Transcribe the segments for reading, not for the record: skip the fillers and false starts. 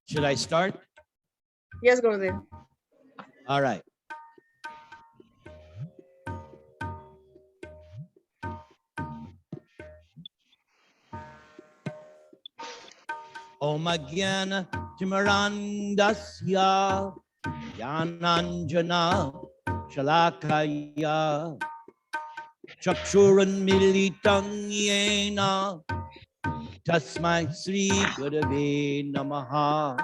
Should I start? Yes, Gurudev. All right. Om Agyana Timarandasya Yananjana Shalakaya Chakshuran Militang Yena Tasmai Sri Gurave Namaha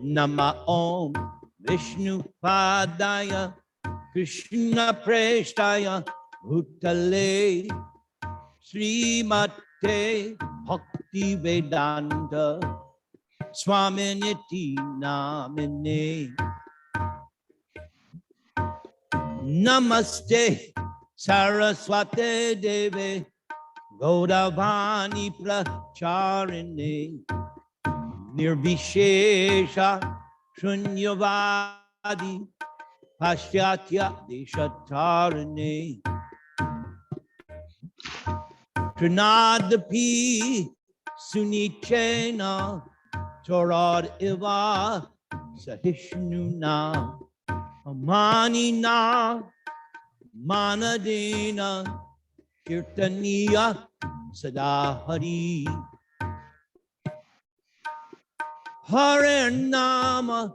Nama Om Vishnu Padaya Krishna Preshtaya Bhutale Srimate Bhakti Vedanta Swaminiti Namine Namaste Saraswate Deve Gaudavani Pracharine Nirvishesha Shunyavadi Paschatya Deshatarine Trinadapi Sunichena Torad Iva Sahishnuna Amanina Manadena Kirtaniya Sadahari Hare Nama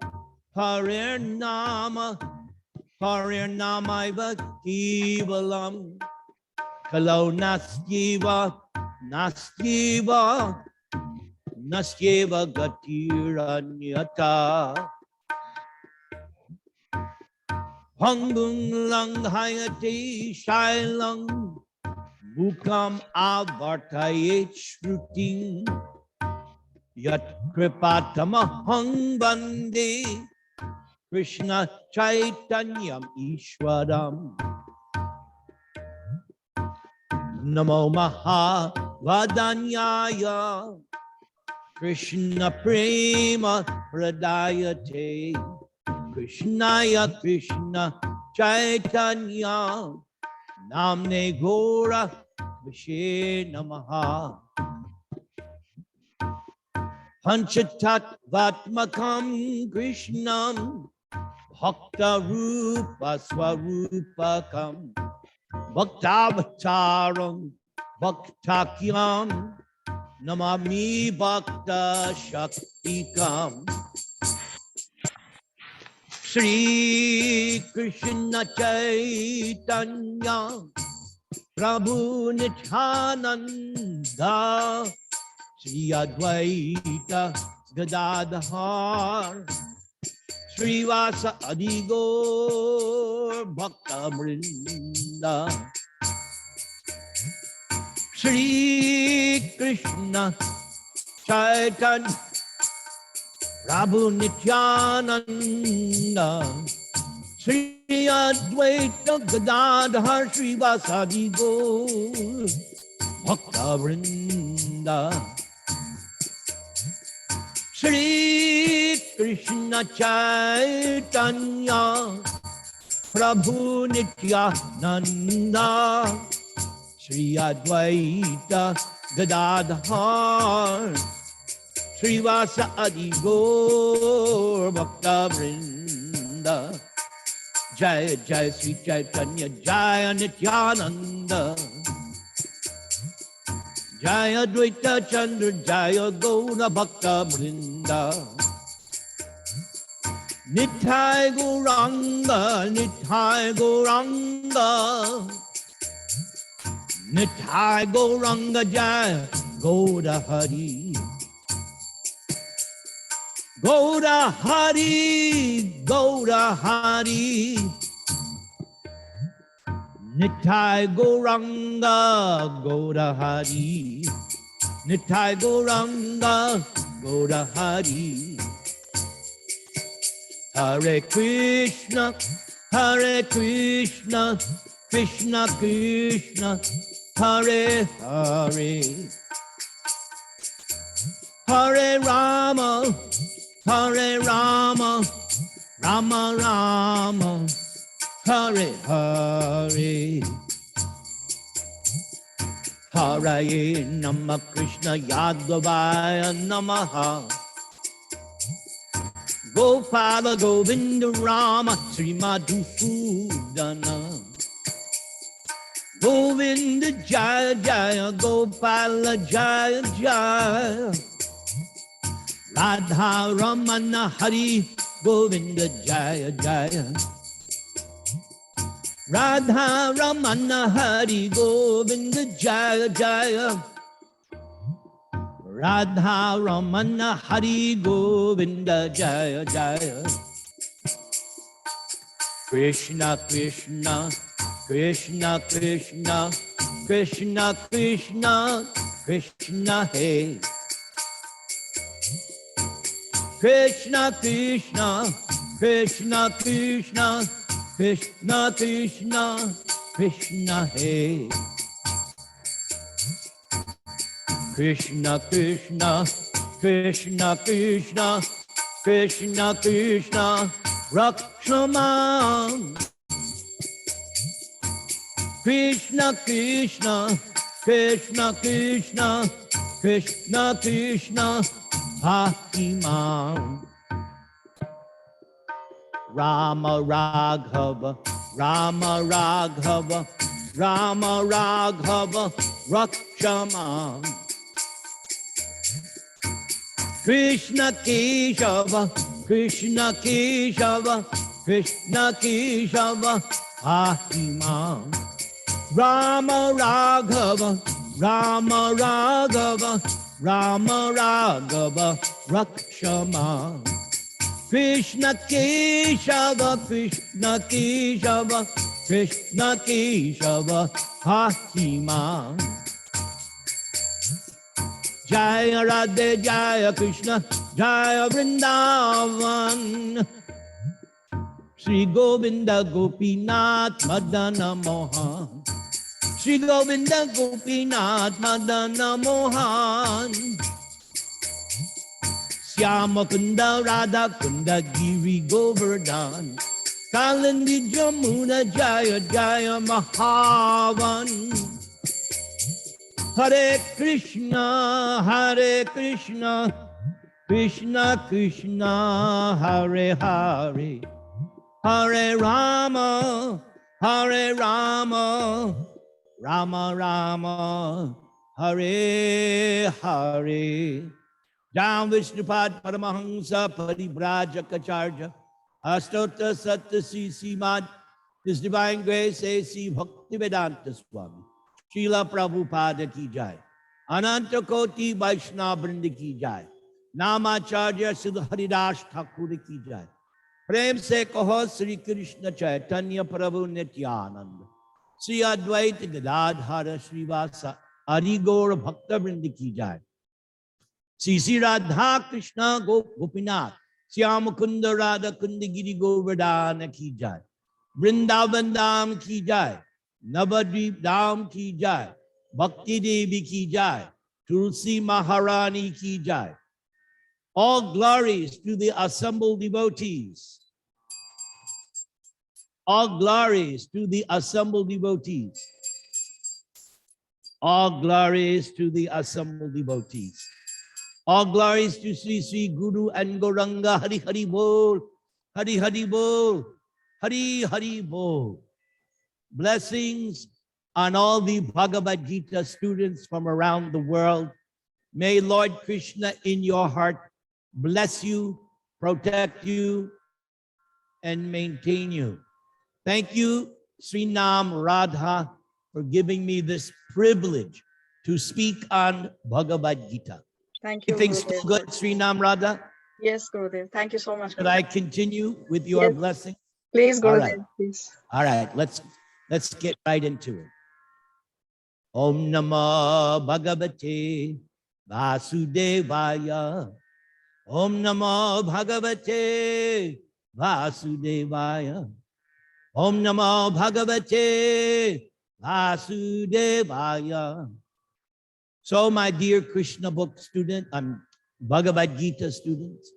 Hare Nama Hare Nama Kevalam Kalau Nastyeva Nastyeva Nastyeva Gatiranyata Hangung Lang Hayate Shailang Mukam Avartayet Shruting Yat Kripatama Hang Bande Krishna Chaitanyam Ishwaram Namo Maha Vadanyaya Krishna Prema Pradayate Krishnaya Krishna Chaitanya Namne Gora Vishe Namaha Panchatatvatmakam Krishnam Bhakta Rupa Swarupakam Bhaktavataram Bhaktakyam Namami Bhakta Shaktikam Shri Krishna Chaitanya Prabhu Nityananda Shri Advaita Gadadhar Srivasa Adigor Bhakta Vrinda Shri Krishna Chaitanya Prabhu Nityananda Shri Advaita Gadadhar Srivasa Adigor Bhakta Vrinda Shri Krishna Chaitanya Prabhu Nityananda Shri Advaita Gadadhar Srivasa Adigor Bhakta Vrinda Jaya Jaya Sri Chaitanya Jaya Nityananda Jaya Dvaita Chandra Jaya Gaura Bhakta Vrinda Nithai Gauranga Nithai Gauranga Nithai Gauranga Jaya Gaura Hari Gaura Hari Gaura Hari Nithai Gauranga Gaura Hari Nithai Gauranga Gaura Hari Hare Krishna Krishna Krishna Hare Hare Hare Rama Rama Rama Hare Hare Haraye Nama Krishna Yadavaya Namaha. Gopala Govinda Rama Sri Madhusudana. Govinda Jaya Jaya Gopala Jaya Jaya. Radha Ramana Hari Govinda Jaya Jaya. Radha Ramana Hari Govinda Jaya Jaya. Radha Ramana Hari Govinda Jaya Jaya. Krishna Krishna Krishna Krishna Krishna Krishna Krishna Hey. Krishna Krishna Krishna Krishna Krishna Krishna Krishna Hey. Krishna Krishna Krishna Krishna Krishna Krishna Rakshama. Krishna Krishna Krishna Krishna Krishna Krishna Hakimam. Rama Raghava Rama Raghava Rama Raghava Rakshama. Krishna Keshava Krishna Keshava Krishna Keshava Hakimam. Rama Raghava Rama Raghava Rama Raghava Rakshama. Krishna Keshava Krishna Keshava Krishna Keshava Hakima. Jaya Radhe Jaya Krishna Jaya Vrindavan. Sri Govinda Gopinath Madana Mohan. Sri Govinda Gopinath Madana Mohan. Syama Kunda Radha Kunda Giri Govardhan. Kalandi Jamuna Jaya Jaya Mahavan. Hare Krishna Krishna Krishna Hare Hare. Hare Rama Rama Rama Hare Hare. Jam Vishnupad Paramahansa Paribrajaka Astota Satta Sri Mad. His Divine Grace A.C. Bhaktivedanta Swami Srila Prabhupada ki jai. Ananta Koti Vaishnava Vrinda ki jai. Namacharya Siddha Haridas Thakur ki jai. Prem se kaho Sri Krishna Chaitanya Prabhu Nityananda. Sri Advaita Gadadhara Srivasa Arigora Bhakta Vrinda ki jai. Sri Radha Krishna Gopinath Syamakunda Radha Kundagiri Govardhana ki jai. Vrindavan Dham ki jai. Navadvip Dham ki jai. Bhakti Devi ki jai. Tulsi Maharani ki jai. All glories to the assembled devotees. All glories to the assembled devotees. All glories to the assembled devotees. All glories to Sri Sri Guru and Gauranga. Hari Hari Bol. Hari Hari Bol. Hari Hari Bol. Blessings on all the Bhagavad Gita students from around the world. May Lord Krishna in your heart bless you, protect you, and maintain you. Thank you, Sri Nam Radha, for giving me this privilege to speak on Bhagavad Gita. Thank you, Everything's still Gurudev. good, Sri Nam Radha? Yes, Gurudev. Thank you so much. Should I continue with your Yes. blessing? Please, All Gurudev, right. please. All right, let's get right into it. Om Namo Bhagavate Vasudevaya. Om Namo Bhagavate Vasudevaya. Om Namo Bhagavate Vasudevaya. So, my dear Krishna book student, Bhagavad Gita students,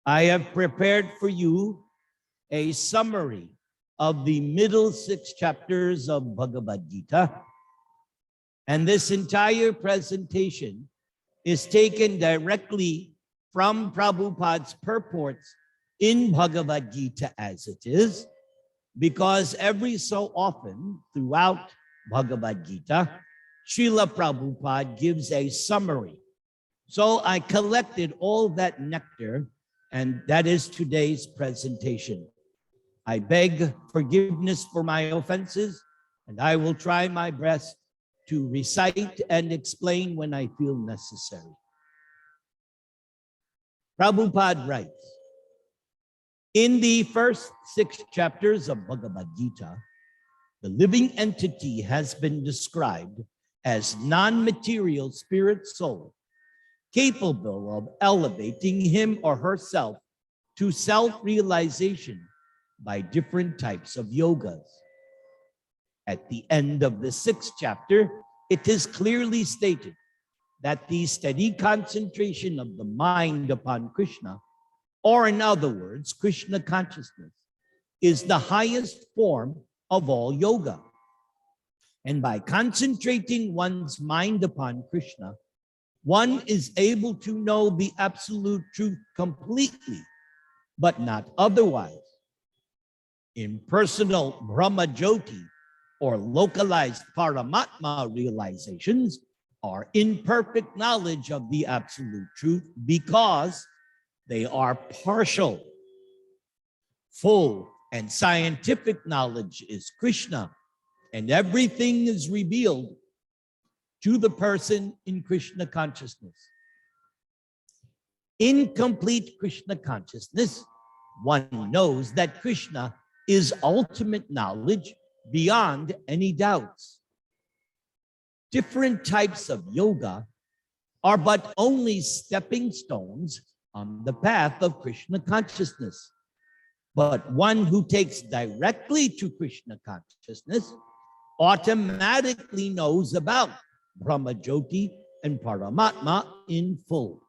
I have prepared for you a summary of the middle 6 chapters of Bhagavad Gita. And this entire presentation is taken directly from Prabhupada's purports in Bhagavad Gita as it is, because every so often throughout Bhagavad Gita, Srila Prabhupada gives a summary. So I collected all that nectar, and that is today's presentation. I beg forgiveness for my offenses, and I will try my best to recite and explain when I feel necessary. Prabhupada writes, in the first 6 chapters of Bhagavad Gita, the living entity has been described as non-material spirit soul, capable of elevating him or herself to self-realization by different types of yogas. At the end of the 6th chapter, it is clearly stated that the steady concentration of the mind upon Krishna, or in other words, Krishna consciousness, is the highest form of all yoga. And by concentrating one's mind upon Krishna, one is able to know the absolute truth completely, but not otherwise. Impersonal Brahma Jyoti or localized Paramatma realizations are imperfect knowledge of the absolute truth because they are partial. Full and scientific knowledge is Krishna, and everything is revealed to the person in Krishna consciousness. In complete Krishna consciousness, one knows that Krishna is ultimate knowledge beyond any doubts. Different types of yoga are but only stepping stones on the path of Krishna consciousness. But one who takes directly to Krishna consciousness automatically knows about Brahma Jyoti and Paramatma in full.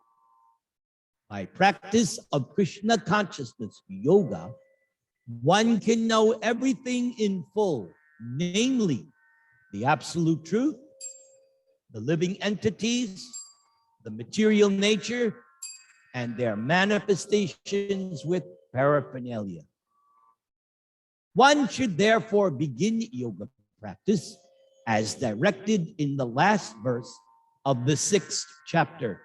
By practice of Krishna consciousness yoga, one can know everything in full, namely the absolute truth, the living entities, the material nature, and their manifestations with paraphernalia. One should therefore begin yoga practice as directed in the last verse of the 6th chapter.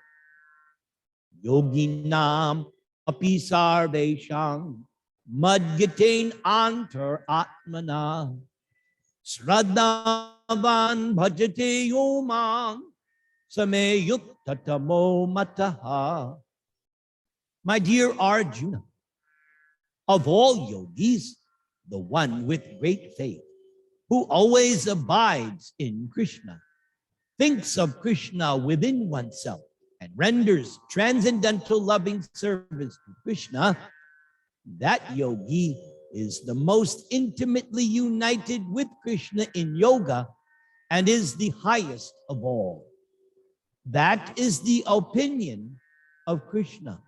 Yoginam api sarvesham madgyaten antar atmana sraddhavan bhajate yomam same yuktatamo mataha. My dear Arjuna, of all yogis, the one with great faith, who always abides in Krishna, thinks of Krishna within oneself, and renders transcendental loving service to Krishna, that yogi is the most intimately united with Krishna in yoga and is the highest of all. That is the opinion of Krishna.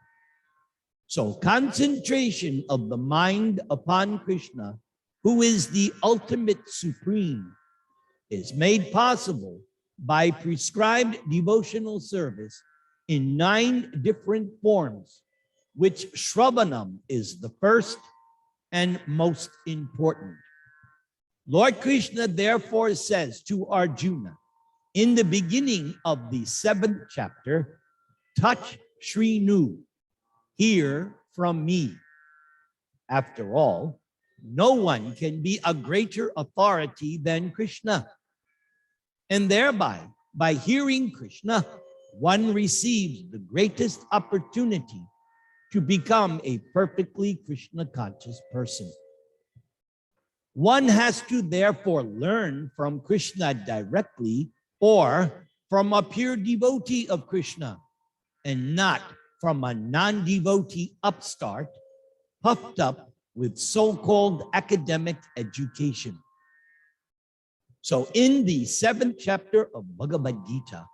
So concentration of the mind upon Krishna, who is the ultimate supreme, is made possible by prescribed devotional service in 9 different forms, which Shravanam is the first and most important. Lord Krishna therefore says to Arjuna in the beginning of the 7th chapter, touch Shrinu, hear from me. After all, no one can be a greater authority than Krishna. And thereby, by hearing Krishna, one receives the greatest opportunity to become a perfectly Krishna conscious person. One has to therefore learn from Krishna directly or from a pure devotee of Krishna, and not from a non-devotee upstart puffed up with so-called academic education. So in the 7th chapter of Bhagavad Gita,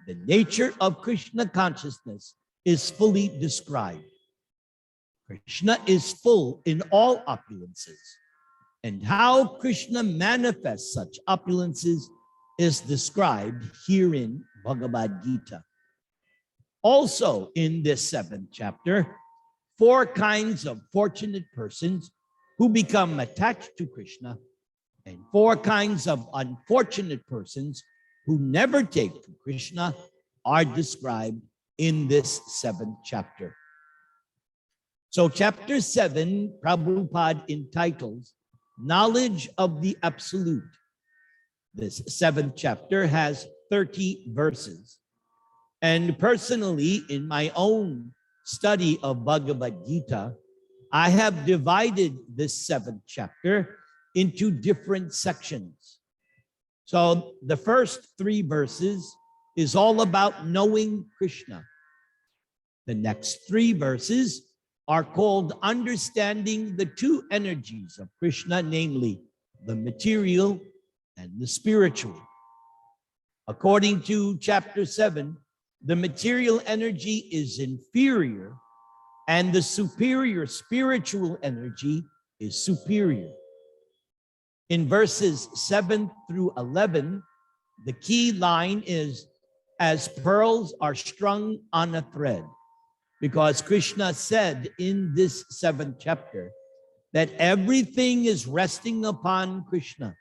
the nature of Krishna consciousness is fully described. Krishna is full in all opulences, and how Krishna manifests such opulences is described here in Bhagawad Gita. Also in this 7th chapter, 4 kinds of fortunate persons who become attached to Krishna and 4 kinds of unfortunate persons who never take to Krishna are described in this 7th chapter. So chapter 7, Prabhupada entitles Knowledge of the Absolute. This 7th chapter has 30 verses. And personally, in my own study of Bhagavad Gita, I have divided this 7th chapter into different sections. So the first 3 verses is all about knowing Krishna. The next 3 verses are called understanding the 2 energies of Krishna, namely the material and the spiritual. According to chapter 7, the material energy is inferior and the superior spiritual energy is superior. In verses 7 through 11, the key line is, as pearls are strung on a thread, because Krishna said in this 7th chapter that everything is resting upon Krishna.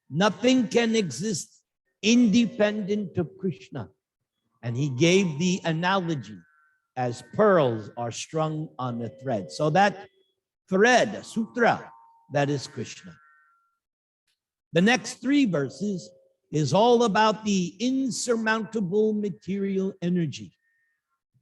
Nothing can exist independent of Krishna. And he gave the analogy as pearls are strung on a thread. So that thread, a sutra, that is Krishna. The next 3 verses is all about the insurmountable material energy.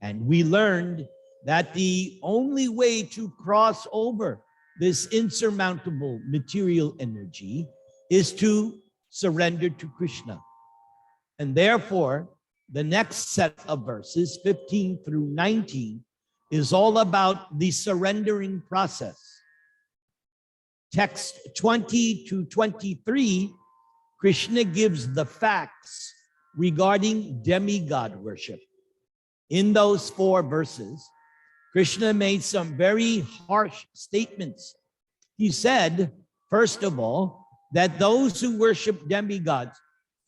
And we learned that the only way to cross over this insurmountable material energy is to surrender to Krishna. And therefore, the next set of verses, 15 through 19, is all about the surrendering process. Text 20 to 23, Krishna gives the facts regarding demigod worship. In those 4 verses, Krishna made some very harsh statements. He said, first of all, that those who worship demigods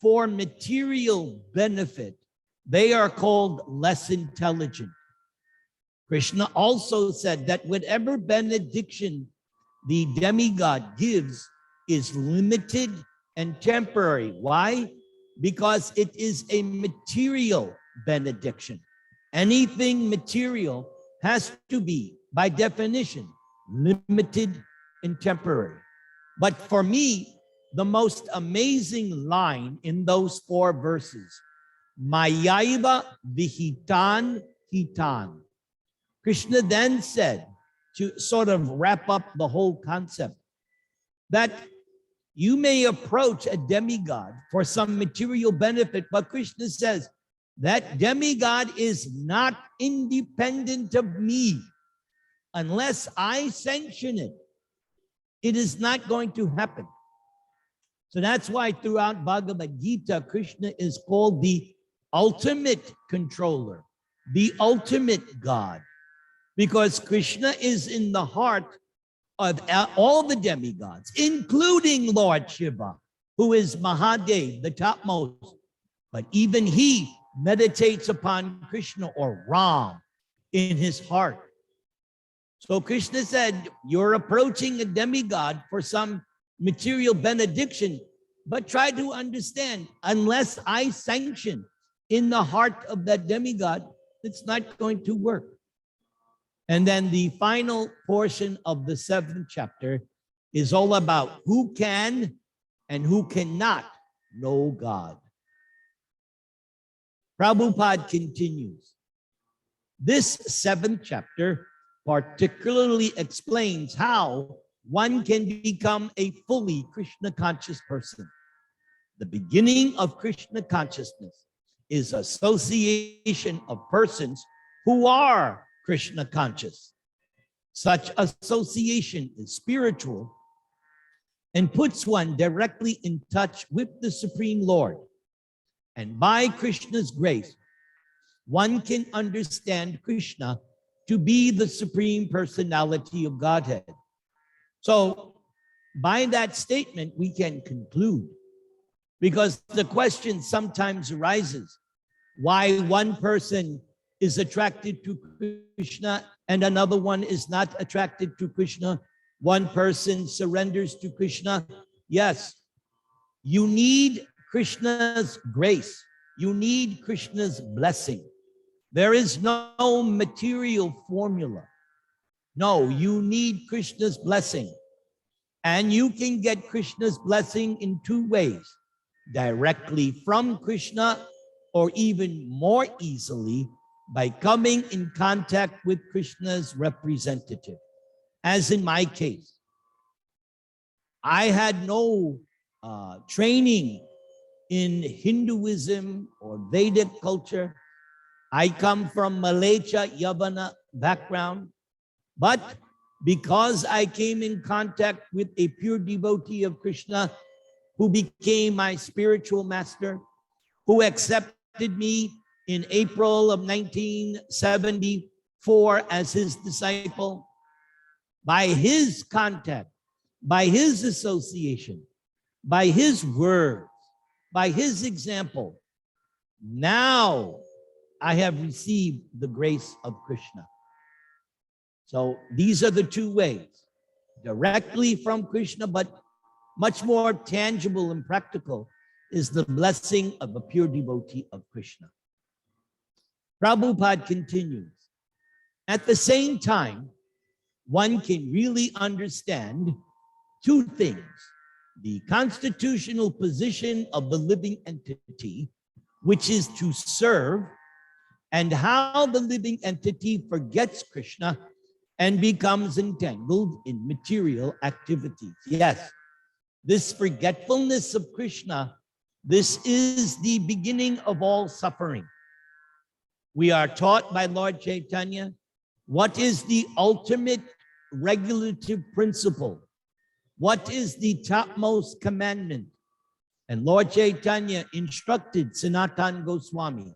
for material benefit, they are called less intelligent. Krishna also said that whatever benediction the demigod gives is limited and temporary. Why? Because it is a material benediction. Anything material has to be, by definition, limited and temporary. But for me, the most amazing line in those 4 verses, Mayaiva vihitan hitan. Krishna then said, to sort of wrap up the whole concept, that you may approach a demigod for some material benefit, but Krishna says that demigod is not independent of me. Unless I sanction it, it is not going to happen. So that's why throughout Bhagavad Gita, Krishna is called the ultimate controller, the ultimate God, because Krishna is in the heart of all the demigods, including Lord Shiva, who is Mahadev, the topmost. But even he meditates upon Krishna, or Ram, in his heart. So Krishna said, you're approaching a demigod for some material benediction, but try to understand, unless I sanction in the heart of that demigod, it's not going to work. And then the final portion of the 7th chapter is all about who can and who cannot know God. Prabhupada continues. This 7th chapter particularly explains how one can become a fully Krishna conscious person. The beginning of Krishna consciousness is association of persons who are Krishna conscious. Such association is spiritual and puts one directly in touch with the Supreme Lord. And by Krishna's grace, one can understand Krishna to be the Supreme Personality of Godhead. So by that statement, we can conclude, Because the question sometimes arises, why one person is attracted to Krishna and another one is not attracted to Krishna. One person surrenders to Krishna. Yes, you need Krishna's grace. You need Krishna's blessing. There is no material formula. No, you need Krishna's blessing. And you can get Krishna's blessing in two ways: directly from Krishna, or even more easily by coming in contact with Krishna's representative. As in my case, I had no training in Hinduism or Vedic culture. I come from Malaysia, Yavana background, but because I came in contact with a pure devotee of Krishna who became my spiritual master, who accepted me in April of 1974 as his disciple, by his contact, by his association, by his words, by his example, now I have received the grace of Krishna. So these are the two ways: directly from Krishna, but much more tangible and practical is the blessing of a pure devotee of Krishna. Prabhupada continues, at the same time, one can really understand two things: the constitutional position of the living entity, which is to serve, and how the living entity forgets Krishna and becomes entangled in material activities. Yes, this forgetfulness of Krishna, this is the beginning of all suffering. We are taught by Lord Chaitanya what is the ultimate regulative principle, what is the topmost commandment. And Lord Chaitanya instructed Sanatana Goswami,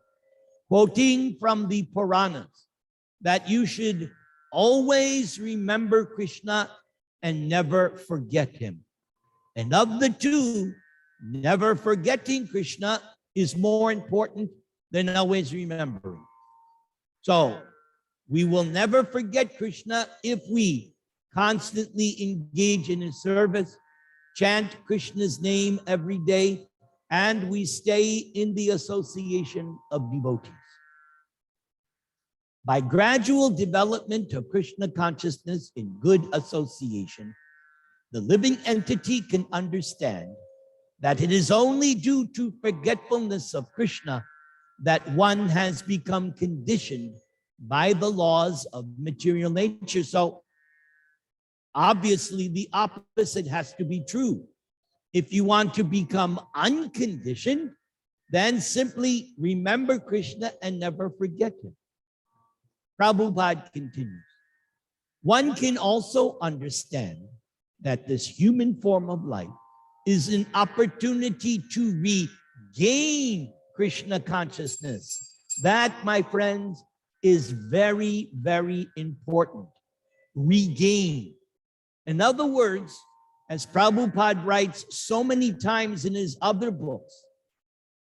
quoting from the Puranas, that you should always remember Krishna and never forget him. And of the two, never forgetting Krishna is more important than always remembering. So we will never forget Krishna if we constantly engage in his service, chant Krishna's name every day, and we stay in the association of devotees. By gradual development of Krishna consciousness in good association, the living entity can understand that it is only due to forgetfulness of Krishna that one has become conditioned by the laws of material nature. So obviously the opposite has to be true. If you want to become unconditioned, then simply remember Krishna and never forget him. Prabhupada continues, one can also understand that this human form of life is an opportunity to regain Krishna consciousness. That, my friends, is very, very important. Regain. In other words, as Prabhupada writes so many times in his other books,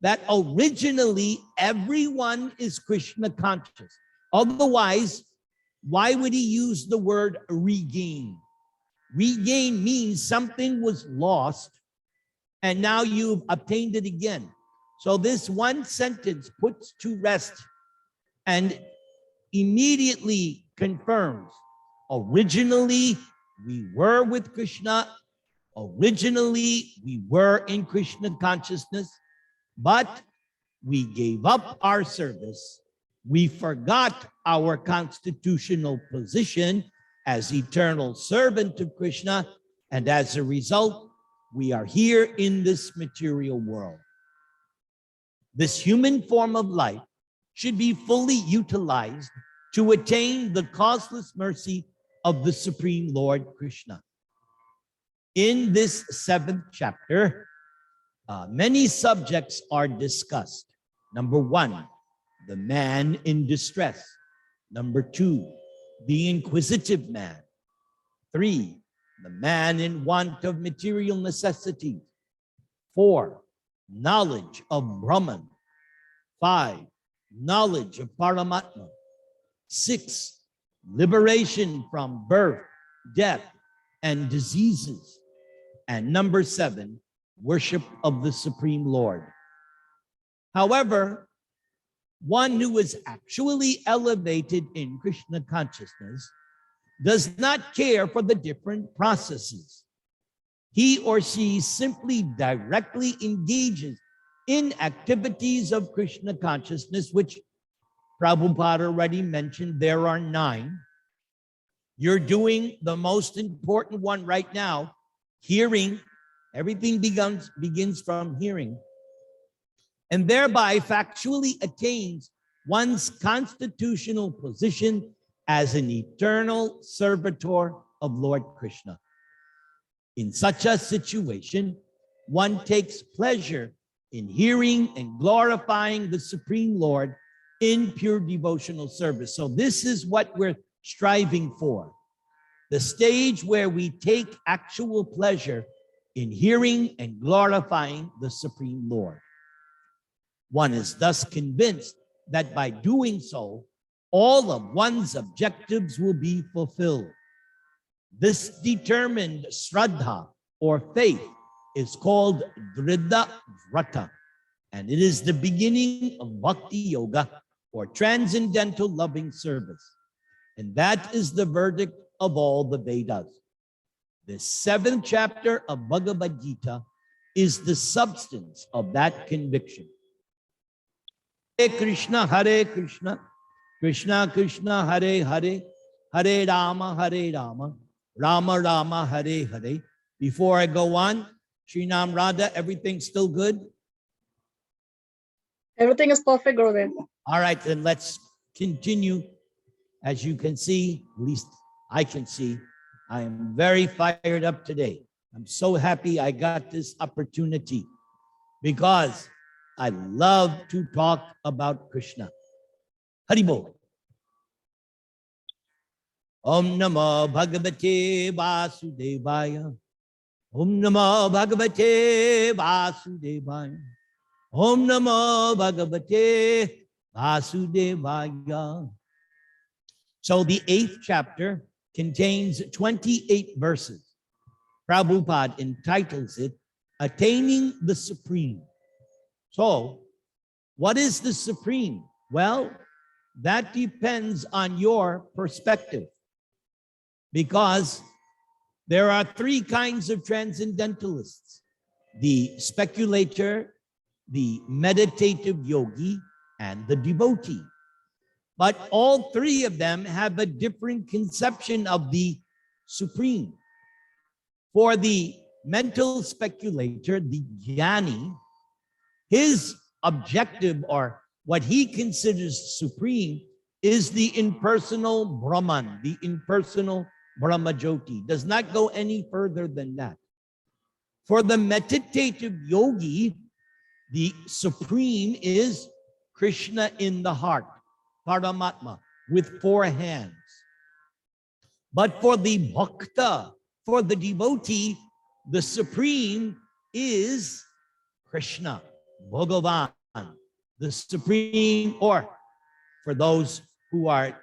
that originally everyone is Krishna conscious. Otherwise, why would he use the word regain? Regain means something was lost and now you've obtained it again. So this one sentence puts to rest and immediately confirms, originally we were with Krishna, originally we were in Krishna consciousness, but we gave up our service. We forgot our constitutional position as eternal servant of Krishna, and as a result, we are here in this material world. This human form of life should be fully utilized to attain the causeless mercy of the Supreme Lord Krishna. In this 7th chapter, many subjects are discussed. Number 1, the man in distress. Number 2, the inquisitive man. 3, the man in want of material necessities. 4, knowledge of Brahman. 5, knowledge of Paramatma. 6, liberation from birth, death, and diseases. And number 7, worship of the Supreme Lord. However, one who is actually elevated in Krishna consciousness does not care for the different processes. He or she simply directly engages in activities of Krishna consciousness, which Prabhupada already mentioned. There are 9. You're doing the most important one right now, hearing. Everything begins from hearing, and thereby factually attains one's constitutional position as an eternal servitor of Lord Krishna. In such a situation, one takes pleasure in hearing and glorifying the Supreme Lord in pure devotional service. So this is what we're striving for. The stage where we take actual pleasure in hearing and glorifying the Supreme Lord. One is thus convinced that by doing so, all of one's objectives will be fulfilled. This determined Shraddha, or faith, is called Dridha Vrata, and it is the beginning of Bhakti Yoga, or transcendental loving service. And that is the verdict of all the Vedas. The 7th chapter of Bhagavad Gita is the substance of that conviction. Hare Krishna, Krishna Krishna, Hare Hare, Hare Rama, Rama Rama, Hare Hare. Before I go on, Srinam Radha, everything still good? Everything is perfect, Gurudev. All right, then let's continue. As you can see, at least I can see, I am very fired up today. I'm so happy I got this opportunity because I love to talk about Krishna. Haribol. Om Namo Bhagavate Vasudevaya. Om Namo Bhagavate Vasudevaya. Om Namo Bhagavate Vasudevaya. So the 8th chapter contains 28 verses. Prabhupada entitles it, Attaining the Supreme. So, what is the Supreme? Well, that depends on your perspective. Because there are 3 kinds of transcendentalists: the speculator, the meditative yogi, and the devotee. But all 3 of them have a different conception of the Supreme. For the mental speculator, the jnani, his objective, or what he considers supreme, is the impersonal Brahman, the impersonal Brahmajyoti. Does not go any further than that. For the meditative yogi, the supreme is Krishna in the heart, Paramatma, with 4 hands. But for the bhakta, for the devotee, the supreme is Krishna, Bhagavan, the supreme, or for those who are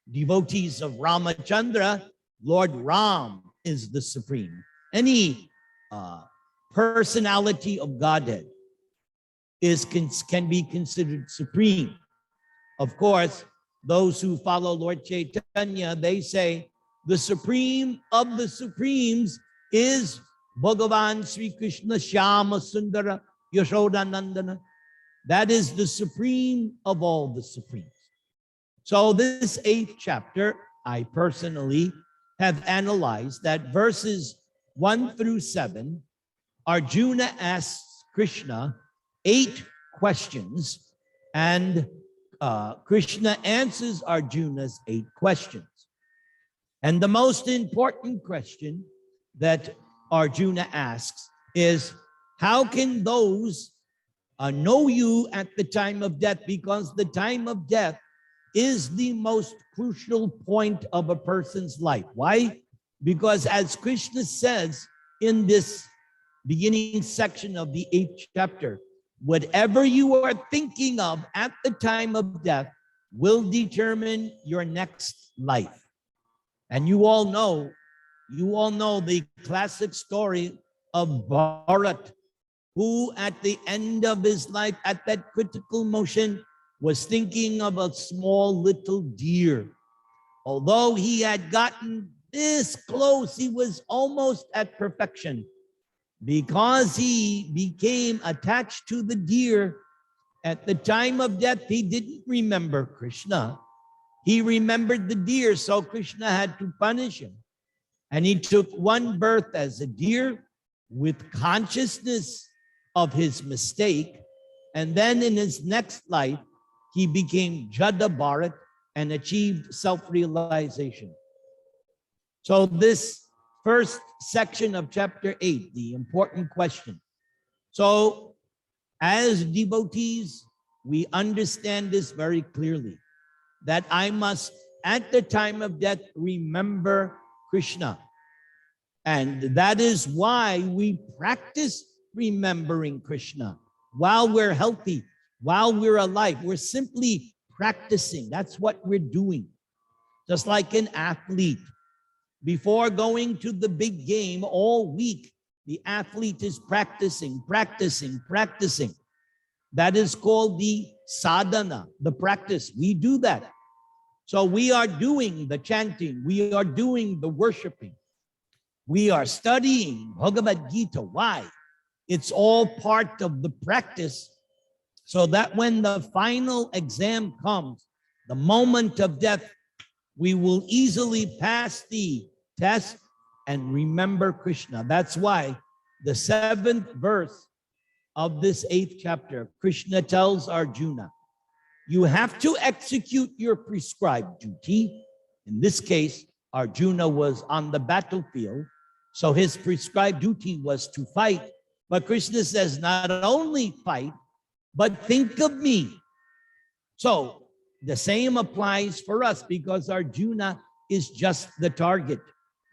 devotees of Ramachandra, Lord Ram is the supreme. Any personality of Godhead can be considered supreme. Of course, those who follow Lord Chaitanya, they say the supreme of the supremes is Bhagavan Sri Krishna Shyama Sundara Yashodanandana. That is the supreme of all the supremes. So this 8th chapter, I personally have analyzed that verses 1 through 7, Arjuna asks Krishna 8 questions, and Krishna answers Arjuna's 8 questions. And the most important question that Arjuna asks is, how can those know you at the time of death? Because the time of death is the most crucial point of a person's life. Why? Because as Krishna says in this beginning section of the 8th chapter, Whatever you are thinking of at the time of death will determine your next life. And you all know the classic story of Bharat, who at the end of his life, at that critical motion, was thinking of a small little deer. Although he had gotten this close, he was almost at perfection. Because he became attached to the deer, at the time of death, he didn't remember Krishna. He remembered the deer, so Krishna had to punish him. And he took one birth as a deer with consciousness of his mistake. And then in his next life, he became Jada Bharat and achieved self-realization. So this first section of chapter 8, the important question. So as devotees, we understand this very clearly, that I must, at the time of death, remember Krishna. And that is why we practice remembering Krishna while we're healthy, while we're alive. We're simply practicing. That's what we're doing. Just like an athlete. Before going to the big game all week, the athlete is practicing. That is called the sadhana, the practice. We do that. So we are doing the chanting. We are doing the worshiping. We are studying Bhagavad Gita. Why? It's all part of the practice, so that when the final exam comes, the moment of death, we will easily pass the test and remember Krishna. That's why the 7th verse of this 8th chapter, Krishna tells Arjuna, you have to execute your prescribed duty. In this case, Arjuna was on the battlefield, so his prescribed duty was to fight. But Krishna says, not only fight, but think of me. So the same applies for us, because Arjuna is just the target.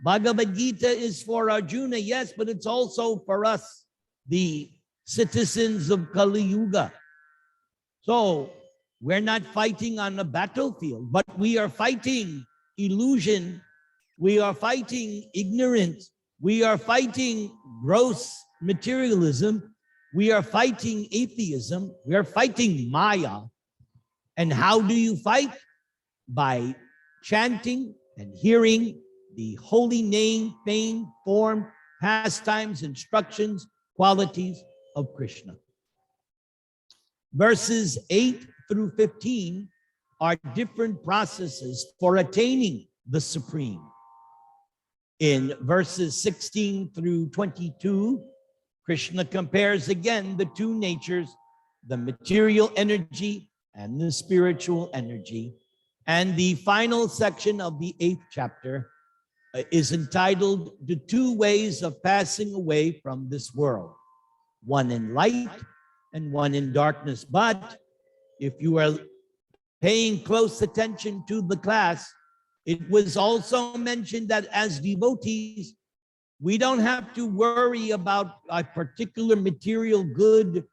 Bhagavad Gita is for Arjuna, yes, but it's also for us, the citizens of Kali Yuga. So we're not fighting on a battlefield, but we are fighting illusion. We are fighting ignorance. We are fighting gross materialism. We are fighting atheism. We are fighting Maya. And how do you fight? By chanting and hearing the holy name, fame, form, pastimes, instructions, qualities of Krishna. Verses 8 through 15 are different processes for attaining the Supreme. In verses 16 through 22, Krishna compares again the two natures, the material energy and the spiritual energy. And the final section of the 8th chapter is entitled The Two Ways of Passing Away from This World, one in light and one in darkness. But if you are paying close attention to the class, it was also mentioned that as devotees, we don't have to worry about a particular material good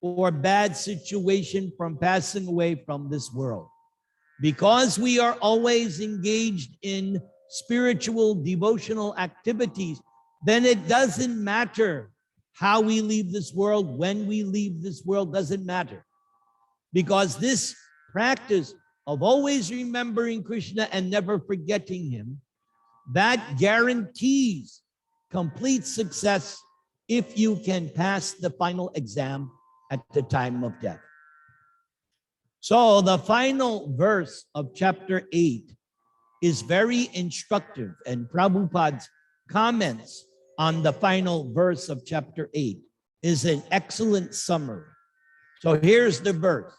or bad situation from passing away from this world. Because we are always engaged in spiritual devotional activities, then it doesn't matter how we leave this world, when we leave this world, doesn't matter. Because this practice of always remembering Krishna and never forgetting him, that guarantees complete success if you can pass the final exam at the time of death. So the final verse of chapter 8 is very instructive, and Prabhupada's comments on the final verse of chapter 8 is an excellent summary. So here's the verse.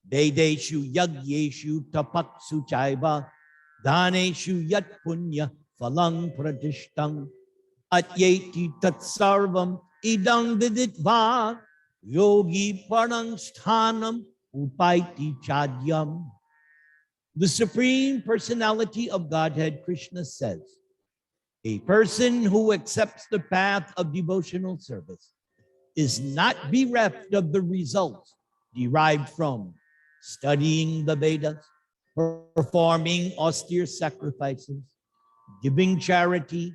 Vedeshu yagyeshu tapaksu chaiva dhaneshu yat punya phalang pratishtam atyeti tatsarvam idang viditva yogi parang sthanam upaiti chadyam. The Supreme Personality of Godhead, Krishna says, a person who accepts the path of devotional service is not bereft of the results derived from studying the Vedas, performing austere sacrifices, giving charity,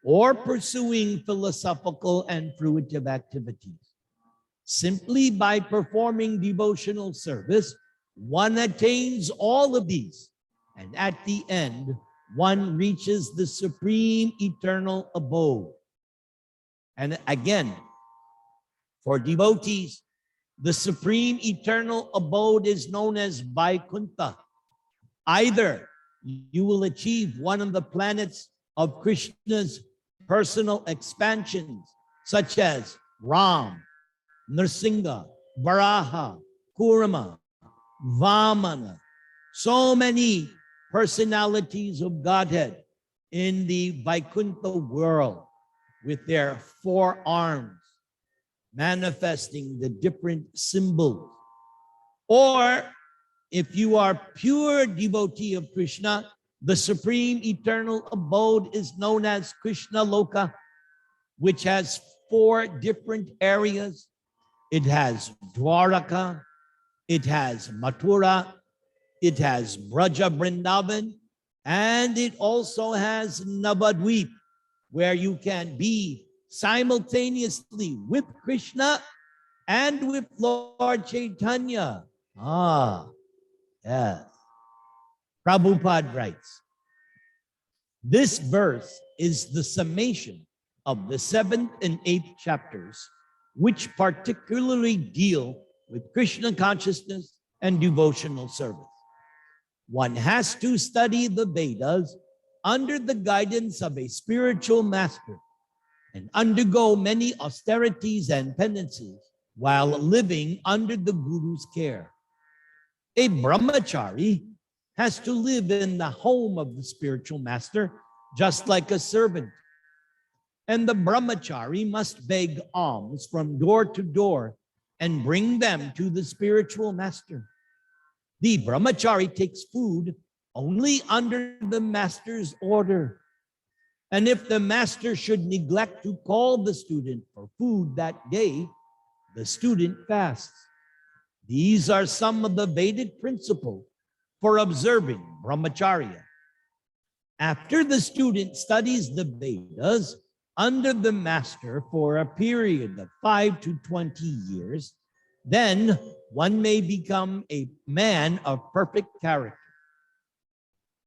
or pursuing philosophical and fruitive activities. Simply by performing devotional service, one attains all of these, and at the end, one reaches the supreme eternal abode. And again, for devotees, the supreme eternal abode is known as Vaikuntha. Either you will achieve one of the planets of Krishna's personal expansions, such as Ram, Nrsimha, Varaha, Kurama, Vamana, so many personalities of Godhead in the Vaikuntha world with their 4 arms manifesting the different symbols. Or if you are pure devotee of Krishna, the supreme eternal abode is known as Krishna Loka, which has 4 different areas. It has Dwaraka, it has Mathura, it has Braja Vrindavan, and it also has Navadvip, where you can be simultaneously with Krishna and with Lord Chaitanya. Yes. Prabhupada writes, this verse is the summation of the 7th and 8th chapters, which particularly deal with Krishna consciousness and devotional service. One has to study the Vedas under the guidance of a spiritual master and undergo many austerities and penances while living under the Guru's care. A brahmachari has to live in the home of the spiritual master, just like a servant. And the brahmachari must beg alms from door to door and bring them to the spiritual master. The brahmachari takes food only under the master's order. And if the master should neglect to call the student for food that day, the student fasts. These are some of the Vedic principles for observing brahmacharya. After the student studies the Vedas under the master for a period of 5 to 20 years, then one may become a man of perfect character.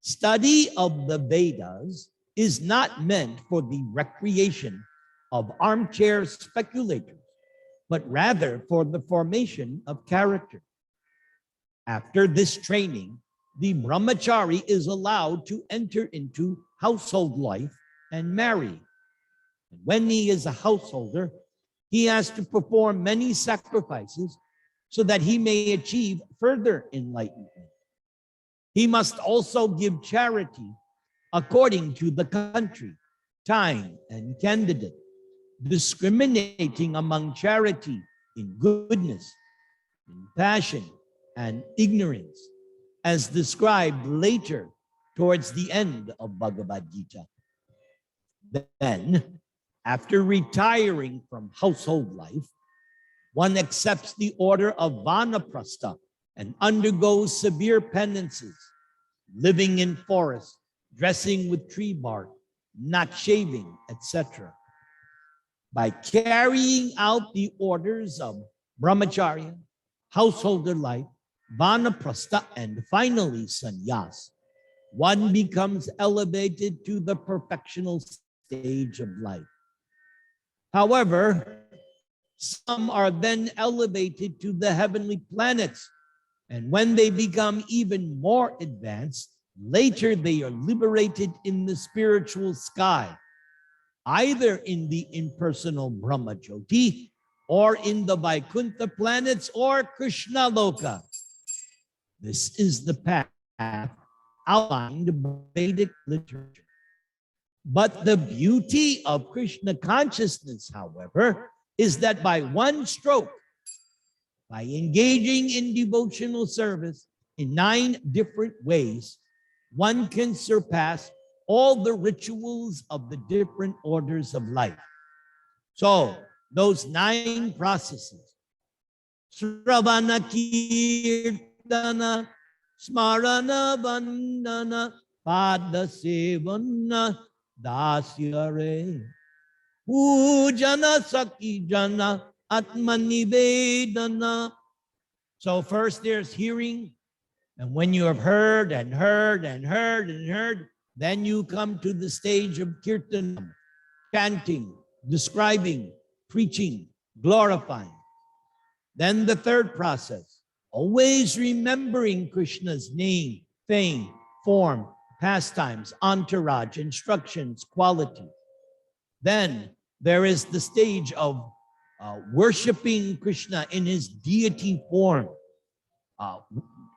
Study of the Vedas is not meant for the recreation of armchair speculators, but rather for the formation of character. After this training, the brahmachari is allowed to enter into household life and marry. And when he is a householder, he has to perform many sacrifices so that he may achieve further enlightenment. He must also give charity according to the country, time, and candidate, discriminating among charity in goodness, in passion, and ignorance, as described later towards the end of Bhagawad Gita. Then, after retiring from household life, one accepts the order of vanaprastha and undergoes severe penances, living in forests, dressing with tree bark, not shaving, etc. By carrying out the orders of brahmacharya, householder life, vanaprastha, and finally sannyas, one becomes elevated to the perfectional stage of life. However, some are then elevated to the heavenly planets, and when they become even more advanced, later they are liberated in the spiritual sky, either in the impersonal Brahma Jyoti or in the Vaikuntha planets or Krishna Loka. This is the path outlined by Vedic literature. But the beauty of Krishna consciousness, however, is that by one stroke, by engaging in devotional service in 9 different ways, one can surpass all the rituals of the different orders of life. So those 9 processes. Sravana Kirtana, Smarana Vandana, Pada Sevana, Dasyare, Pujana Sakijana, Atmanivedana. So first there's hearing, and when you have heard and heard and heard and heard, then you come to the stage of kirtanam, chanting, describing, preaching, glorifying. Then the third process, always remembering Krishna's name, fame, form, pastimes, entourage, instructions, quality. Then there is the stage of worshiping Krishna in his deity form.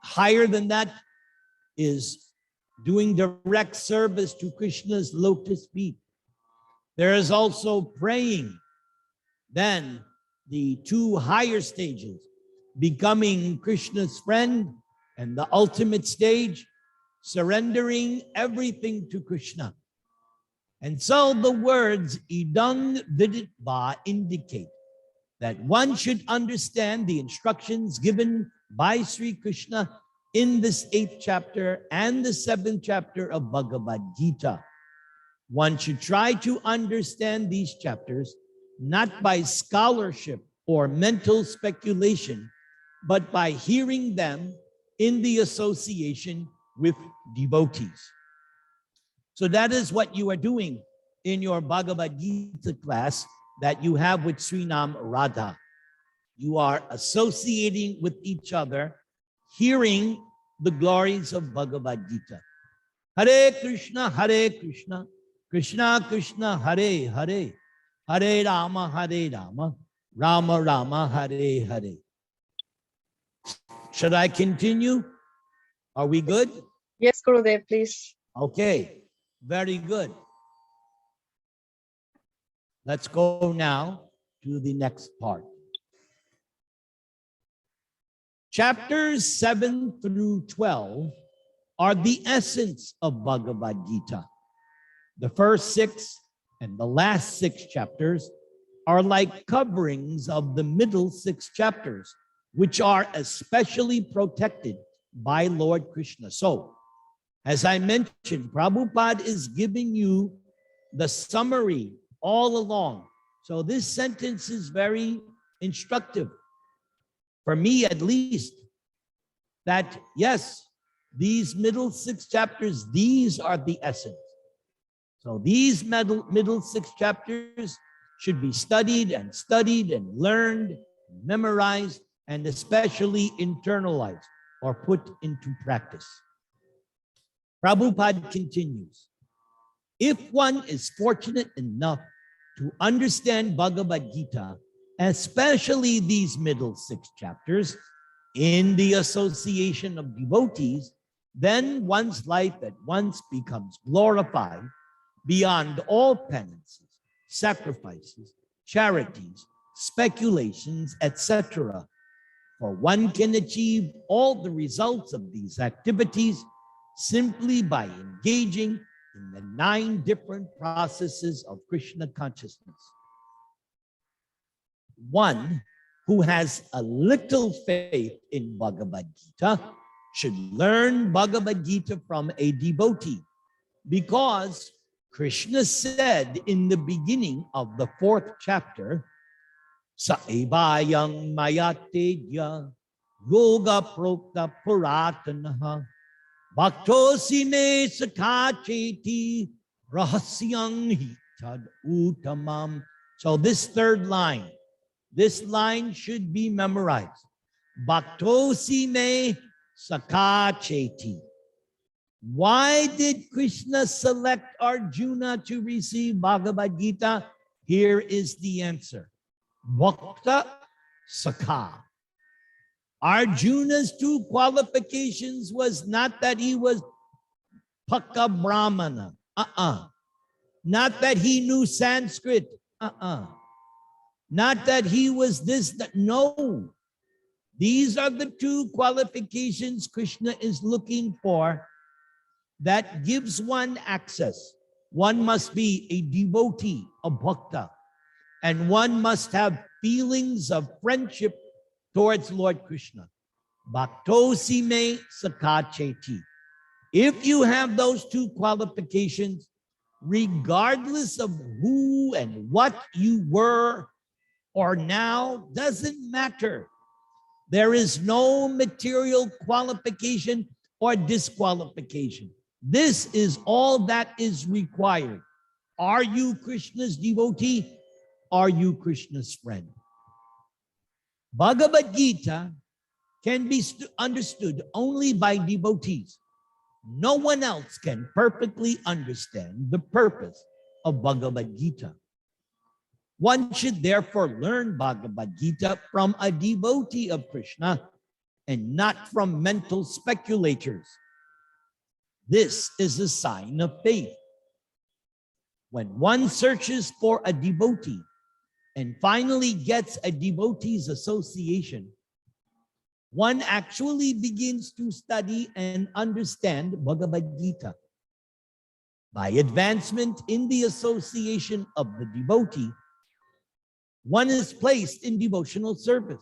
Higher than that is doing direct service to Krishna's lotus feet. There is also praying. Then the 2 higher stages, becoming Krishna's friend, and the ultimate stage, surrendering everything to Krishna. And so the words idang viditva indicate that one should understand the instructions given by Sri Krishna in this 8th chapter and the 7th chapter of Bhagavad Gita. One should try to understand these chapters not by scholarship or mental speculation, but by hearing them in the association with devotees. So that is what you are doing in your Bhagavad Gita class that you have with Srinam Radha. You are associating with each other, hearing the glories of Bhagavad Gita. Hare Krishna, Krishna Krishna, Hare Hare, Hare Rama, Rama Rama, Hare Hare. Should I continue? Are we good? Yes, Gurudev, please. Okay, very good. Let's go now to the next part. Chapters 7 through 12 are the essence of Bhagavad Gita. The first 6 and the last 6 chapters are like coverings of the middle 6 chapters, which are especially protected by Lord Krishna. So, as I mentioned, Prabhupada is giving you the summary all along. So this sentence is very instructive, for me at least, that yes, these middle 6 chapters, these are the essence. So these middle 6 chapters should be studied and learned, memorized, and especially internalized or put into practice. Prabhupada continues, if one is fortunate enough to understand Bhagavad Gita, especially these middle 6 chapters, in the association of devotees, then one's life at once becomes glorified beyond all penances, sacrifices, charities, speculations, etc. For one can achieve all the results of these activities simply by engaging in the 9 different processes of Krishna consciousness. One who has a little faith in Bhagavad Gita should learn Bhagavad Gita from a devotee, because Krishna said in the beginning of the 4th chapter, Sa evayang mayatedya yoga prokta puratanaha bhaktosi me sakacheti rahasyang hitad uttamam. So this 3rd line, this line should be memorized. Bhaktosi me sakacheti. Why did Krishna select Arjuna to receive Bhagavad Gita? Here is the answer. Bhakta Sakha. Arjuna's 2 qualifications was not that he was Pakka Brahmana. Not that he knew Sanskrit. Not that he was this, that. No. These are the 2 qualifications Krishna is looking for that gives one access. One must be a devotee, a bhakta. and one must have feelings of friendship towards Lord Krishna. Bhaktosi me sakacheti. If you have those two qualifications, regardless of who and what you were or now, doesn't matter. There is no material qualification or disqualification. This is all that is required. Are you Krishna's devotee? Are you Krishna's friend? Bhagavad Gita can be understood only by devotees. No one else can perfectly understand the purpose of Bhagavad Gita. One should therefore learn Bhagavad Gita from a devotee of Krishna and not from mental speculators. This is a sign of faith. When one searches for a devotee and finally gets a devotee's association, one actually begins to study and understand Bhagavad Gita. By advancement in the association of the devotee, one is placed in devotional service,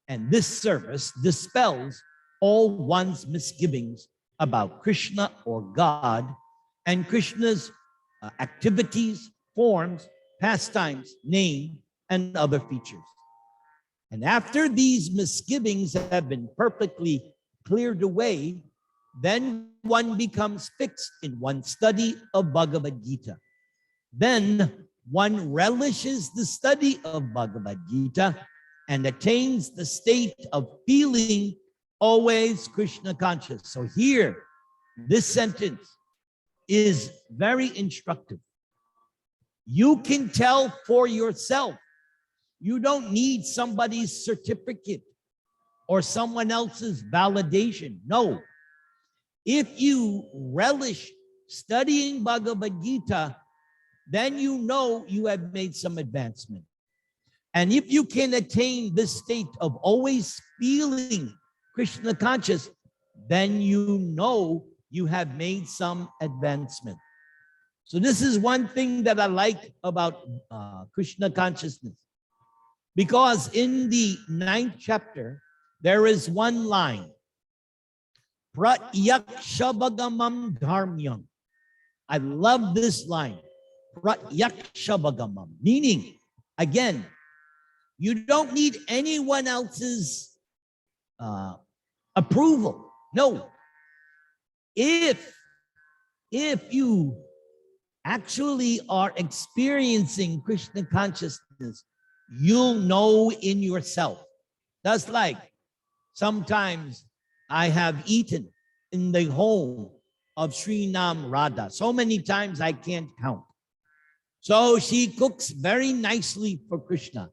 and this service dispels all one's misgivings about Krishna or God and Krishna's activities, forms, pastimes, name, and other features. And after these misgivings have been perfectly cleared away, then one becomes fixed in one's study of Bhagavad Gita. Then one relishes the study of Bhagavad Gita and attains the state of feeling always Krishna conscious. So here, this sentence is very instructive. You can tell for yourself. You don't need somebody's certificate or someone else's validation. No. If you relish studying Bhagavad Gita, then you know you have made some advancement. And if you can attain this state of always feeling Krishna conscious, then you know you have made some advancement. So this is one thing that I like about Krishna consciousness. Because in the 9th chapter, there is one line, Pratyakshabagamam dharmyam. I love this line, Pratyakshabagamam, meaning, again, you don't need anyone else's approval. No. If you actually are experiencing Krishna consciousness, you'll know in yourself. That's like sometimes I have eaten in the home of Sri Nam Radha. So many times I can't count. So she cooks very nicely for Krishna,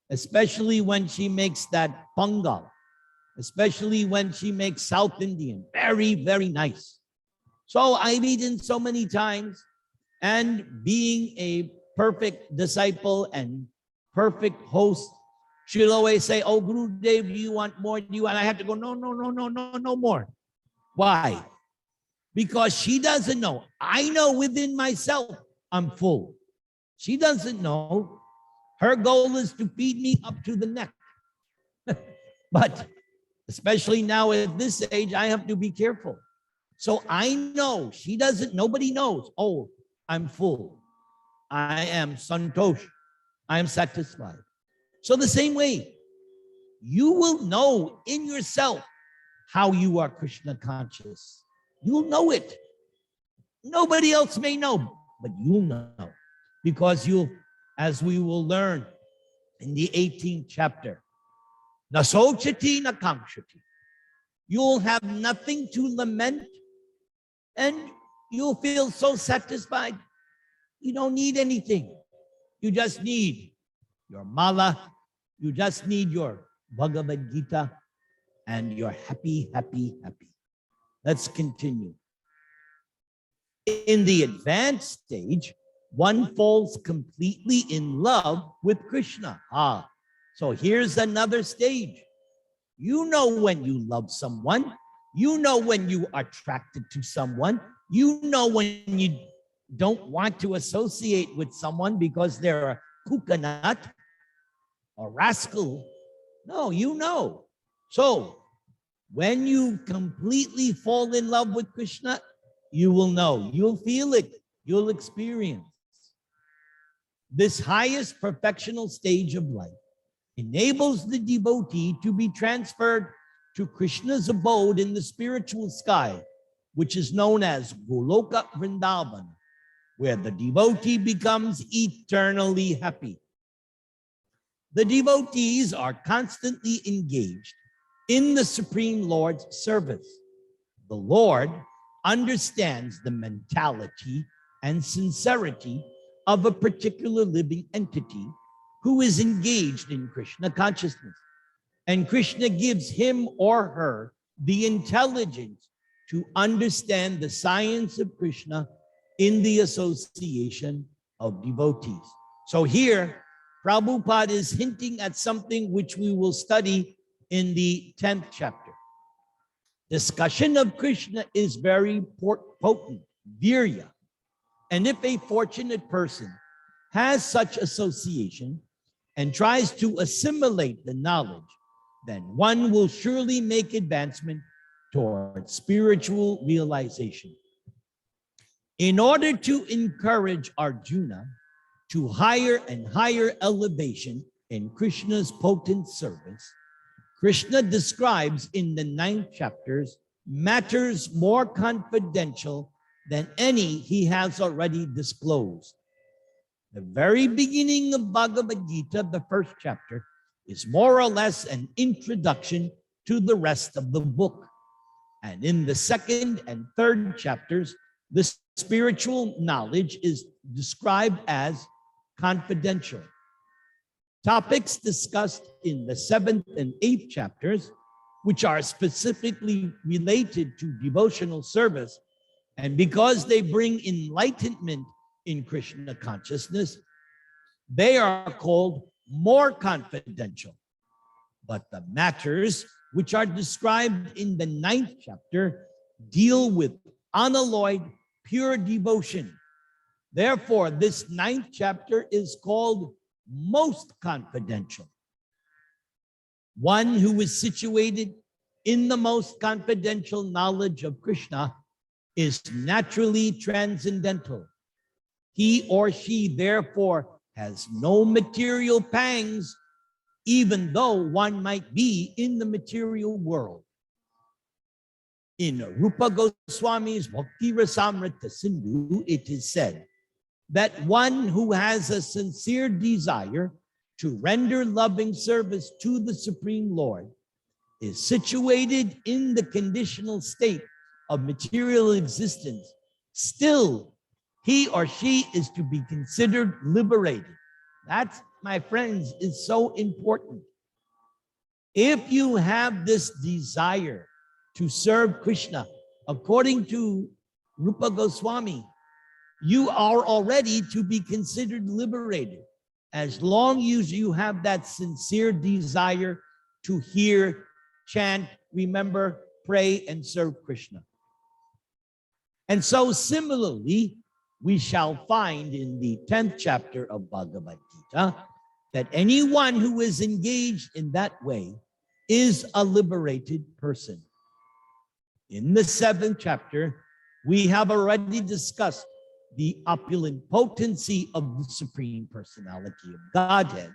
especially when she makes that pongal, especially when she makes South Indian. Very, very nice. So I've eaten so many times, and being a perfect disciple and perfect host, she'll always say, "Oh, Guru Dev, do you want more? Do you want?" I have to go, no more. Why? Because she doesn't know. I know within myself, I'm full. She doesn't know. Her goal is to feed me up to the neck. But especially now at this age, I have to be careful. So I know, she doesn't, nobody knows. Oh, I'm full. I am santosh. I am satisfied. So the same way, you will know in yourself how you are Krishna conscious. You'll know it. Nobody else may know, but you'll know. Because you'll, as we will learn in the 18th chapter, nasochati nakangshati. You'll have nothing to lament, and you'll feel so satisfied. You don't need anything. You just need your mala. You just need your Bhagavad Gita, and you're happy, happy, happy. Let's continue. In the advanced stage, one falls completely in love with Krishna. So here's another stage. You know when you love someone. You know when you are attracted to someone. You know when you don't want to associate with someone because they're a coconut or rascal. No, you know. So when you completely fall in love with Krishna, you will know, you'll feel it, you'll experience. This highest perfectional stage of life enables the devotee to be transferred to Krishna's abode in the spiritual sky, which is known as Goloka Vrindavan, where the devotee becomes eternally happy. The devotees are constantly engaged in the Supreme Lord's service. The Lord understands the mentality and sincerity of a particular living entity who is engaged in Krishna consciousness. And Krishna gives him or her the intelligence to understand the science of Krishna in the association of devotees. So here, Prabhupada is hinting at something which we will study in the 10th chapter. Discussion of Krishna is very potent, virya. And if a fortunate person has such association and tries to assimilate the knowledge, then one will surely make advancement towards spiritual realization. In order to encourage Arjuna to higher and higher elevation in Krishna's potent service, Krishna describes in the 9th chapters matters more confidential than any he has already disclosed. The very beginning of Bhagavad Gita, the 1st chapter, is more or less an introduction to the rest of the book. And in the 2nd and 3rd chapters, the spiritual knowledge is described as confidential. Topics discussed in the 7th and 8th chapters, which are specifically related to devotional service, and because they bring enlightenment in Krishna consciousness, they are called more confidential. But the matters which are described in the 9th chapter deal with unalloyed, pure devotion. Therefore, this 9th chapter is called most confidential. One who is situated in the most confidential knowledge of Krishna is naturally transcendental. He or she, therefore, has no material pangs, even though one might be in the material world. In Rupa Goswami's Bhakti Rasamrita Sindhu, it is said that one who has a sincere desire to render loving service to the Supreme Lord is situated in the conditional state of material existence. Still, he or she is to be considered liberated. That, my friends, is so important. If you have this desire to serve Krishna, according to Rupa Goswami, you are already to be considered liberated, as long as you have that sincere desire to hear, chant, remember, pray, and serve Krishna. And so similarly, we shall find in the 10th chapter of Bhagavad Gita that anyone who is engaged in that way is a liberated person. In the 7th chapter, we have already discussed the opulent potency of the Supreme Personality of Godhead,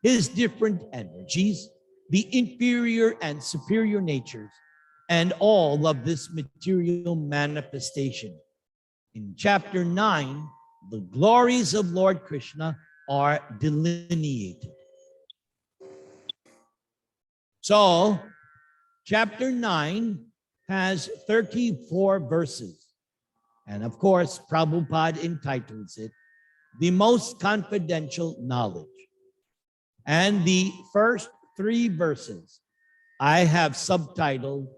his different energies, the inferior and superior natures, and all of this material manifestation. In chapter 9, the glories of Lord Krishna are delineated. So, chapter 9 has 34 verses. And of course, Prabhupada entitles it The Most Confidential Knowledge. And the first 3 verses I have subtitled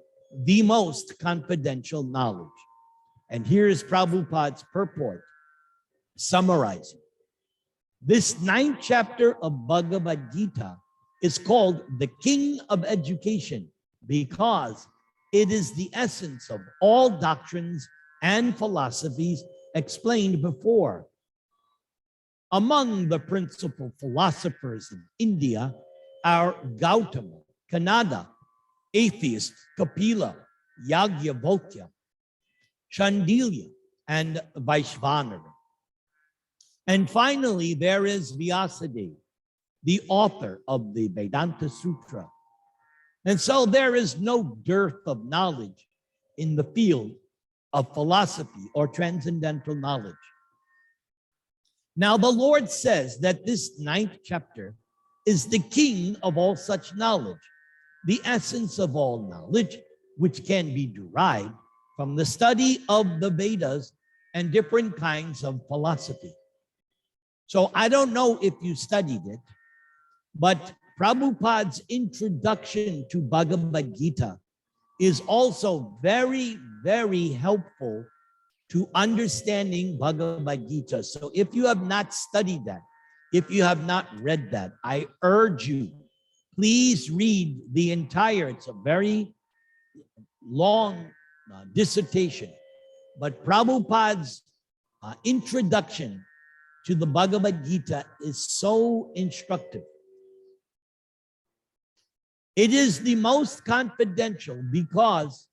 The Most Confidential Knowledge. And here's Prabhupada's purport, summarizing. This 9th chapter of Bhagavad Gita is called the King of Education because it is the essence of all doctrines and philosophies explained before. Among the principal philosophers in India are Gautama, Kanada, atheist, Kapila, Yagyavalkya, Chandilya, and Vaishvanara. And finally, there is Vyasadeva, the author of the Vedanta Sutra. And so there is no dearth of knowledge in the field of philosophy or transcendental knowledge. Now, the Lord says that this 9th chapter is the king of all such knowledge, the essence of all knowledge, which can be derived from the study of the Vedas and different kinds of philosophy. So I don't know if you studied it, but Prabhupada's introduction to Bhagavad Gita is also very, very helpful to understanding Bhagavad Gita. So if you have not studied that, if you have not read that, I urge you, please read the entire, it's a very long dissertation, but Prabhupada's introduction to the Bhagavad Gita is so instructive. It is the most confidential because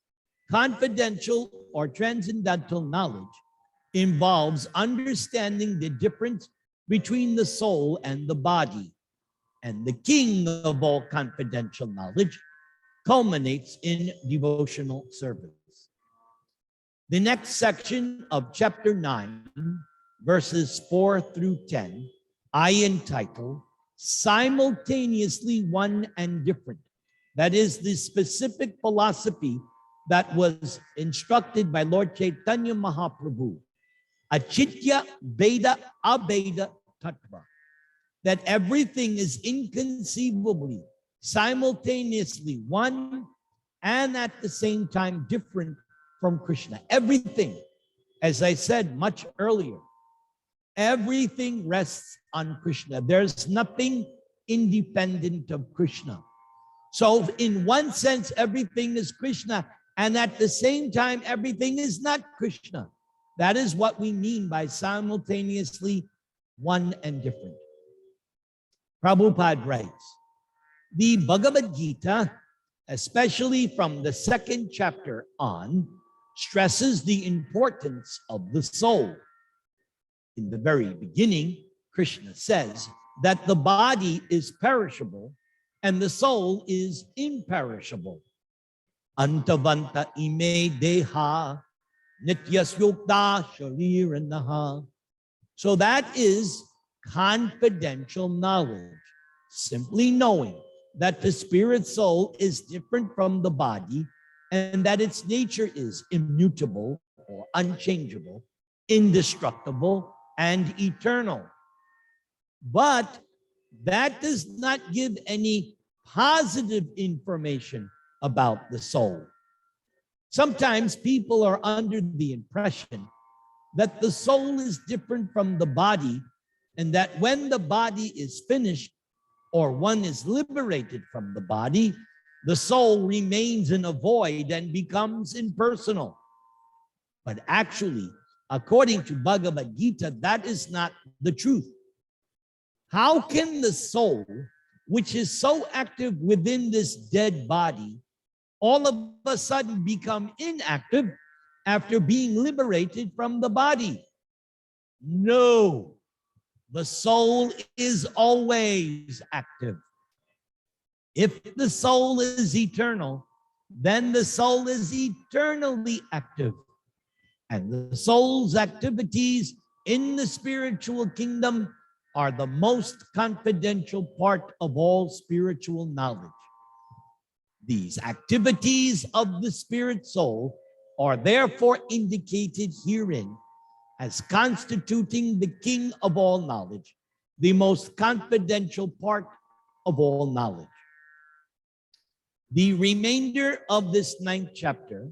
confidential or transcendental knowledge involves understanding the difference between the soul and the body. And the king of all confidential knowledge culminates in devotional service. The next section of chapter 9, verses 4 through 10, I entitle Simultaneously One and Different. That is the specific philosophy that was instructed by Lord Chaitanya Mahaprabhu. Achitya Veda Abeda Tattva. That everything is inconceivably, simultaneously one and at the same time different from Krishna. Everything, as I said much earlier, everything rests on Krishna. There's nothing independent of Krishna. So in one sense, everything is Krishna, and at the same time, everything is not Krishna. That is what we mean by simultaneously one and different. Prabhupada writes, the Bhagavad Gita, especially from the 2nd chapter on, stresses the importance of the soul. In the very beginning, Krishna says that the body is perishable and the soul is imperishable. Antavanta ime deha nityasyukta shariranaha. So that is confidential knowledge, simply knowing that the spirit soul is different from the body and that its nature is immutable or unchangeable, indestructible, and eternal. But that does not give any positive information about the soul. Sometimes people are under the impression that the soul is different from the body and that when the body is finished or one is liberated from the body, the soul remains in a void and becomes impersonal. But actually, according to Bhagavad Gita, that is not the truth. How can the soul, which is so active within this dead body, all of a sudden become inactive after being liberated from the body? No, the soul is always active. If the soul is eternal, then the soul is eternally active. And the soul's activities in the spiritual kingdom are the most confidential part of all spiritual knowledge. These activities of the spirit soul are therefore indicated herein as constituting the king of all knowledge, the most confidential part of all knowledge. The remainder of this 9th chapter,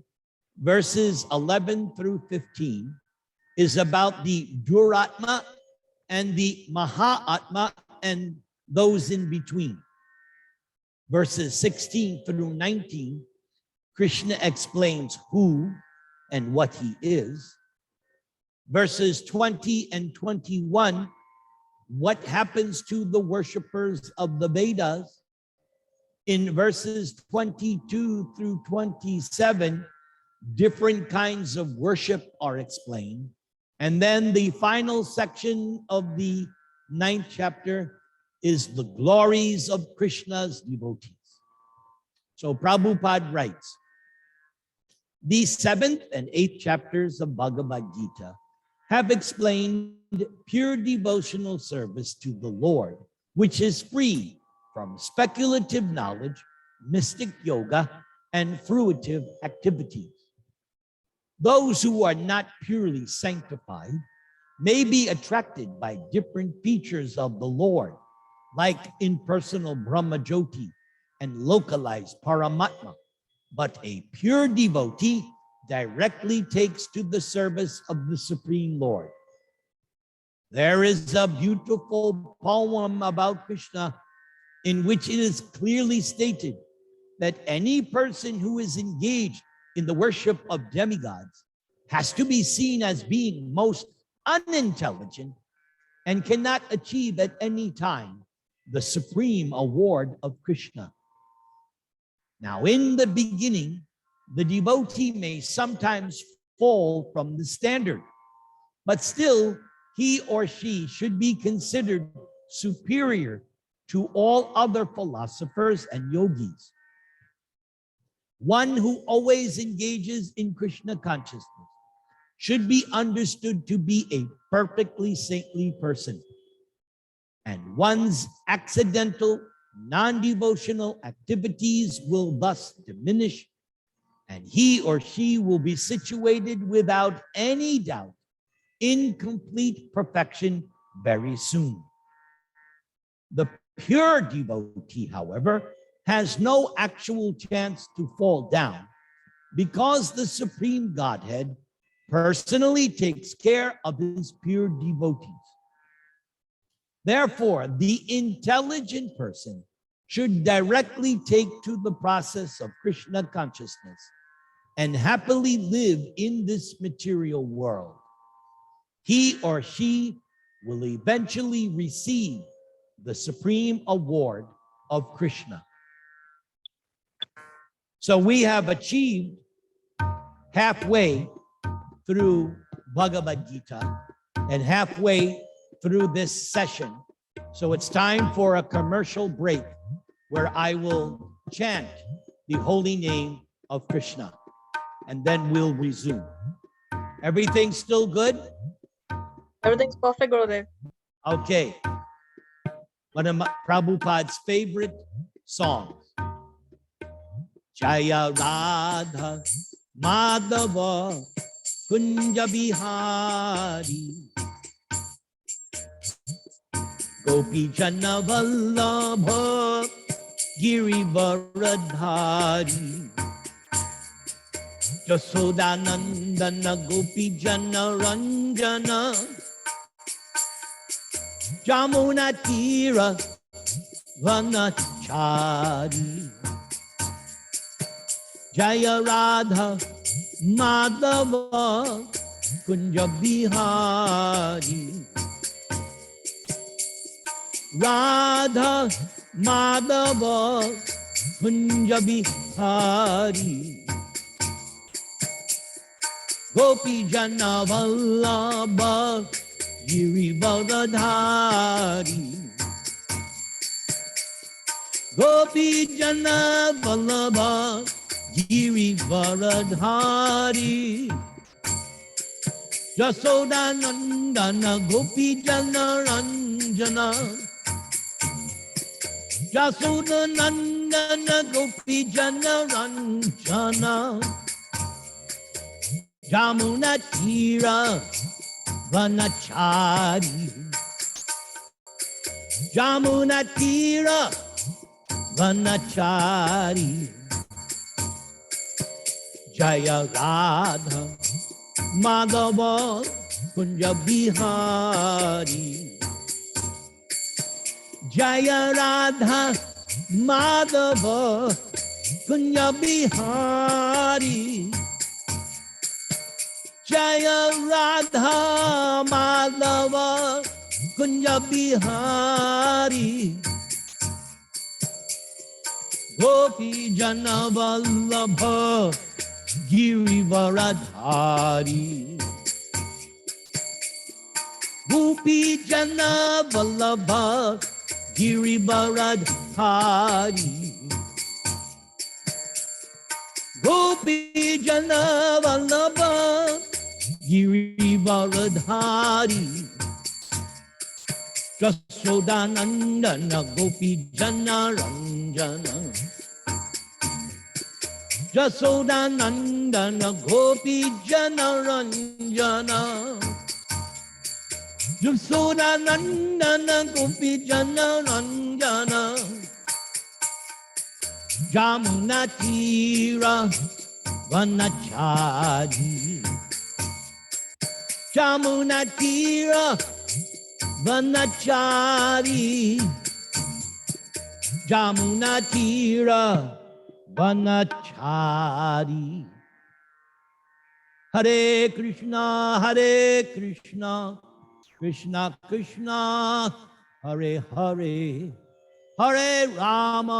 verses 11 through 15, is about the Duratma and the Mahatma and those in between. Verses 16 through 19, Krishna explains who and what he is. Verses 20 and 21 what happens to the worshippers of the Vedas. In verses 22 through 27, different kinds of worship are explained. And then the final section of the 9th chapter is the glories of Krishna's devotees. So Prabhupada writes, the 7th and 8th chapters of Bhagavad Gita have explained pure devotional service to the Lord, which is free from speculative knowledge, mystic yoga, and fruitive activities. Those who are not purely sanctified may be attracted by different features of the Lord, like impersonal Brahmajyoti and localized Paramatma. But a pure devotee directly takes to the service of the Supreme Lord. There is a beautiful poem about Krishna in which it is clearly stated that any person who is engaged in the worship of demigods has to be seen as being most unintelligent and cannot achieve at any time the supreme award of Krishna. Now, in the beginning, the devotee may sometimes fall from the standard, but still he or she should be considered superior to all other philosophers and yogis. One who always engages in Krishna consciousness should be understood to be a perfectly saintly person, and one's accidental, non-devotional activities will thus diminish, and he or she will be situated without any doubt in complete perfection very soon. The pure devotee, however, has no actual chance to fall down because the Supreme Godhead personally takes care of his pure devotees. Therefore, the intelligent person should directly take to the process of Krishna consciousness and happily live in this material world. He or she will eventually receive the supreme award of Krishna. So we have achieved halfway through Bhagavad Gita and halfway through this session. So it's time for a commercial break where I will chant the holy name of Krishna, and then we'll resume. Everything still good? Everything's perfect, Gurudev. Okay. One of Prabhupada's favorite songs. Jaya Radha Madhava Kunja Bihari Gopi Jana Vallabha Girivaradhari Jasodanandana Gopi Jana Ranjana Jamuna Tira Vanachari Jaya Radha Madhava Kunja Bihari Radha Madhava Kunja Bihari Gopi Jana Vallabha Girivardhari Gopi Jana Vallabha Girivardhari Jasodanandana Gopi Jana Ranjana Jasodanandana Gopi Jana Ranjana Jamuna Tira Vanachari Jamuna Tira Vanachari Jaya Radha Madhava Kunja Bihari Jaya Radha Madhava Kunja Bihari Jaya Radha Madhava Kunja Bihari, Gopi Jana Vallabha, Girivaradhari. Gopi Jana Vallabha, Girivaradhari. Gopi Jana Vallabha, Girivaradhari. Jasodanandana Gopi Jana Ranjana. Jasodanandana Gopi Jana Ranjana. Jasodanandana Gopi Jana Ranjana. Jamuna Tira Vanachari. Jamuna Tira Vanachari. Jamuna Tira Vanachari. Hare Krishna, Krishna Krishna, Hare Hare, Hare Rama,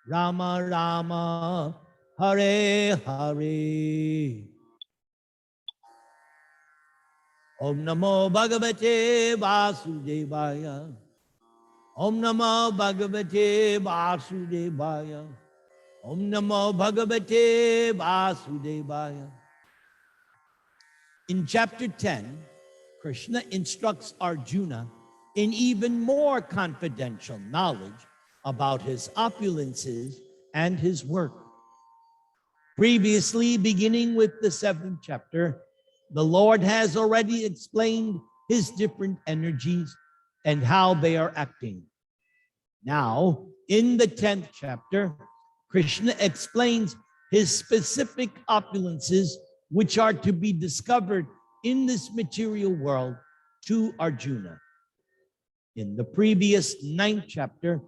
Rama Rama, Hare Hare. Om Namo Bhagavate Vasudevaya. Om Namo Bhagavate Vasudevaya. Om Namo Bhagavate Vasudevaya. In chapter 10, Krishna instructs Arjuna in even more confidential knowledge about his opulences and his work. Previously, beginning with the 7th chapter, the Lord has already explained his different energies and how they are acting. Now, in the 10th chapter, Krishna explains his specific opulences which are to be discovered in this material world to Arjuna. In the previous 9th chapter,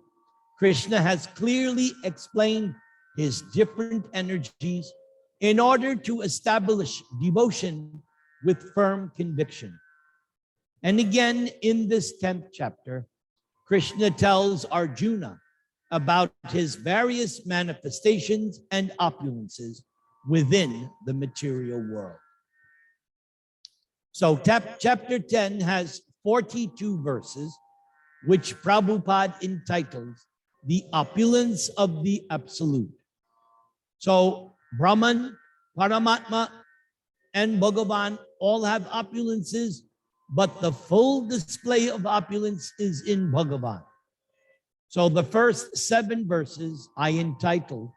Krishna has clearly explained his different energies in order to establish devotion with firm conviction. And again, in this 10th chapter, Krishna tells Arjuna about his various manifestations and opulences within the material world. So chapter 10 has 42 verses, which Prabhupada entitles The Opulence of the Absolute. So Brahman, Paramatma, and Bhagavan all have opulences, but the full display of opulence is in Bhagavan. So the first 7 verses I entitled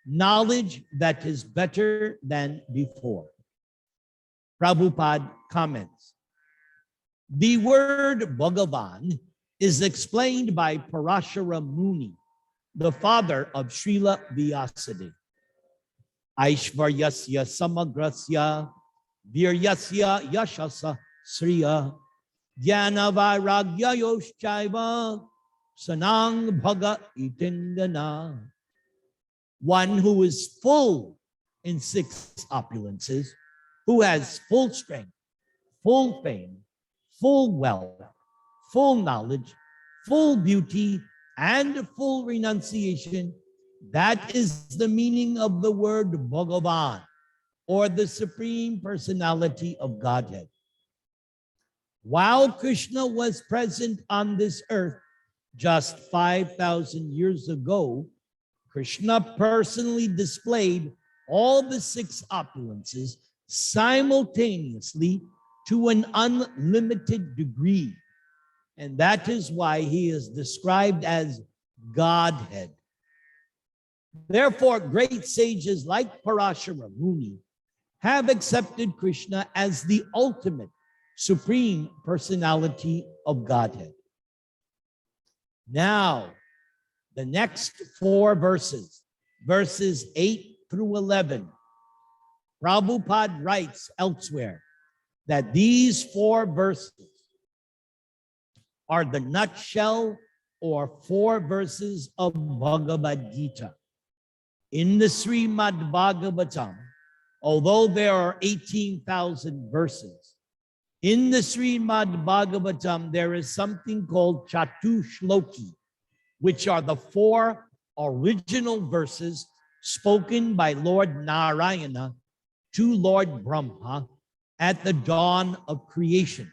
Knowledge That Is Better Than Before. Prabhupada comments, the word Bhagavan is explained by Parashara Muni, the father of Srila Vyasadeva. Aishvaryasya samagrasya viryasya yashasa sriya jnana vairagya yoshchaiva sanang bhaga itindana. One who is full in 6 opulences, who has full strength, full fame, full wealth, full knowledge, full beauty, and full renunciation. That is the meaning of the word Bhagavan, or the Supreme Personality of Godhead. While Krishna was present on this earth just 5,000 years ago, Krishna personally displayed all the 6 opulences simultaneously to an unlimited degree. And that is why he is described as Godhead. Therefore, great sages like Parashara Muni have accepted Krishna as the ultimate Supreme Personality of Godhead. Now, the next 4 verses, verses 8 through 11, Prabhupada writes elsewhere that these 4 verses are the nutshell or 4 verses of Bhagavad Gita. In the Srimad Bhagavatam, although there are 18,000 verses, In the Srimad Bhagavatam, there is something called Chatushloki, which are the 4 original verses spoken by Lord Narayana to Lord Brahma at the dawn of creation.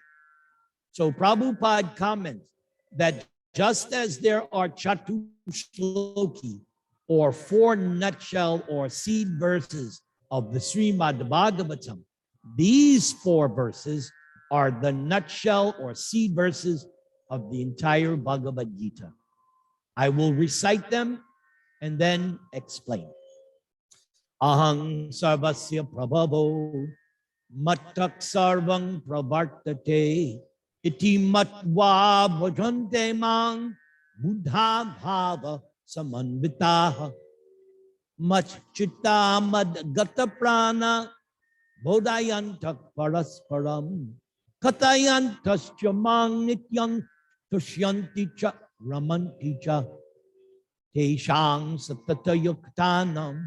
So Prabhupada comments that just as there are Chatushloki, or 4 nutshell or seed verses of the Srimad Bhagavatam, these 4 verses are the nutshell or seed verses of the entire Bhagavad Gita. I will recite them and then explain. Ahang sarvasya prabhavo mattak sarvang pravartate iti matva bhajante mang buddha bhava samanvitaha machchitta madgata prana bodhayantak parasparam katayantascha mang nityam tushyanti cha ramanti cha teshang satata yuktanam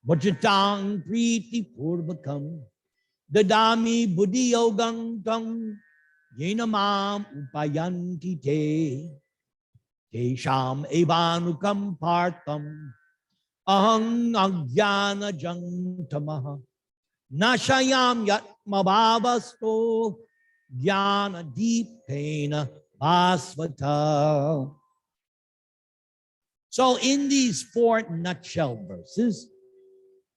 vajatang priti purvakam dadami buddhi yogam tam yenamam upayanti te tesham evanukam partam ahang agyana jantamaha nashayam yatmabhavasto jnana deepena basvata. So in these 4 nutshell verses,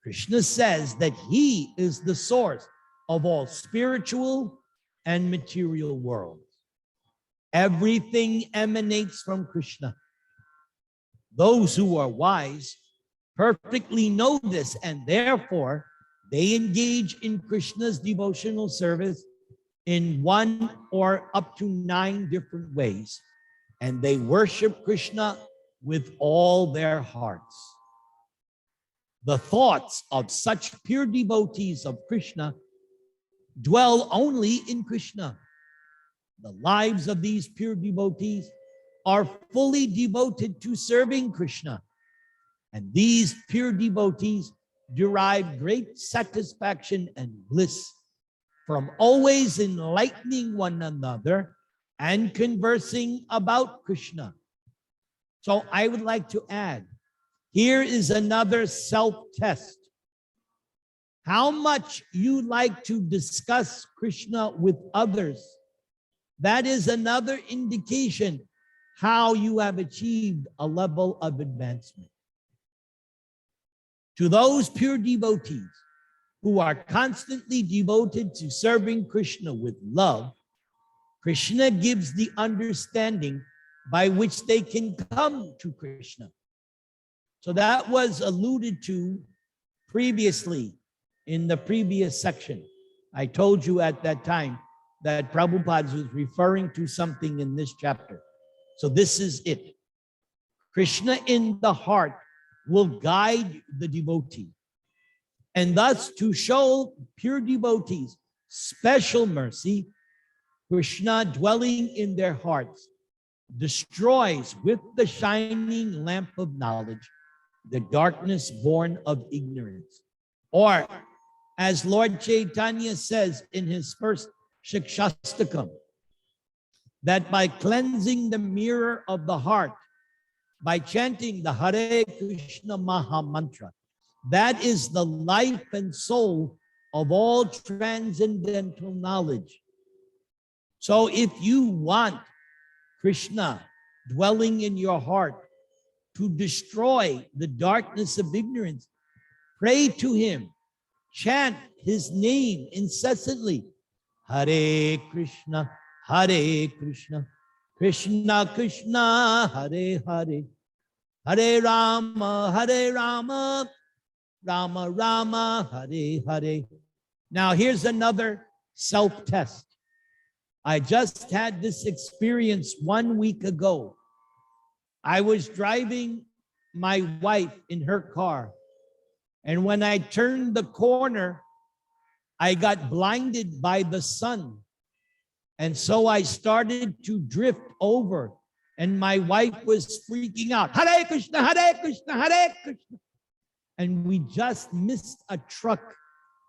Krishna says that he is the source of all spiritual and material worlds. Everything emanates from Krishna. Those who are wise perfectly know this, and therefore they engage in Krishna's devotional service in 1 or up to 9 different ways, and they worship Krishna with all their hearts. The thoughts of such pure devotees of Krishna dwell only in Krishna. The lives of these pure devotees are fully devoted to serving Krishna. And these pure devotees derive great satisfaction and bliss from always enlightening one another and conversing about Krishna. So I would like to add, here is another self-test. How much you like to discuss Krishna with others, that is another indication how you have achieved a level of advancement. To those pure devotees who are constantly devoted to serving Krishna with love, Krishna gives the understanding by which they can come to Krishna. So that was alluded to previously in the previous section. I told you at that time that Prabhupada was referring to something in this chapter. So this is it. Krishna in the heart will guide the devotee. And thus, to show pure devotees special mercy, Krishna dwelling in their hearts destroys with the shining lamp of knowledge the darkness born of ignorance. Or, as Lord Chaitanya says in his first Shikshastakam, that by cleansing the mirror of the heart, by chanting the Hare Krishna Maha Mantra, that is the life and soul of all transcendental knowledge. So if you want Krishna dwelling in your heart to destroy the darkness of ignorance, pray to him, chant his name incessantly. Hare Krishna, Krishna Krishna, Hare Hare, Hare Rama, Rama Rama, Hare Hare. Now here's another self-test. I just had this experience 1 week ago. I was driving my wife in her car, and when I turned the corner, I got blinded by the sun. And so I started to drift over, and my wife was freaking out. Hare Krishna, Hare Krishna, Hare Krishna. And we just missed a truck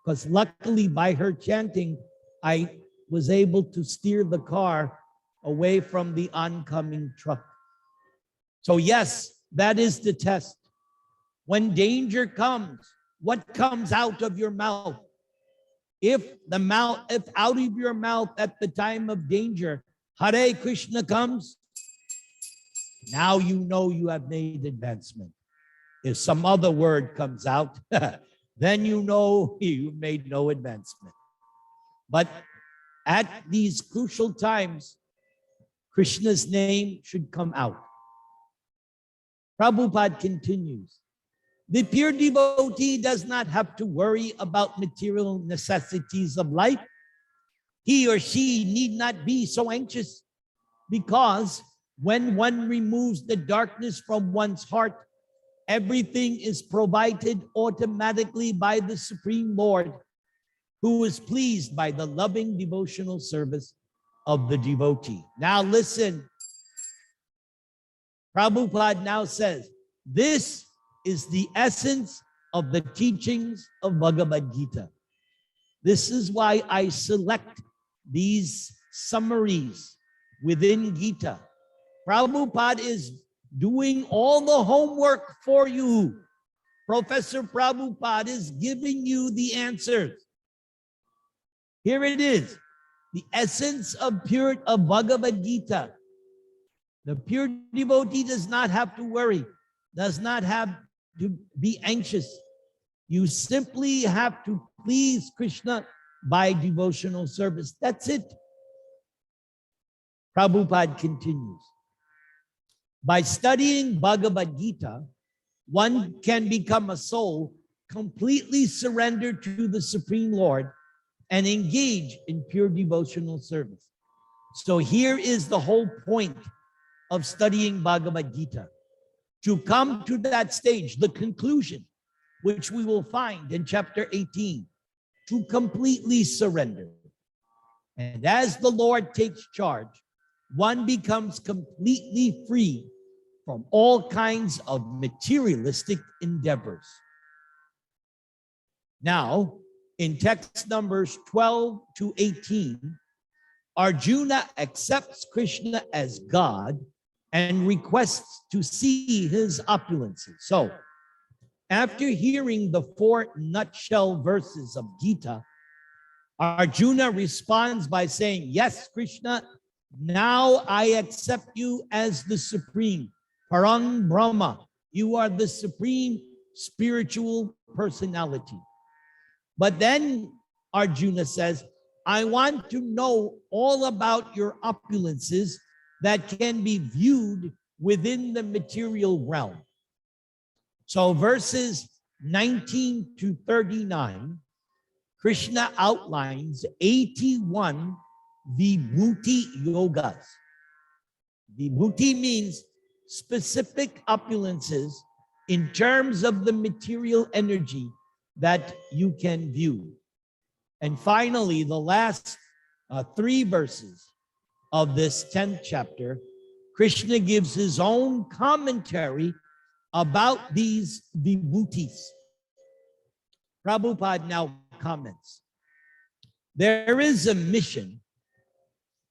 because luckily by her chanting, I was able to steer the car away from the oncoming truck. So yes, that is the test. When danger comes, what comes out of your mouth? If out of your mouth at the time of danger, Hare Krishna comes, now you know you have made advancement. If some other word comes out, then you know you made no advancement. But at these crucial times, Krishna's name should come out. Prabhupada continues, the pure devotee does not have to worry about material necessities of life. He or she need not be so anxious, because when one removes the darkness from one's heart, everything is provided automatically by the Supreme Lord, who is pleased by the loving devotional service of the devotee. Now listen, Prabhupada now says, this is the essence of the teachings of Bhagavad Gita. This is why I select these summaries within Gita. Prabhupada is doing all the homework for you. Professor Prabhupada is giving you the answers. Here it is, the essence of Bhagavad Gita. The pure devotee does not have to worry, does not have to be anxious. You simply have to please Krishna by devotional service. That's it. Prabhupada continues. By studying Bhagavad Gita, one can become a soul completely surrendered to the Supreme Lord and engage in pure devotional service. So here is the whole point of studying Bhagavad Gita. To come to that stage, the conclusion, which we will find in chapter 18, to completely surrender. And as the Lord takes charge, one becomes completely free from all kinds of materialistic endeavors. Now, in text numbers 12 to 18, Arjuna accepts Krishna as God and requests to see his opulences. So, after hearing the 4 nutshell verses of Gita, Arjuna responds by saying, yes, Krishna, now I accept you as the supreme, Parang Brahma. You are the supreme spiritual personality. But then Arjuna says, I want to know all about your opulences that can be viewed within the material realm. So verses 19 to 39, Krishna outlines 81 Vibhuti yogas. Vibhuti means specific opulences in terms of the material energy that you can view. And finally, the last 3 verses of this 10th chapter, Krishna gives his own commentary about these vibhutis. Prabhupada now comments, there is a mission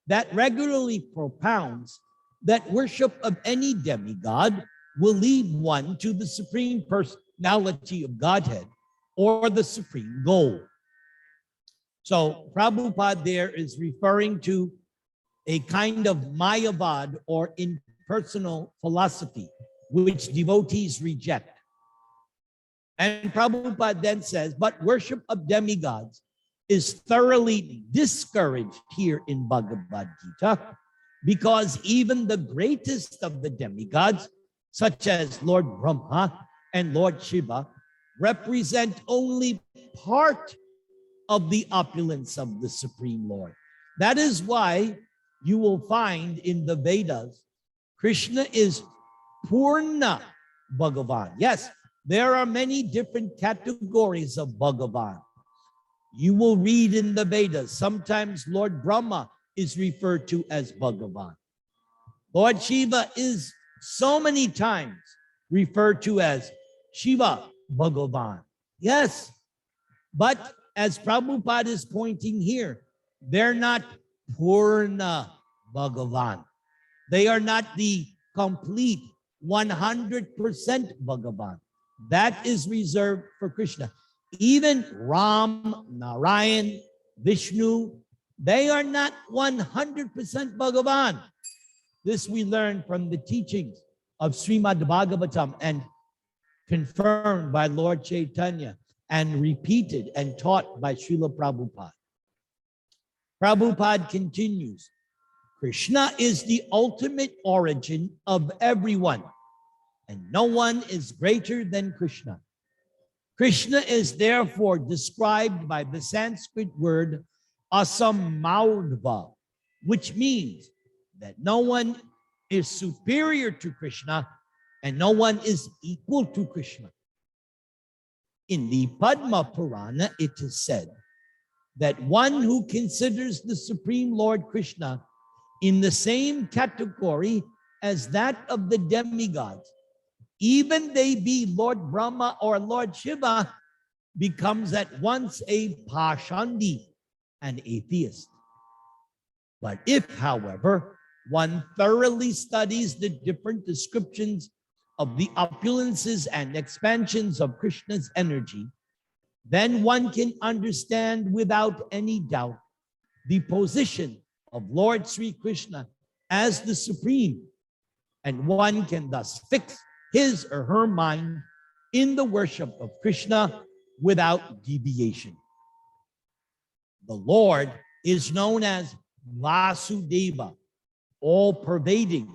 that regularly propounds that worship of any demigod will lead one to the supreme personality of Godhead or the supreme goal. So Prabhupada there is referring to a kind of Mayavad or impersonal philosophy, which devotees reject. And Prabhupada then says, but worship of demigods is thoroughly discouraged here in Bhagavad Gita, because even the greatest of the demigods, such as Lord Brahma and Lord Shiva, represent only part of the opulence of the Supreme Lord. That is why you will find in the Vedas, Krishna is Purna Bhagavan. Yes, there are many different categories of Bhagavan. You will read in the Vedas, sometimes Lord Brahma is referred to as Bhagavan. Lord Shiva is so many times referred to as Shiva Bhagavan. Yes, but as Prabhupada is pointing here, They're not Purna Bhagavan. They are not the complete 100% Bhagavan. That is reserved for Krishna. Even Ram, Narayan, Vishnu, they are not 100% Bhagavan. This we learn from the teachings of Srimad Bhagavatam and confirmed by Lord Chaitanya and repeated and taught by Srila Prabhupada. Prabhupada continues, Krishna is the ultimate origin of everyone, and no one is greater than Krishna. Krishna is therefore described by the Sanskrit word asamardva, which means that no one is superior to Krishna and no one is equal to Krishna. In the Padma Purana, it is said that one who considers the Supreme Lord Krishna in the same category as that of the demigods, even they be Lord Brahma or Lord Shiva, becomes at once a Pashandi, an atheist. But if, however, one thoroughly studies the different descriptions of the opulences and expansions of Krishna's energy, then one can understand without any doubt the position of Lord Sri Krishna as the Supreme, and one can thus fix his or her mind in the worship of Krishna without deviation. The Lord is known as Vasudeva, all-pervading,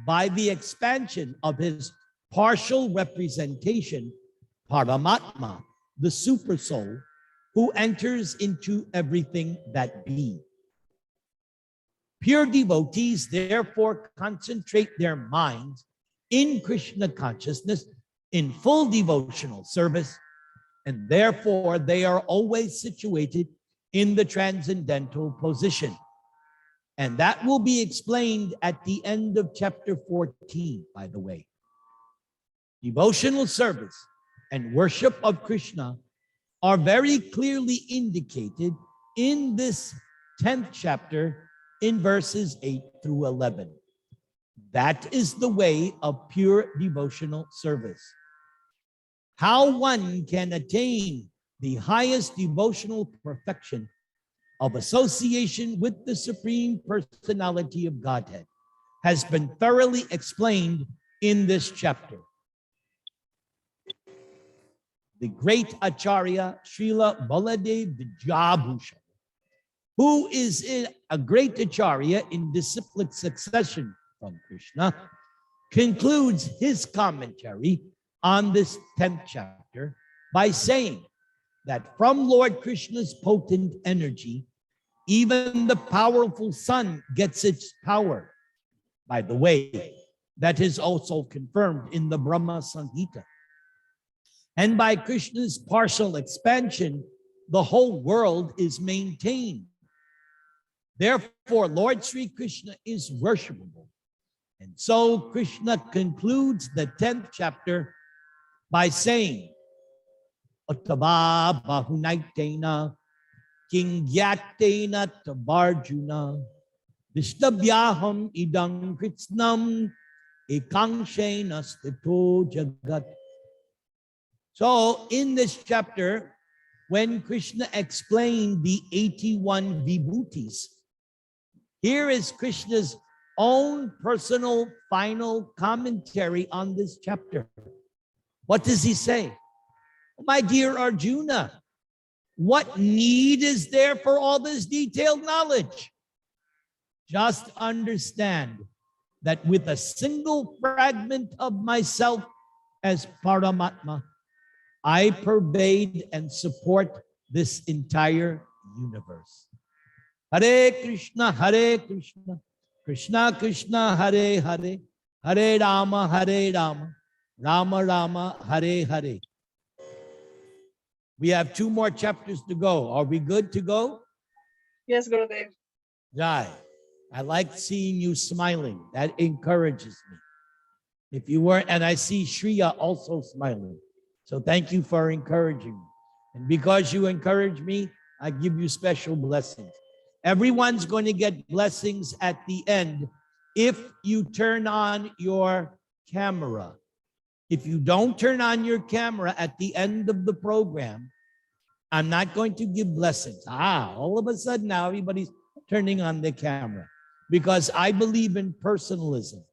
by the expansion of his partial representation, Paramatma, the Supersoul, who enters into everything that be. Pure devotees therefore concentrate their minds in Krishna consciousness in full devotional service, and therefore they are always situated in the transcendental position. And that will be explained at the end of chapter 14, by the way. Devotional service and worship of Krishna are very clearly indicated in this 10th chapter in verses 8 through 11. That is the way of pure devotional service. How one can attain the highest devotional perfection of association with the Supreme Personality of Godhead has been thoroughly explained in this chapter. The great Acharya, Srila Baladev Vijayabhushan, who is a great Acharya in disciplic succession from Krishna, concludes his commentary on this 10th chapter by saying that from Lord Krishna's potent energy, even the powerful sun gets its power. By the way, that is also confirmed in the Brahma Samhita. And by Krishna's partial expansion, the whole world is maintained. Therefore, Lord Sri Krishna is worshipable. And so Krishna concludes the 10th chapter by saying, Uttava bahunaitena kingyatena tabarjuna vishtavyaham idam kritsnam ekanshena stito jagat. So in this chapter, when Krishna explained the 81 vibhutis, here is Krishna's own personal final commentary on this chapter. What does he say? My dear Arjuna, what need is there for all this detailed knowledge? Just understand that with a single fragment of myself as Paramatma, I pervade and support this entire universe. Hare Krishna, Krishna Krishna, Hare Hare, Hare Rama, Rama Rama, Hare Hare. We have 2 more chapters to go. Are we good to go? Yes, Gurudev. Jai. I like seeing you smiling. That encourages me. If you weren't, and I see Shriya also smiling. So thank you for encouraging me. And because you encourage me, I give you special blessings. Everyone's going to get blessings at the end if you turn on your camera. If you don't turn on your camera at the end of the program, I'm not going to give blessings. All of a sudden now everybody's turning on their camera because I believe in personalism.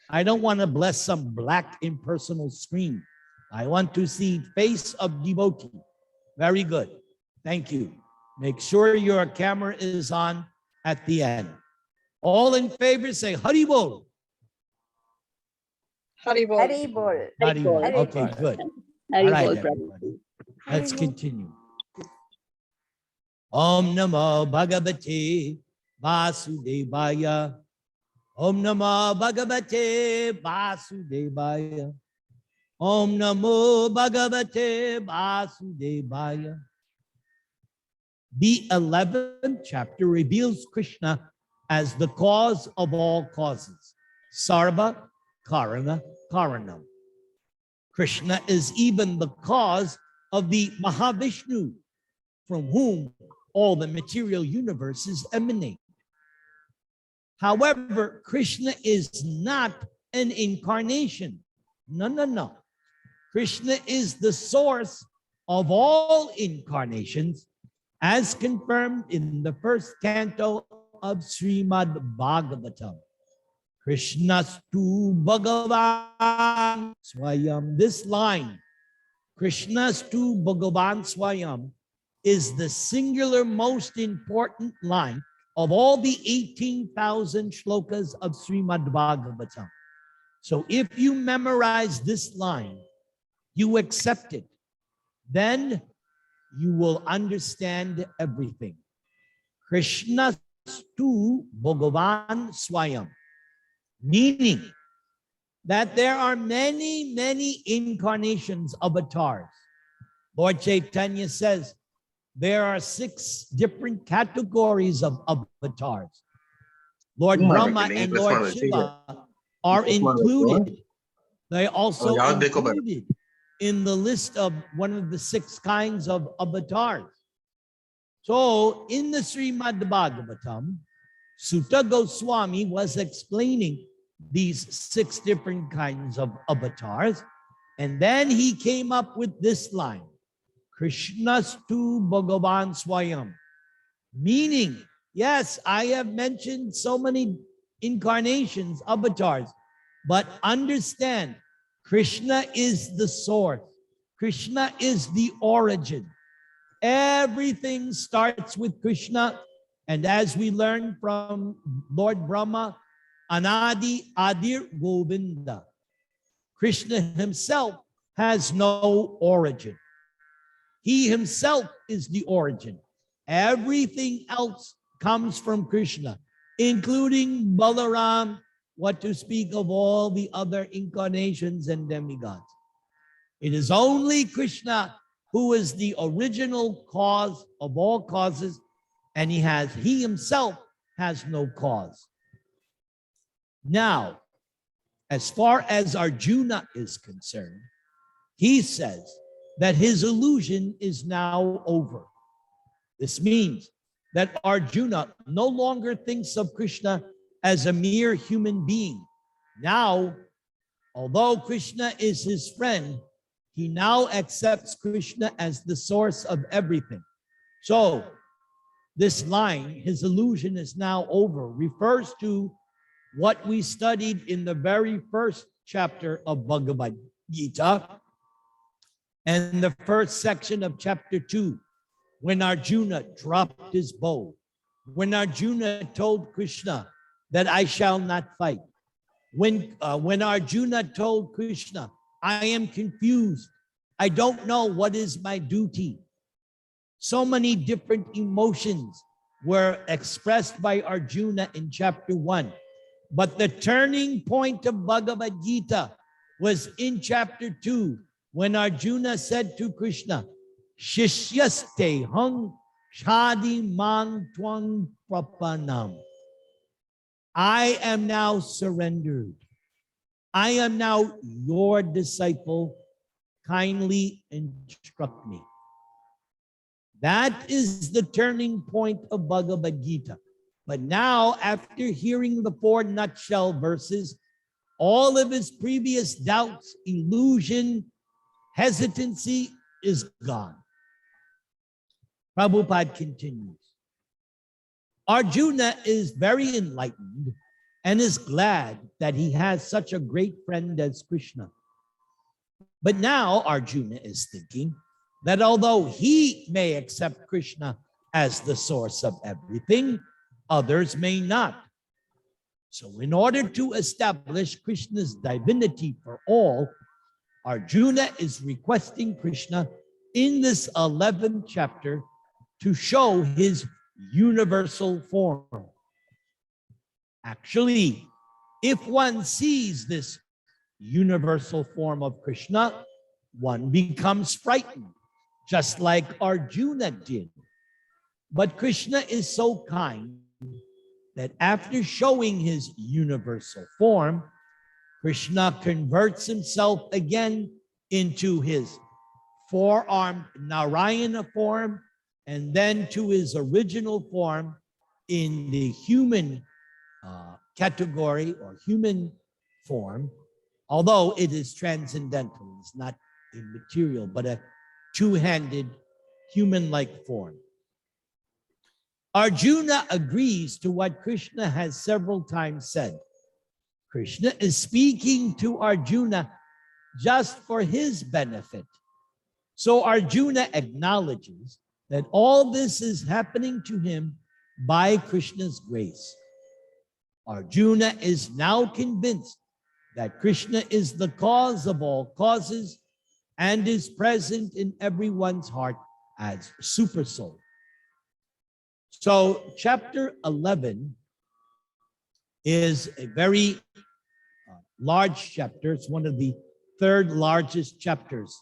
I don't want to bless some black impersonal screen. I want to see face of devotee. Very good. Thank you. Make sure your camera is on at the end. All in favor say Hari Bol. Hari Bol. Hari Bol. Hari Bol. Hari Okay, Bol. good. Hari All right, Bol, everybody. Let's continue. Om Namo Bhagavate Vasudevaya. Om Namo Bhagavate Vasudevaya. Om Namo Bhagavate Vasudevaya. The 11th chapter reveals Krishna as the cause of all causes. Sarva Karana Karanam. Krishna is even the cause of the Mahavishnu, from whom all the material universes emanate. However, Krishna is not an incarnation. No. Krishna is the source of all incarnations, as confirmed in the first canto of Srimad Bhagavatam. Krishnastu Bhagavan Swayam. This line, Krishnastu Bhagavan Swayam, is the singular most important line of all the 18,000 shlokas of Srimad Bhagavatam. So if you memorize this line, you accept it, then you will understand everything. Krishnastu Bhagavan Swayam, meaning that there are many, many incarnations of avatars. Lord Chaitanya says there are 6 different categories of avatars. Lord Brahma and Lord Shiva are included. They also included in the list of one of the 6 kinds of avatars. So in the Srimad Bhagavatam, Sutta Goswami was explaining these 6 different kinds of avatars. And then he came up with this line, Krishnastu Bhagavan Swayam, meaning, yes, I have mentioned so many incarnations, avatars, but understand, Krishna is the source. Krishna is the origin. Everything starts with Krishna. And as we learn from Lord Brahma, Anadi Adir Govinda, Krishna himself has no origin. He himself is the origin. Everything else comes from Krishna, including Balaram, what to speak of all the other incarnations and demigods. It is only Krishna who is the original cause of all causes, and he himself has no cause. Now, as far as Arjuna is concerned, he says that his illusion is now over. This means that Arjuna no longer thinks of Krishna as a mere human being. Now, although Krishna is his friend, he now accepts Krishna as the source of everything. So, this line, his illusion is now over, refers to what we studied in the very first chapter of Bhagavad Gita and the first section of chapter 2, when Arjuna dropped his bow, when Arjuna told Krishna that I shall not fight, when Arjuna told Krishna, I am confused, I don't know what is my duty. So many different emotions were expressed by Arjuna in chapter 1. But the turning point of Bhagavad Gita was in chapter 2, when Arjuna said to Krishna, Shishyaste hung shadi man twang prapanam. I am now surrendered. I am now your disciple. Kindly instruct me. That is the turning point of Bhagavad Gita. But now, after hearing the 4 nutshell verses, all of his previous doubts, illusion, hesitancy is gone. Prabhupada continues. Arjuna is very enlightened and is glad that he has such a great friend as Krishna. But now Arjuna is thinking that although he may accept Krishna as the source of everything, others may not. So in order to establish Krishna's divinity for all, Arjuna is requesting Krishna in this 11th chapter to show his universal form. Actually, if one sees this universal form of Krishna, one becomes frightened, just like Arjuna did. But Krishna is so kind that after showing his universal form, Krishna converts himself again into his 4-armed Narayana form, and then to his original form in the human category or human form, although it is transcendental, it's not immaterial, but a 2-handed human-like form. Arjuna agrees to what Krishna has several times said. Krishna is speaking to Arjuna just for his benefit. So Arjuna acknowledges that all this is happening to him by Krishna's grace. Arjuna is now convinced that Krishna is the cause of all causes and is present in everyone's heart as Supersoul. So chapter 11 is a very large chapter. It's one of the 3rd largest chapters.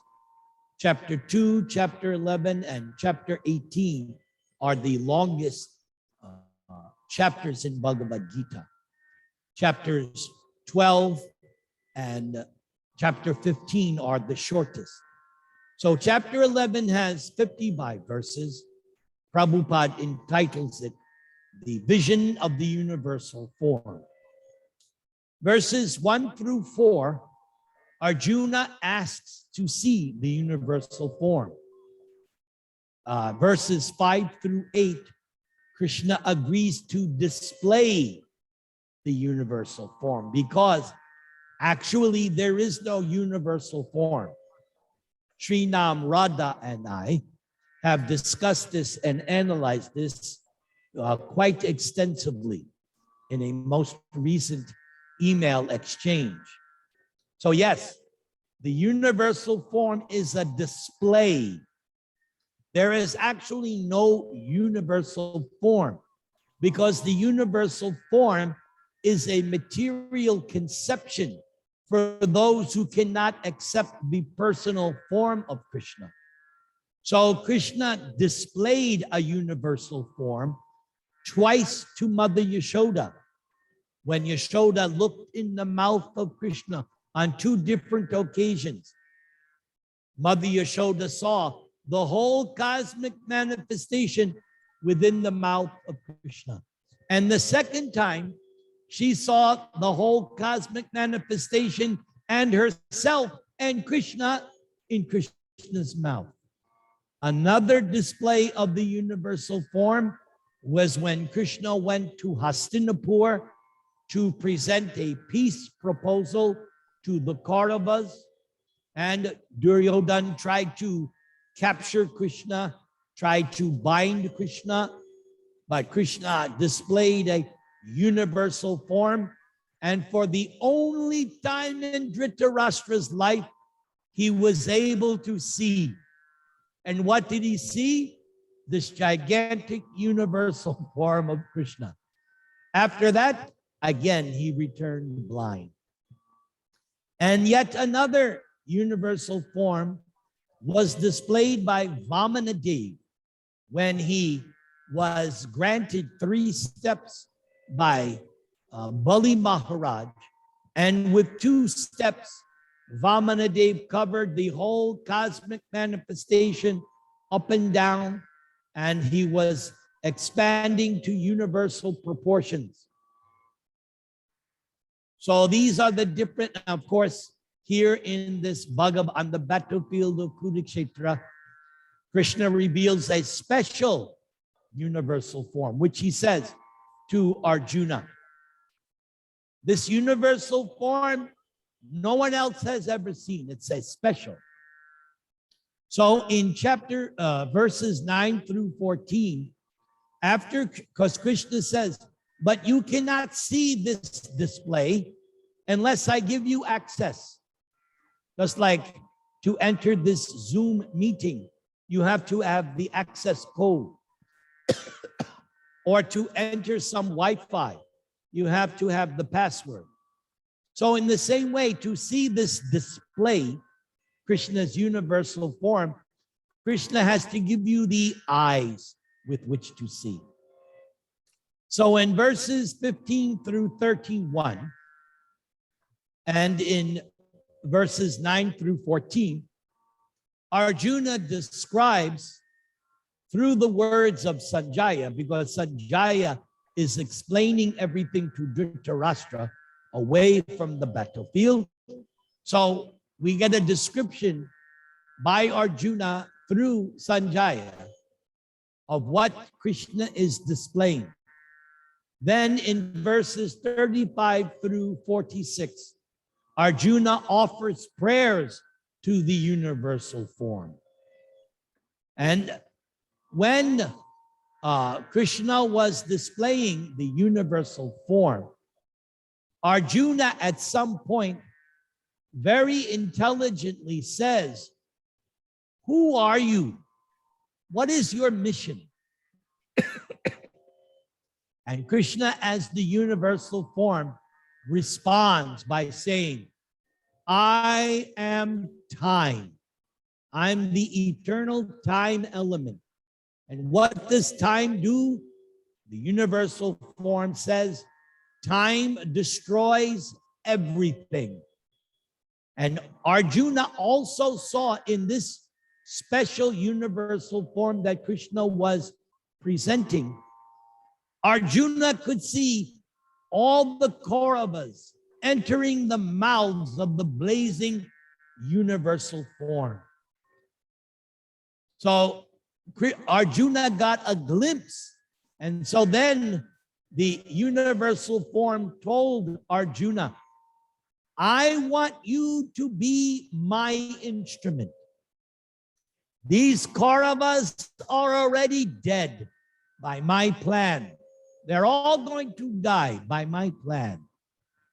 Chapter 2, chapter 11, and chapter 18 are the longest chapters in Bhagavad Gita. Chapters 12 and chapter 15 are the shortest. So chapter 11 has 55 verses. Prabhupada entitles it The Vision of the Universal Form. Verses 1 through 4, Arjuna asks to see the universal form. Verses 5 through 8, Krishna agrees to display the universal form because actually there is no universal form. Srinam, Radha, and I have discussed this and analyzed this quite extensively in a most recent email exchange. So yes, the universal form is a display. There is actually no universal form because the universal form is a material conception for those who cannot accept the personal form of Krishna. So Krishna displayed a universal form twice to Mother Yashoda. When Yashoda looked in the mouth of Krishna on 2 different occasions, Mother Yashoda saw the whole cosmic manifestation within the mouth of Krishna. And the second time, she saw the whole cosmic manifestation and herself and Krishna in Krishna's mouth. Another display of the universal form was when Krishna went to Hastinapur to present a peace proposal to the Kauravas, and Duryodhana tried to capture Krishna, tried to bind Krishna, but Krishna displayed a universal form, and for the only time in Dhritarashtra's life, he was able to see. And what did he see? This gigantic universal form of Krishna. After that, again, he returned blind. And yet another universal form was displayed by Vamanadev when he was granted 3 steps by Bali Maharaj. And with 2 steps, Vamanadev covered the whole cosmic manifestation up and down and he was expanding to universal proportions. So these are the different, of course, here in this Bhagavad, on the battlefield of Kurukshetra, Krishna reveals a special universal form, which he says to Arjuna. This universal form, no one else has ever seen. It's a special. So in verses 9 through 14, because Krishna says, but you cannot see this display unless I give you access. Just like to enter this Zoom meeting, you have to have the access code. Or to enter some Wi-Fi, you have to have the password. So in the same way, to see this display, Krishna's universal form, Krishna has to give you the eyes with which to see. So in verses 15 through 31, and in verses 9 through 14, Arjuna describes through the words of Sanjaya, because Sanjaya is explaining everything to Dhritarashtra away from the battlefield. So we get a description by Arjuna through Sanjaya of what Krishna is displaying. Then in verses 35 through 46, Arjuna offers prayers to the universal form. And when Krishna was displaying the universal form, Arjuna at some point very intelligently says, who are you? What is your mission? And Krishna, as the universal form, responds by saying, I am time. I'm the eternal time element. And what does time do? The universal form says, time destroys everything. And Arjuna also saw in this special universal form that Krishna was presenting, Arjuna could see all the Kauravas entering the mouths of the blazing universal form. So Arjuna got a glimpse. And so then the universal form told Arjuna, I want you to be my instrument. These Kauravas are already dead by my plan. They're all going to die by my plan.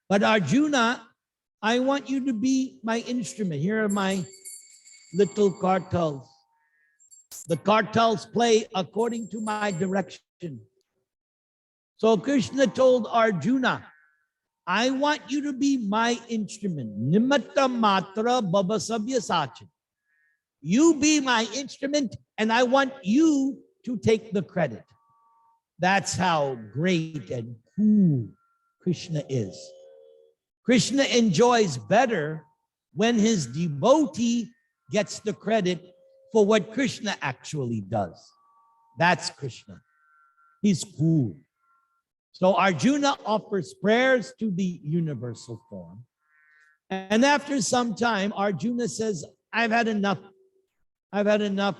But Arjuna, I want you to be my instrument. Here are my little kartals. The kartals play according to my direction. So Krishna told Arjuna, I want you to be my instrument. Nimitta matra babasabhya sachin. You be my instrument, and I want you to take the credit. That's how great and cool Krishna is. Krishna enjoys better when his devotee gets the credit for what Krishna actually does. That's Krishna. He's cool. So Arjuna offers prayers to the universal form. And after some time, Arjuna says, I've had enough. I've had enough.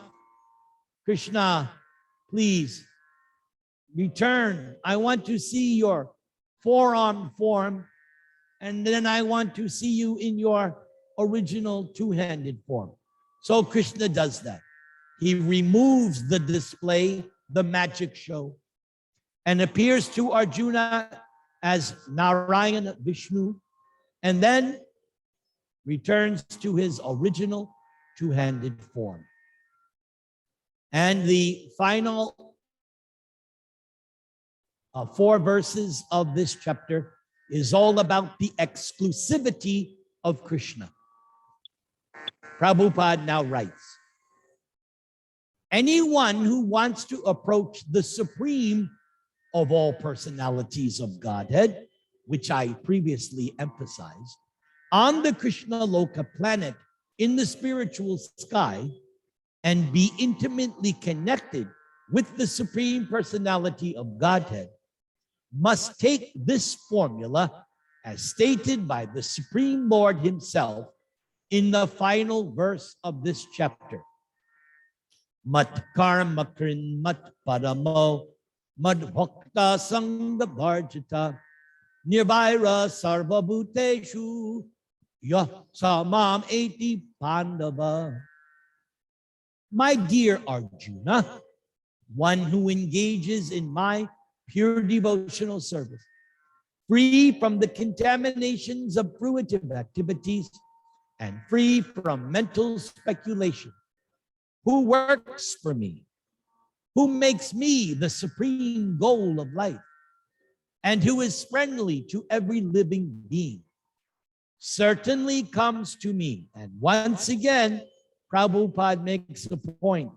Krishna, please return. I want to see your four-armed form, and then I want to see you in your original two-handed form. So Krishna does that. He removes the display, the magic show, and appears to Arjuna as Narayana Vishnu, and then returns to his original two-handed form. And the final 4 verses of this chapter is all about the exclusivity of Krishna. Prabhupada now writes, anyone who wants to approach the supreme of all personalities of Godhead, which I previously emphasized, on the Krishna Loka planet in the spiritual sky, and be intimately connected with the Supreme Personality of Godhead must take this formula as stated by the Supreme Lord himself in the final verse of this chapter. Mat karma krin mat paramo mad bhakta sangha bharjata nirvaira sarva bhuteshu yah samam eti pandava. My dear Arjuna, one who engages in my pure devotional service, free from the contaminations of fruitive activities and free from mental speculation, who works for me, who makes me the supreme goal of life, and who is friendly to every living being, certainly comes to me. And once again, Prabhupada makes a point.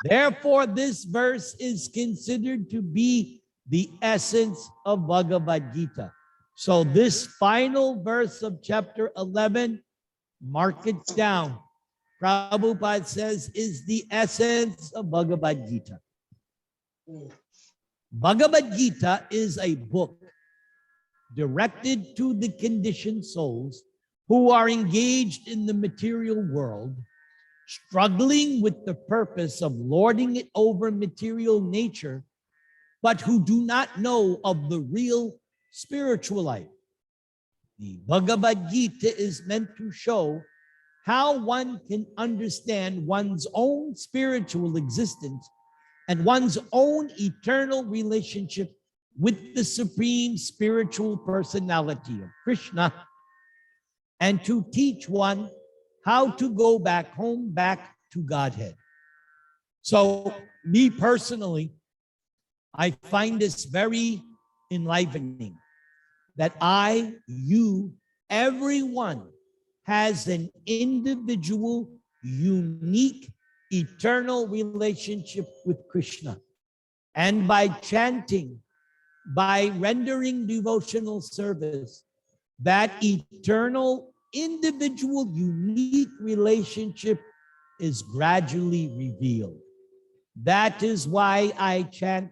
Therefore, this verse is considered to be the essence of Bhagavad Gita. So this final verse of chapter 11, mark it down. Prabhupada says is the essence of Bhagavad Gita. Bhagavad Gita is a book directed to the conditioned souls who are engaged in the material world, struggling with the purpose of lording it over material nature, but who do not know of the real spiritual life. The Bhagavad Gita is meant to show how one can understand one's own spiritual existence and one's own eternal relationship with the Supreme Spiritual Personality of Krishna, and to teach one how to go back home, back to Godhead. So me personally, I find this very enlivening that I, you, everyone has an individual, unique, eternal relationship with Krishna. And by chanting, by rendering devotional service, that eternal, individual, unique relationship is gradually revealed. That is why I chant.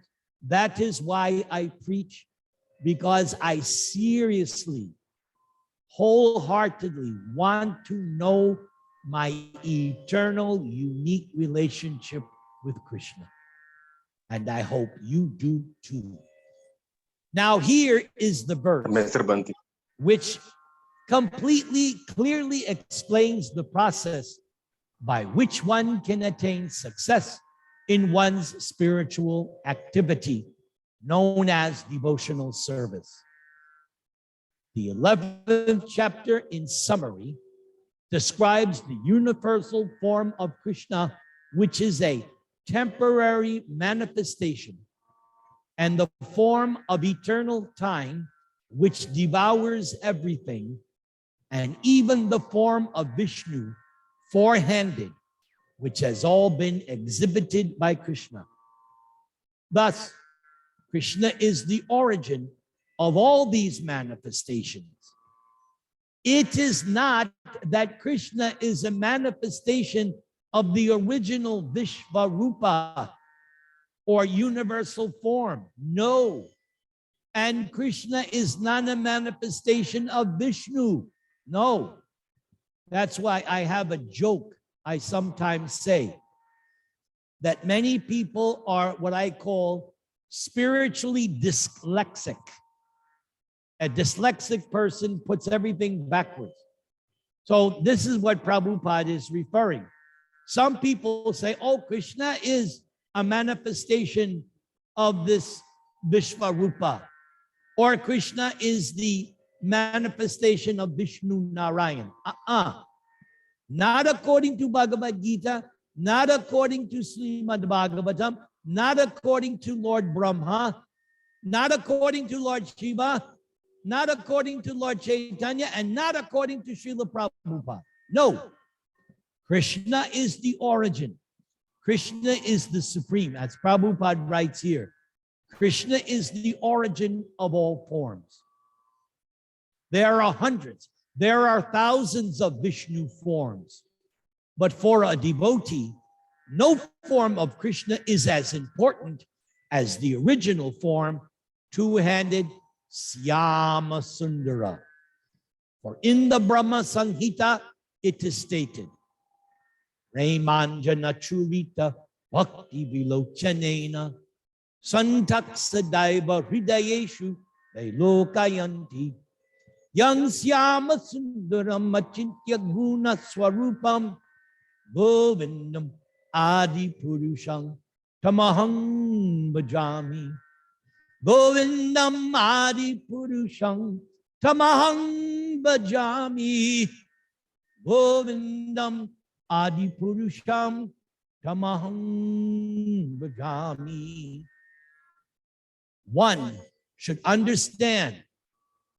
That is why I preach, because I seriously, wholeheartedly want to know my eternal, unique relationship with Krishna. And I hope you do too. Now here is the verse which completely, clearly explains the process by which one can attain success in one's spiritual activity, known as devotional service. The 11th chapter, in summary, describes the universal form of Krishna, which is a temporary manifestation, and the form of eternal time, which devours everything, and even the form of Vishnu, four-handed, which has all been exhibited by Krishna. Thus, Krishna is the origin of all these manifestations. It is not that Krishna is a manifestation of the original Vishvarupa or universal form. No. And Krishna is not a manifestation of Vishnu. No. That's why I have a joke I sometimes say that many people are what I call spiritually dyslexic. A dyslexic person puts everything backwards. So this is what Prabhupada is referring. Some people say, oh, Krishna is a manifestation of this Vishvarupa, or Krishna is the manifestation of Vishnu Narayan. Not according to Bhagavad Gita, not according to Srimad Bhagavatam, not according to Lord Brahma, not according to Lord Shiva, not according to Lord Chaitanya, and not according to Srila Prabhupada. No, Krishna is the origin. Krishna is the supreme, as Prabhupada writes here. Krishna is the origin of all forms. There are hundreds, there are thousands of Vishnu forms. But for a devotee, No form of Krishna is as important as the original form, two-handed Syama Sundara. For in the Brahma Samhita, it is stated, Ramanjana Churita Bhakti Vilochanena Santaksadaiva Hridayeshu Vailokayanti Yang Syama Sundaram Achintya Guna Swarupam Govindam Adi Purusham Tamaham Bhajami. Govindam Adi Purusham Tamaham Bhajami. Govindam Adi Purusham Tamaham Bhajami. One should understand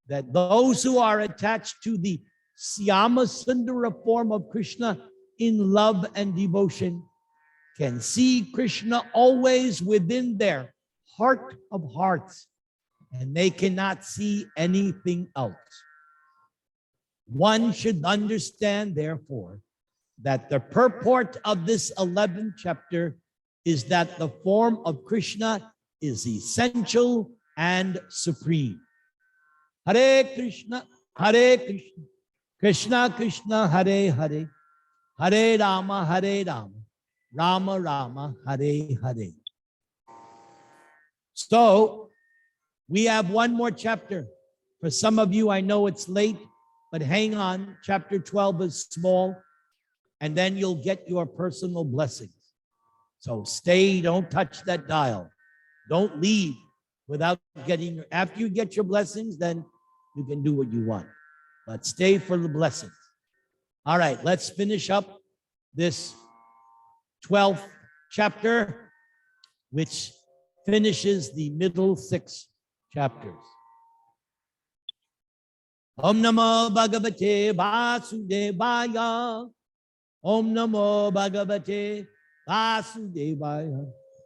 that those who are attached to the Syama Sundara form of Krishna in love and devotion can see Krishna always within their heart of hearts, and they cannot see anything else. One should understand, therefore, that the purport of this 11th chapter is that the form of Krishna is essential and supreme. Hare Krishna, Krishna Krishna, Hare Hare, Hare Rama, Rama Rama, Hare Hare. So we have one more chapter. For some of you, I know it's late, but hang on. Chapter 12 is small, and then you'll get your personal blessings. So stay, don't touch that dial. Don't leave without getting, after you get your blessings, then you can do what you want. But stay for the blessings. All right, let's finish up this 12th chapter, which finishes the middle 6 chapters. Om Namo Bhagavate Vasudevaya. Om Namo Bhagavate Vasudevaya.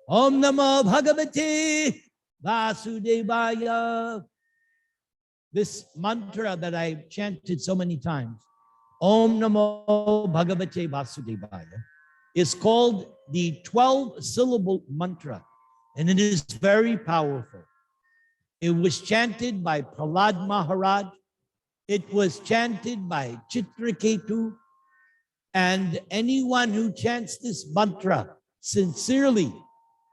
Om Namo Bhagavate Vasudevaya. This mantra that I chanted so many times, Om Namo Bhagavate Vasudevaya, is called the 12-syllable mantra, and it is very powerful. It was chanted by Prahlad Maharaj. It was chanted by Chitraketu, and anyone who chants this mantra sincerely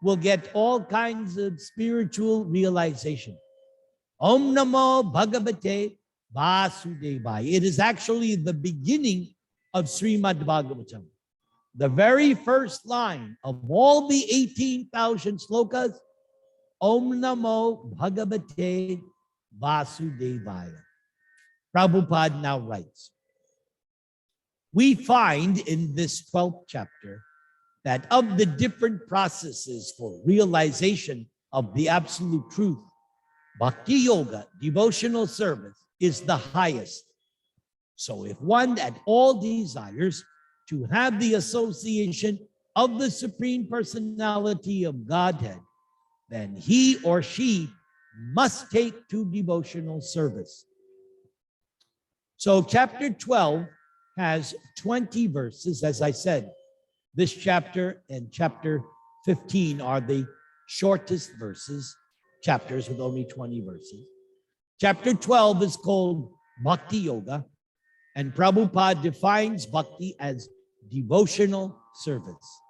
will get all kinds of spiritual realization. Om Namo Bhagavate Vasudevaya. It is actually the beginning of Srimad Bhagavatam. The very first line of all the 18,000 slokas, Om Namo Bhagavate Vasudevaya. Prabhupada now writes, we find in this 12th chapter that of the different processes for realization of the absolute truth, Bhakti Yoga, devotional service, is the highest. So if one at all desires to have the association of the Supreme Personality of Godhead, then he or she must take to devotional service. So chapter 12 has 20 verses. As I said, this chapter and chapter 15 are the shortest chapters with only 20 verses. Chapter 12 is called Bhakti Yoga, and Prabhupada defines bhakti as devotional service.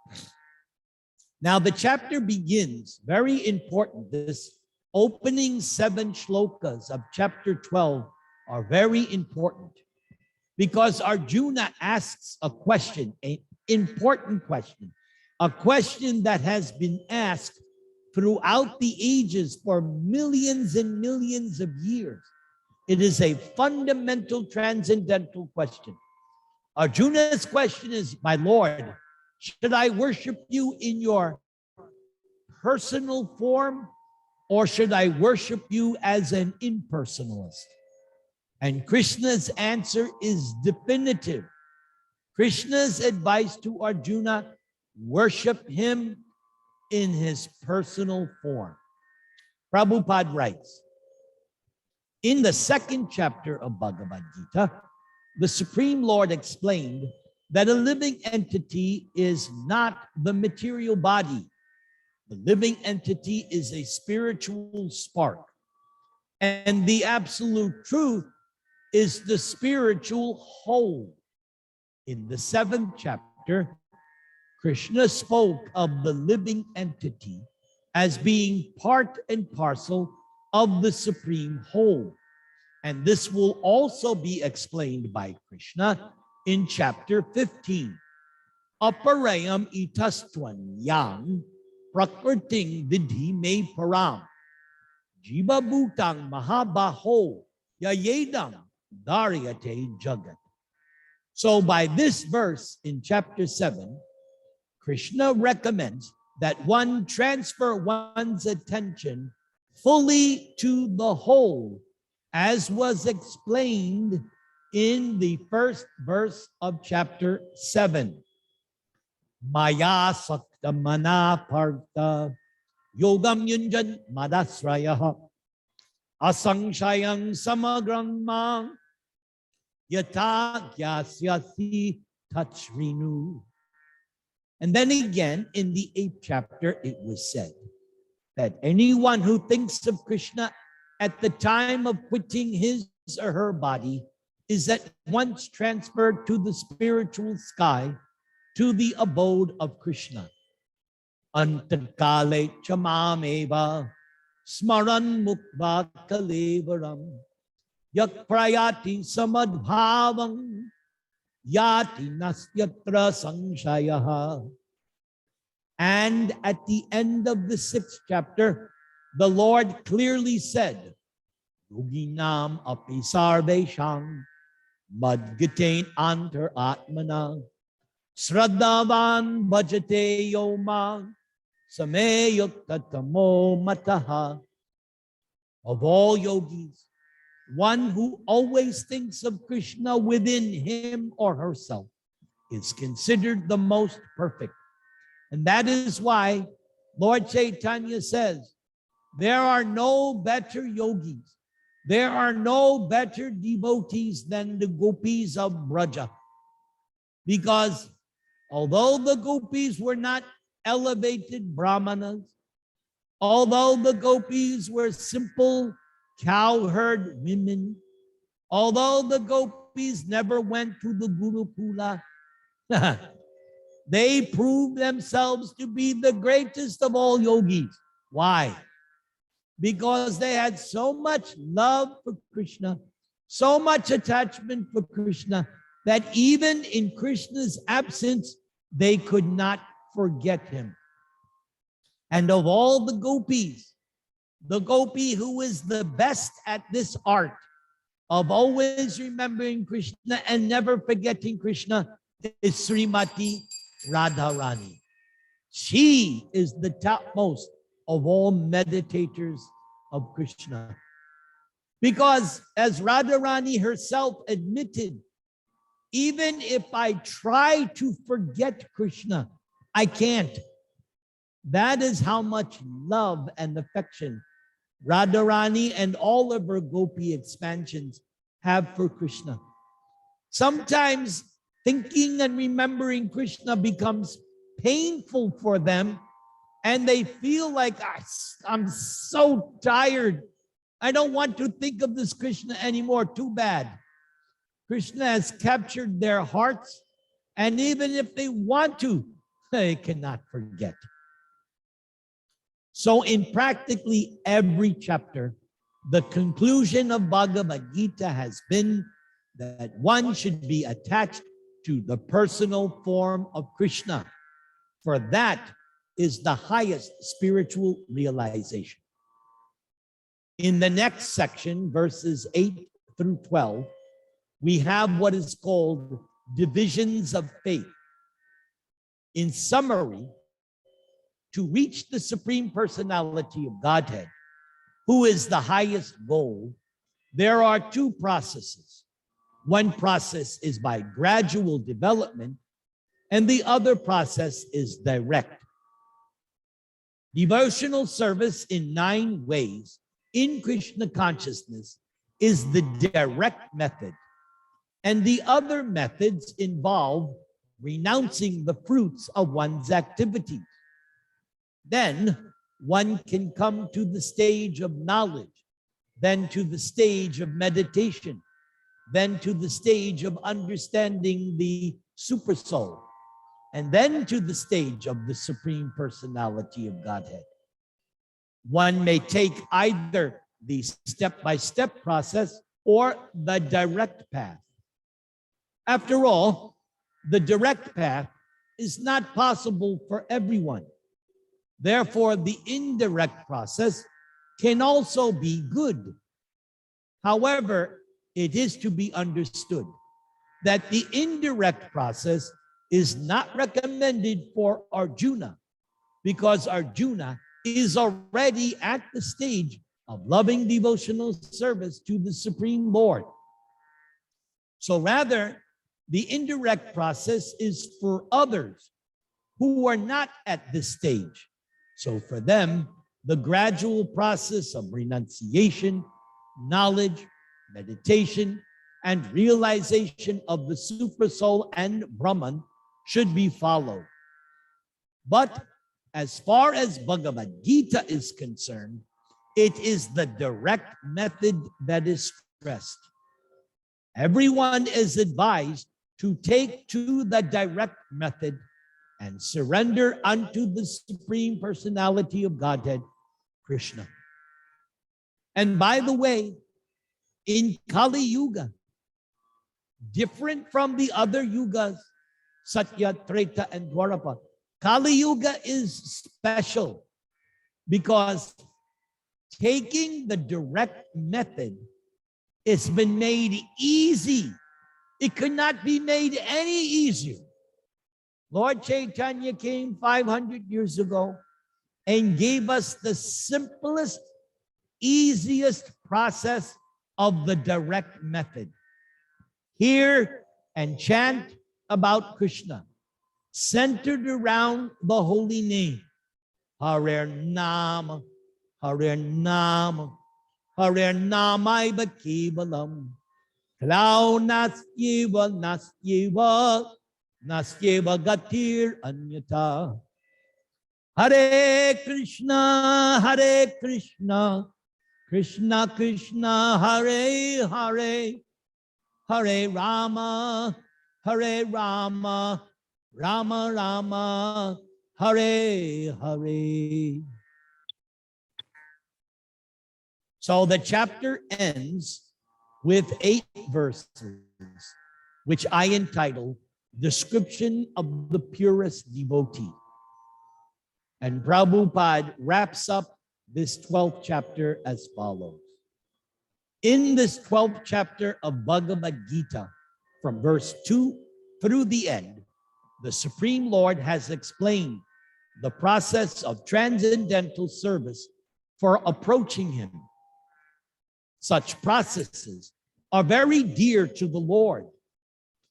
Now the chapter begins, very important, this opening 7 shlokas of chapter 12 are very important because Arjuna asks a question, an important question, a question that has been asked throughout the ages for millions and millions of years. It is a fundamental transcendental question. Arjuna's question is, my Lord, should I worship you in your personal form, or should I worship you as an impersonalist? And Krishna's answer is definitive. Krishna's advice to Arjuna, worship him in his personal form. Prabhupada writes, in the 2nd chapter of Bhagavad Gita, the Supreme Lord explained that a living entity is not the material body. The living entity is a spiritual spark. And the absolute truth is the spiritual whole. In the 7th chapter, Krishna spoke of the living entity as being part and parcel of the supreme whole. And this will also be explained by Krishna in chapter 15. Aparayam itastwan yang prakriting vidhi me param jiva bhutang mahabaho yayedam daryate jagat. So by this verse in chapter 7, Krishna recommends that one transfer one's attention fully to the whole, as was explained in the first verse of chapter 7. Maya sakta mana partha yogam yunjan madasrayaha asangshayang samagram mang yata gyasyasi tachrinu. And then again, in the 8th chapter, it was said that anyone who thinks of Krishna at the time of quitting his or her body is at once transferred to the spiritual sky, to the abode of Krishna. Antakale chamameva smaran mukva kalevaram yak prayati samadbhavang yati nastyatra sangshayaha. And at the end of the 6th chapter, the Lord clearly said, Yoginam api sarvesham madgatain antar atmana sraddhavan bhajate yoma sameyuktatamo mataha. Of all yogis, one who always thinks of Krishna within him or herself is considered the most perfect. And that is why Lord Chaitanya says, there are no better yogis, there are no better devotees than the gopis of Braja. Because although the gopis were not elevated brahmanas, although the gopis were simple cowherd women, although the gopis never went to the Gurukula, they proved themselves to be the greatest of all yogis. Why? Because they had so much love for Krishna, so much attachment for Krishna, that even in Krishna's absence, they could not forget him. And of all the gopis, the gopi who is the best at this art of always remembering Krishna and never forgetting Krishna is Srimati Radharani. She is the topmost of all meditators of Krishna. Because as Radharani herself admitted, even if I try to forget Krishna, I can't. That is how much love and affection Radharani and all of her gopi expansions have for Krishna. Sometimes thinking and remembering Krishna becomes painful for them, and they feel like, I'm so tired. I don't want to think of this Krishna anymore. Too bad. Krishna has captured their hearts, and even if they want to, they cannot forget. So in practically every chapter, the conclusion of Bhagavad Gita has been that one should be attached to the personal form of Krishna, for that is the highest spiritual realization. In the next section, verses 8 through 12, we have what is called divisions of faith. In summary, to reach the Supreme Personality of Godhead, who is the highest goal, there are two processes. One process is by gradual development, and the other process is direct. Devotional service in 9 ways in Krishna consciousness is the direct method, and the other methods involve renouncing the fruits of one's activities. Then one can come to the stage of knowledge, then to the stage of meditation, then to the stage of understanding the supersoul, and then to the stage of the Supreme Personality of Godhead. One may take either the step-by-step process or the direct path. After all, the direct path is not possible for everyone. Therefore, the indirect process can also be good. However, it is to be understood that the indirect process is not recommended for Arjuna, because Arjuna is already at the stage of loving devotional service to the Supreme Lord. So rather, the indirect process is for others who are not at this stage. So for them, the gradual process of renunciation, knowledge, meditation, and realization of the Supersoul and Brahman should be followed. But as far as Bhagavad Gita is concerned, it is the direct method that is stressed. Everyone is advised to take to the direct method and surrender unto the Supreme Personality of Godhead, Krishna. And by the way, in Kali Yuga, different from the other yugas, Satya, Treta, and Dwarapa, Kali Yuga is special because taking the direct method has been made easy. It could not be made any easier. Lord Chaitanya came 500 years ago and gave us the simplest, easiest process of the direct method. Hear and chant about Krishna, centered around the holy name. Hare Nama, Hare Nama, Hare Namaiva Kevalam. Klau Nasyeva, Nasyeva, Nasyeva Gatir Anyata. Hare Krishna, Krishna Krishna, Hare Hare, Hare Rama, Rama Rama, Hare Hare. So the chapter ends with 8 verses, which I entitle Description of the Purest Devotee. And Prabhupada wraps up this 12th chapter as follows. In this 12th chapter of Bhagavad Gita, from verse 2 through the end, the Supreme Lord has explained the process of transcendental service for approaching him. Such processes are very dear to the Lord,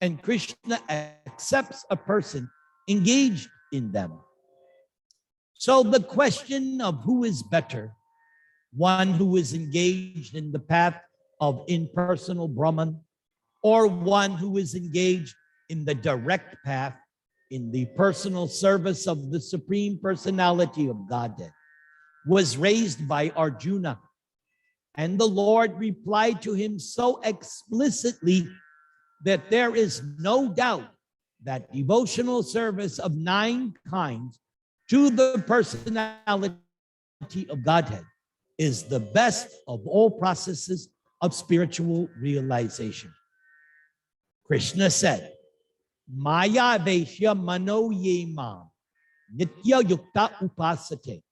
and Krishna accepts a person engaged in them. So the question of who is better, one who is engaged in the path of impersonal Brahman, or one who is engaged in the direct path in the personal service of the Supreme Personality of Godhead, was raised by Arjuna. And the Lord replied to him so explicitly that there is no doubt that devotional service of 9 kinds to the personality of Godhead is the best of all processes of spiritual realization. Krishna said, Maya Vaishya Mano Yema Nitya Yukta Upasate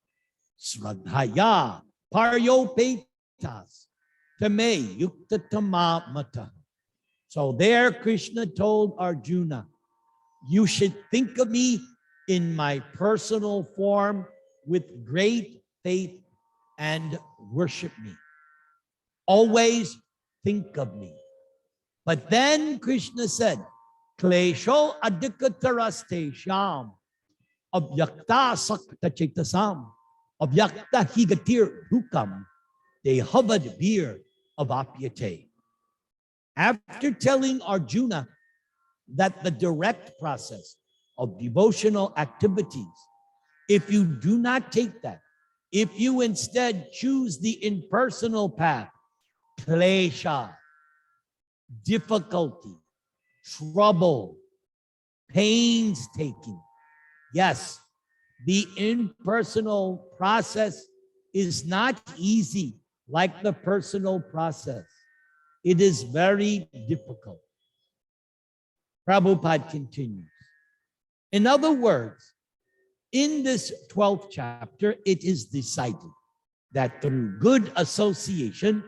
Sradhaya Paryo Petas Tame Yukta Tama Mata. So there Krishna told Arjuna, you should think of me in my personal form with great faith and worship me. Always think of me. But then Krishna said, Klesho adikataraste sham avyakta sakta chetasam avyakta higatir hukam de havad bir avapyate. After telling Arjuna that the direct process of devotional activities, if you do not take that, if you instead choose the impersonal path, klesha, difficulty, trouble, painstaking. Yes, the impersonal process is not easy like the personal process. It is very difficult. Prabhupada continues. In other words, in this 12th chapter, it is decided that through good association,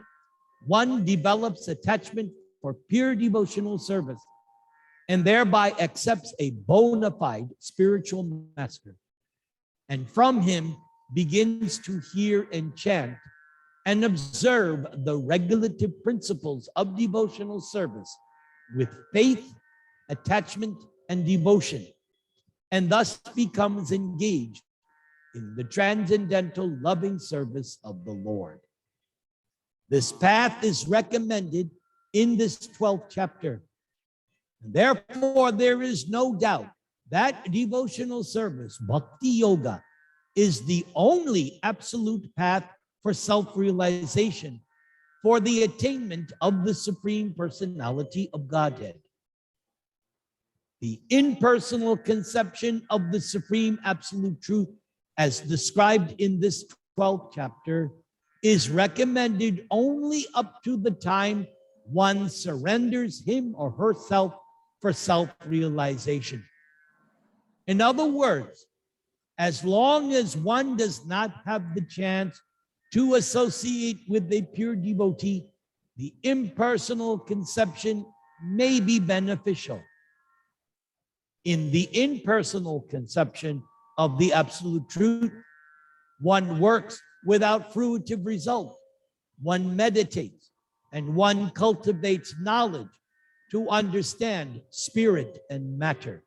one develops attachment for pure devotional service and thereby accepts a bona fide spiritual master, and from him begins to hear and chant and observe the regulative principles of devotional service with faith, attachment, and devotion, and thus becomes engaged in the transcendental loving service of the Lord. This path is recommended in this 12th chapter. And therefore, there is no doubt that devotional service, bhakti yoga, is the only absolute path for self-realization, for the attainment of the Supreme Personality of Godhead. The impersonal conception of the Supreme Absolute Truth, as described in this 12th chapter, is recommended only up to the time one surrenders him or herself for self-realization. In other words, as long as one does not have the chance to associate with a pure devotee, the impersonal conception may be beneficial. In the impersonal conception of the Absolute Truth, one works without fruitive result. One meditates and one cultivates knowledge to understand spirit and matter.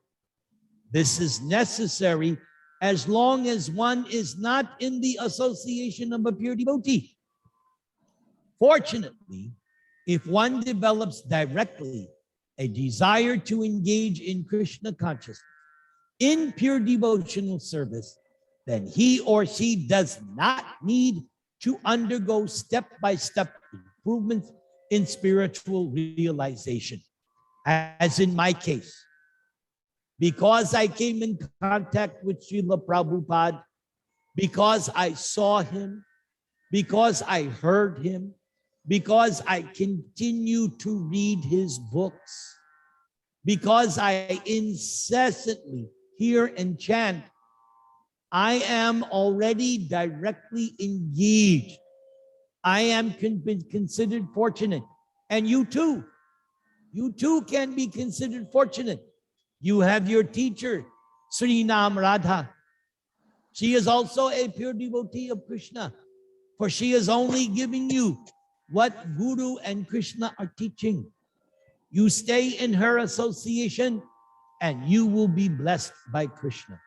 This is necessary as long as one is not in the association of a pure devotee. Fortunately, if one develops directly a desire to engage in Krishna consciousness in pure devotional service, then he or she does not need to undergo step-by-step improvements in spiritual realization. As in my case, because I came in contact with Srila Prabhupada, because I saw him, because I heard him, because I continue to read his books, because I incessantly hear and chant, I am already directly engaged. I am considered fortunate. And you too can be considered fortunate. You have your teacher, Sri Nam Radha. She is also a pure devotee of Krishna, for she is only giving you what Guru and Krishna are teaching. You stay in her association and you will be blessed by Krishna.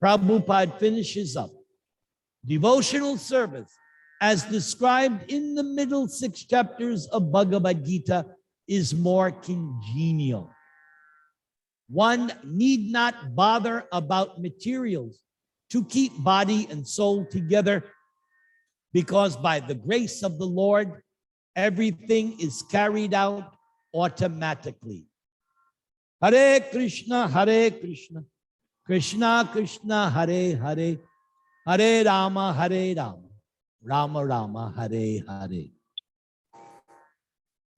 Prabhupada finishes up. Devotional service, as described in the middle 6 chapters of Bhagavad Gita, is more congenial. One need not bother about materials to keep body and soul together, because by the grace of the Lord, everything is carried out automatically. Hare Krishna, Krishna Krishna, Hare Hare, Hare Rama, Rama Rama, Hare Hare.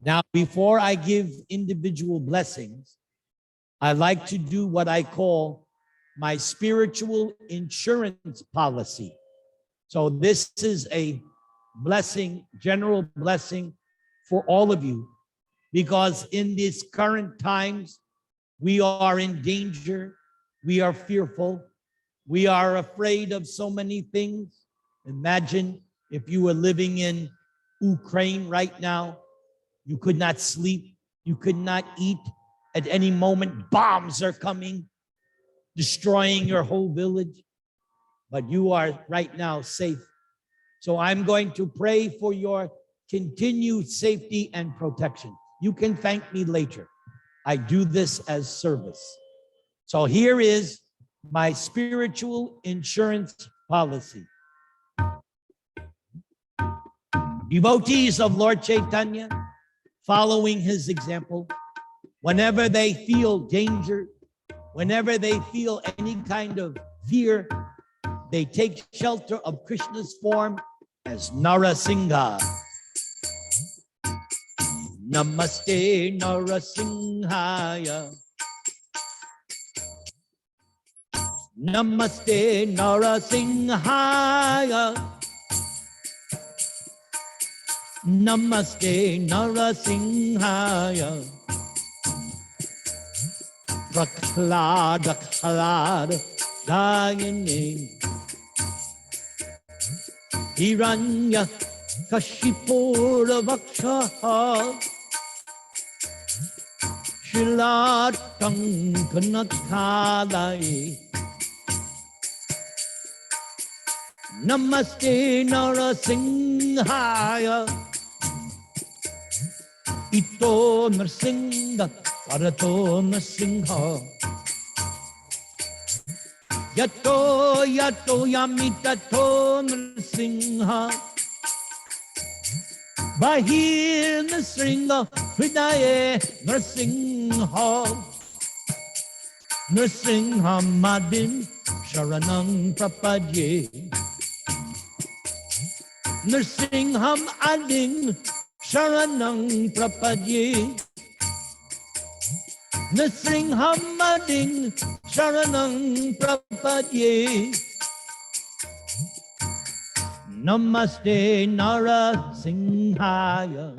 Now, before I give individual blessings, I like to do what I call my spiritual insurance policy. So this is a blessing, general blessing for all of you, because in these current times, we are in danger, we are fearful, we are afraid of so many things. Imagine if you were living in Ukraine right now, you could not sleep, you could not eat. At any moment, bombs are coming, destroying your whole village, but you are right now safe. So I'm going to pray for your continued safety and protection. You can thank me later. I do this as service. So here is my spiritual insurance policy. Devotees of Lord Chaitanya, following his example, whenever they feel danger, whenever they feel any kind of fear, they take shelter of Krishna's form as Narasingha. Namaste Narasinghaya. Namaste Narasinghaya. Namaste Narasinghaya. Prahlada Khalada Dayane. Hiranya Kashipura Vaksha. Shilatang Kanakhalai. Namaste Narasinghaya. Ito Narsingha Parato Narsingha. Yato Yato Yamitato Narsingha. Bahir Narsingha Hridaye Narsingha. Narsingha Madin Sharanang Prapadye. Narsingham Ading Sharanang Prapadye. Narsingham Ading Sharanang Prapadye. Namaste Narasinghaya.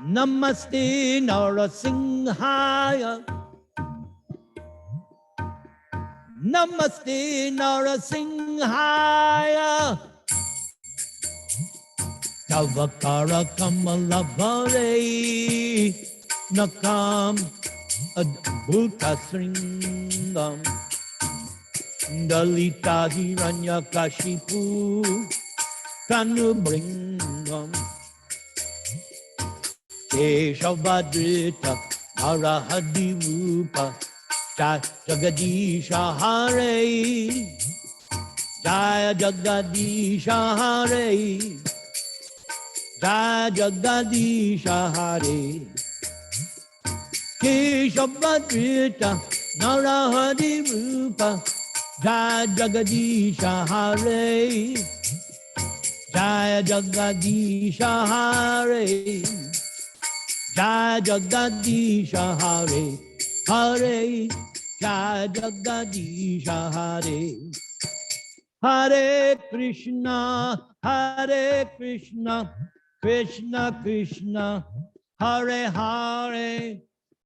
Namaste Narasinghaya. Namaste Narasinghaya. Tavakara Kamalavare Nakam Adbhuta Sringam. Dalita Hiranya Kashipu Kanubringam. Keshavadrita Arahadirupa Jagadisha Hare. Jaya Jagadisha Hare. Jaya Jagadisha Hare. Keshavadrita Narahadirupa Jaya Jagadisha Hare. Jaya Jagadisha Hare. Jaya Jagadisha Hare. Hare Jaya Jagadisha Hare. Hare Krishna, Krishna Krishna, Hare Hare,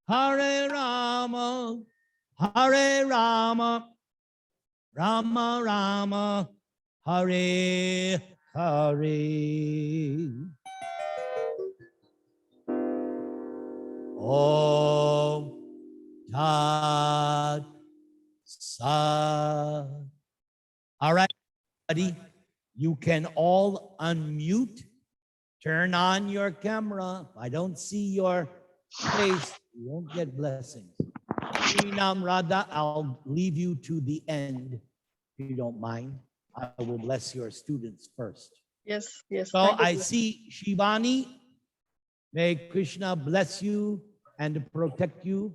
Hare Rama, Hare Rama, Rama Rama, Hare Hare. Om Tat Sat. All right, buddy, you can all unmute. Turn on your camera. If I don't see your face, you won't get blessings. Srinam Radha, I'll leave you to the end, if you don't mind. I will bless your students first. Yes, yes. So thank you, I Guru. see Shivani. May Krishna bless you and protect you.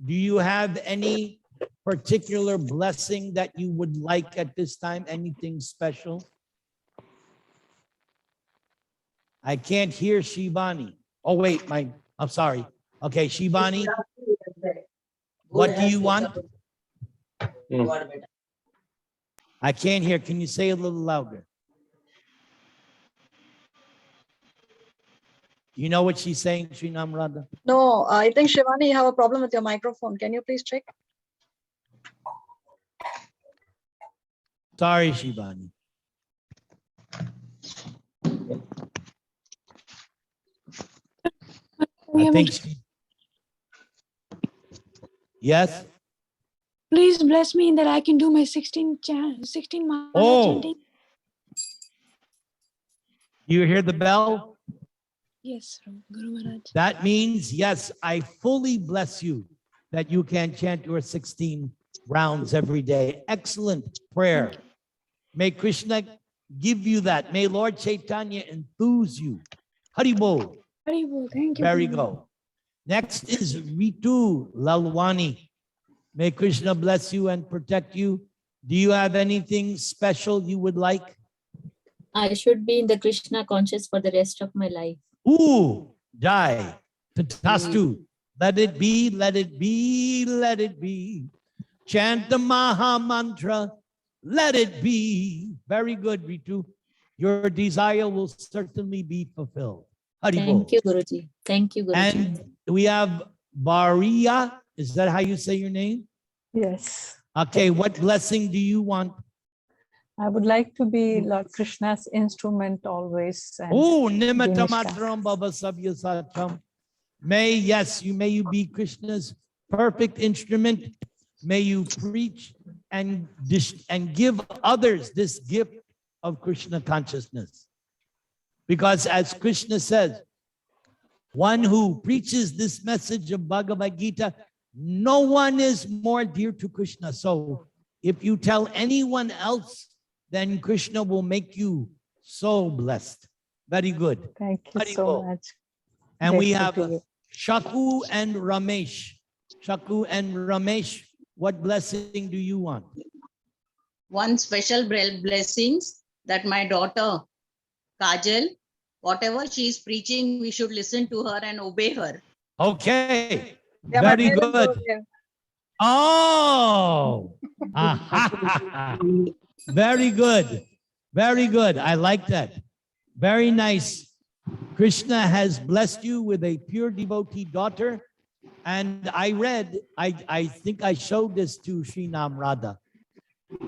Do you have any particular blessing that you would like at this time? Anything special? I can't hear Shivani. Oh, wait, I'm sorry. Okay, Shivani, what do you want? I can't hear. Can you say a little louder? You know what she's saying, Srinam Radha? No, I think Shivani, you have a problem with your microphone. Can you please check? Sorry, Shivani. I think yes. Please bless me that I can do my 16 mala Oh, chanting. you hear the bell? Yes, Guru Maharaj. That means, yes, I fully bless you that you can chant your 16 rounds every day. Excellent prayer. May Krishna give you that. May Lord Chaitanya enthuse you. Haribol. Haribol, thank you. Very Guru Maharaj. go. Next is Ritu Lalwani. May Krishna bless you and protect you. Do you have anything special you would like? I should be in the Krishna conscious for the rest of my life. Ooh, Jai. Tatastu. Let it be, let it be, let it be. Chant the Maha Mantra. Let it be. Very good, Ritu. Your desire will certainly be fulfilled. Thank you, Guruji. Thank you, Guruji. And we have Baria. Is that how you say your name? Yes. Okay, what blessing do you want? I would like to be Lord Krishna's instrument always. And Oh, be Nishka. Nimittamatram Bhava Sabya Satyam. May you be Krishna's perfect instrument. May you preach and give others this gift of Krishna consciousness. Because as Krishna says, one who preaches this message of Bhagavad Gita, no one is more dear to Krishna. So if you tell anyone else, then Krishna will make you so blessed. Very good. Thank you Haribol. so much. And we Grateful have to you. Shaku and Ramesh. Shaku and Ramesh, what blessing do you want? One special blessings that my daughter Kajal, whatever she is preaching, we should listen to her and obey her. Okay, Yeah, my very parents good. were there. Oh, very good. Very good. I like that. Very nice. Krishna has blessed you with a pure devotee daughter. And I read, I think I showed this to Srinam Radha.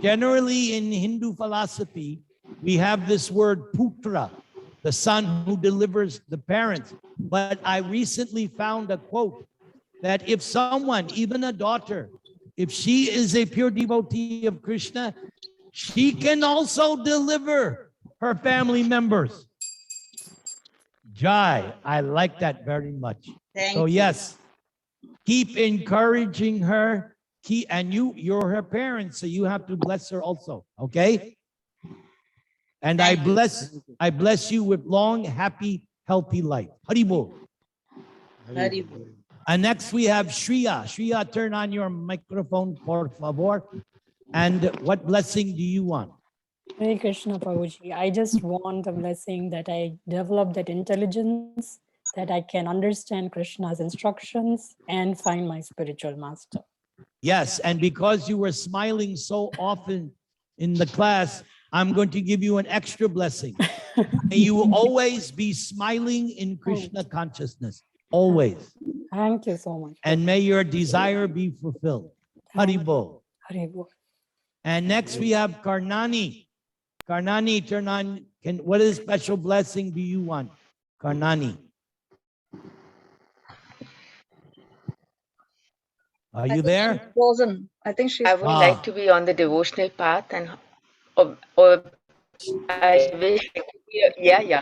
Generally in Hindu philosophy, we have this word putra, the son who delivers the parents. But I recently found a quote that if someone, even a daughter, if she is a pure devotee of Krishna, she can also deliver her family members. Jai, I like that very much. Thank So you. yes, keep encouraging her. You're her parents, so you have to bless her also. Okay. And I bless you with long, happy, healthy life. Haribol. Haribol. And next we have Shriya. Shriya, turn on your microphone, por favor. And what blessing do you want? Hare Krishna, Prabhuji. I just want a blessing that I develop that intelligence, that I can understand Krishna's instructions and find my spiritual master. Yes, and because you were smiling so often in the class, I'm going to give you an extra blessing. May you will always be smiling in Krishna consciousness. Always. Thank you so much. And may your desire be fulfilled. Haribol. Haribol. And next we have Karnani. Karnani, turn on. What is special blessing do you want? Karnani. Are you there? Frozen. I think she's I would Ah. like to be on the devotional path and or I wish, yeah.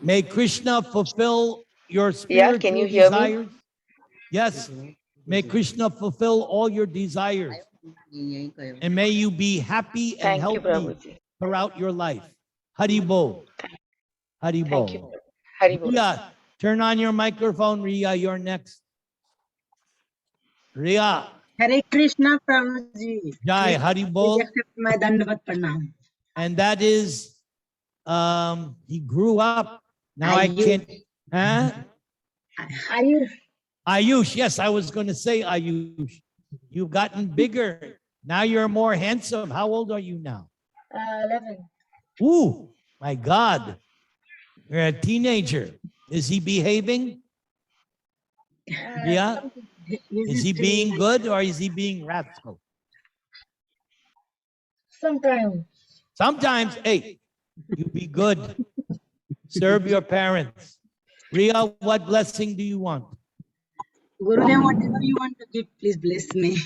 May Krishna fulfill your Yeah, can spiritual you hear me? desires. Yes. May Krishna fulfill all your desires. And may you be happy and Thank you, healthy Prabhuji. throughout your life. Haribol. Haribol. Thank you. Haribol. Ria, turn on your microphone, Ria. You're next. Ria. Hare Krishna, Prabhuji. Jai Please Haribol. accept my Dandavat Pranam. And that is, he grew up. Now I can't, huh? Ayur, Ayush, yes, I was going to say Ayush. You've gotten bigger. Now you're more handsome. How old are you now? 11. Ooh, my God. You're a teenager. Is he behaving? Yeah. Is he being good or is he being wrathful? Sometimes. Sometimes, hey, you be good. Serve your parents. Ria, what blessing do you want? Gurudev, whatever you want to give, please bless me.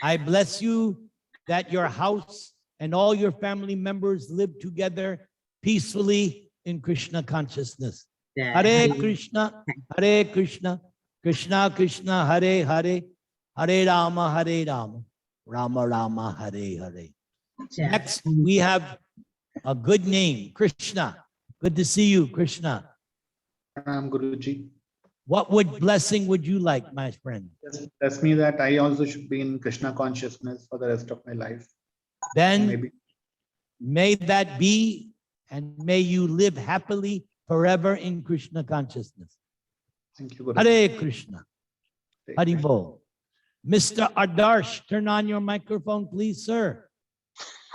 I bless you that your house and all your family members live together peacefully in Krishna consciousness. Yeah. Hare Krishna, Krishna Krishna, Hare Hare, Hare Rama, Rama Rama, Hare Hare. Yeah. Next, we have a good name, Krishna. Good to see you, Krishna. Guruji. What blessing would you like, my friend? Just bless me that I also should be in Krishna consciousness for the rest of my life. Then Maybe. may that be, and may you live happily forever in Krishna consciousness. Thank you, Guruji. Hare Krishna. Hari Bol. Mr. Adarsh, turn on your microphone, please, sir.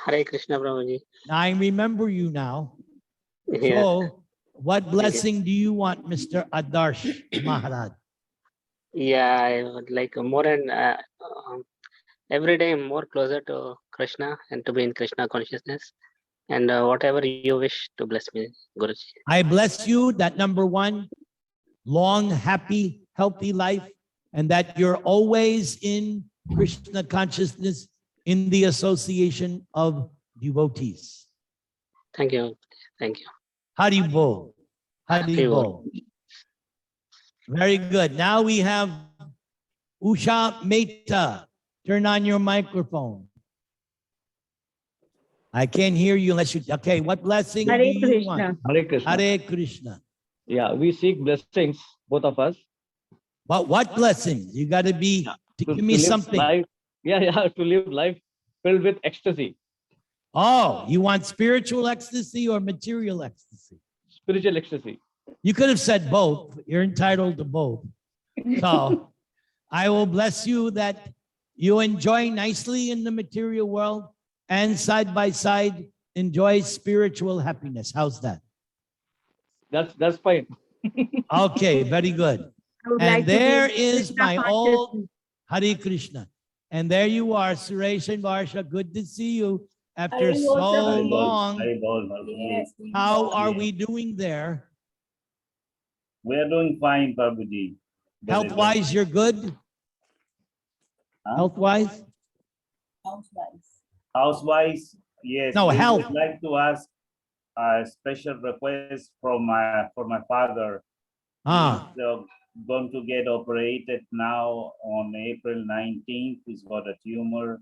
Hare Krishna, Prabhuji. Now I remember you now. Yeah. So, what blessing do you want, Mr. Adarsh Maharaj? Yeah, I would like more and every day more closer to Krishna and to be in Krishna consciousness. And whatever you wish to bless me, Guruji. I bless you that number one, long, happy, healthy life, and that you're always in Krishna consciousness in the association of devotees. Thank you. Thank you. Hari Bol. Hari Hari Bol. Bol. Very good. Now we have Usha Mehta. Turn on your microphone. I can't hear you unless you, okay, what blessing Hare do you Krishna. want? Hare Krishna. Hare Krishna. Yeah, we seek blessings, both of us. But what blessings? You got to be, give me live something. Life, to live life filled with ecstasy. Oh, you want spiritual ecstasy or material ecstasy? Spiritual ecstasy. You could have said both. You're entitled to both. So I will bless you that you enjoy nicely in the material world and side by side enjoy spiritual happiness. How's that? That's fine. Okay, very good. And there is my old Hare Krishna. And there you are, Suresh and Varsha. Good to see you after so long. How are we doing there? We are doing fine, Prabhuji. Health-wise, you're good? Health-wise? House-wise, yes. No, we health. would like to ask a special request from for my father. Ah. He's going to get operated now on April 19th. He's got a tumor,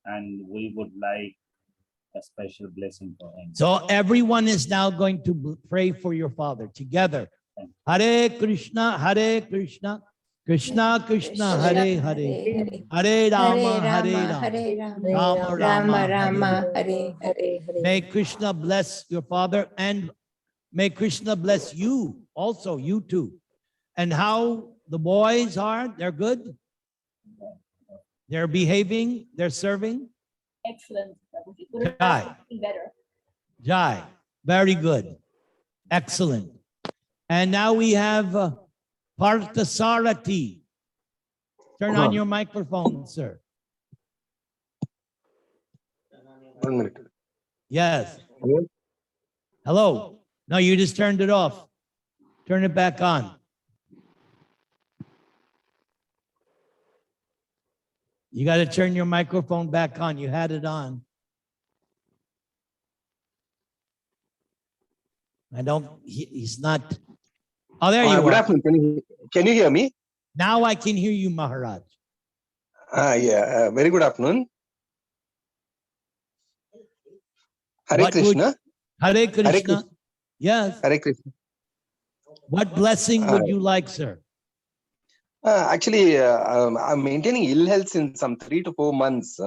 and we would like a special blessing for him. So everyone is now going to pray for your father together. Hare Krishna, Krishna Krishna, Hare Hare, Hare Rama, Rama Rama, Hare Hare. May Krishna bless your father, and may Krishna bless you also, you too. And how the boys are, they're good? They're behaving, they're serving? Excellent. Jai. Better. Jai, very good. Excellent. And now we have Parthasarathi. Turn on your microphone, sir. 1 minute. Yes. Hello? Hello. No, you just turned it off. Turn it back on. You got to turn your microphone back on. You had it on. He's not. Oh, there you Good are. afternoon. Can you hear me? Now I can hear you, Maharaj. Yeah. Very good afternoon. Hare Krishna. Hare Krishna. Yes. Hare Krishna. What blessing would you like, sir? Actually, I'm maintaining ill health since some 3 to 4 months.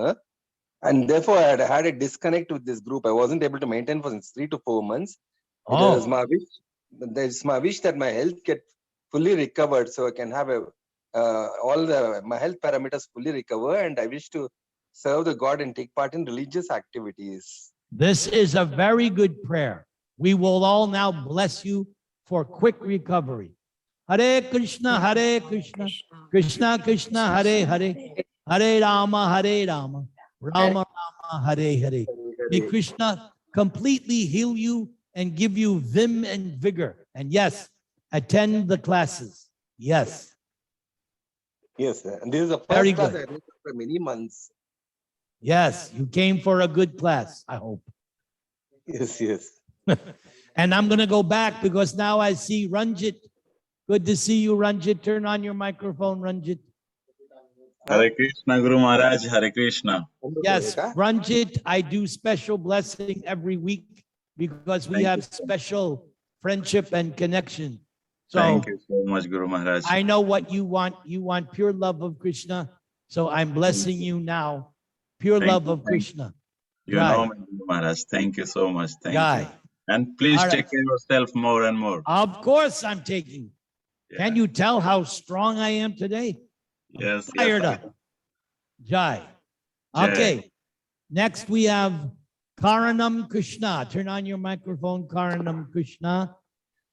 And therefore, I had a disconnect with this group. I wasn't able to maintain for 3 to 4 months. Oh. It is my wish. There's my wish that my health get fully recovered, so I can have my health parameters fully recover, and I wish to serve the God and take part in religious activities. This is a very good prayer. We will all now bless you for quick recovery. Hare Krishna, Krishna Krishna, Hare Hare, Hare Rama, Rama Rama, Hare Hare. May Krishna completely heal you and give you vim and vigor. And yes, attend the classes. Yes. Yes, sir. And this is the first Very class good. I attended for many months. Yes, you came for a good class, I hope. Yes, yes. And I'm going to go back because now I see Ranjit. Good to see you, Ranjit. Turn on your microphone, Ranjit. Hare Krishna, Guru Maharaj, Hare Krishna. Yes, Ranjit, I do special blessing every week because we have special friendship and connection. So Thank you so much, Guru Maharaj. I know what you want. You want pure love of Krishna. So I'm blessing you now. Pure Thank love you, of Krishna. You know me, Guru Maharaj. Thank you so much. Thank Jai. you. And please All right. take care of yourself more and more. Of course I'm taking. Can you tell how strong I am today? Yes, Fired yes. up. Jai. Jai. Okay. Next we have Karanam Krishna. Turn on your microphone, Karanam Krishna.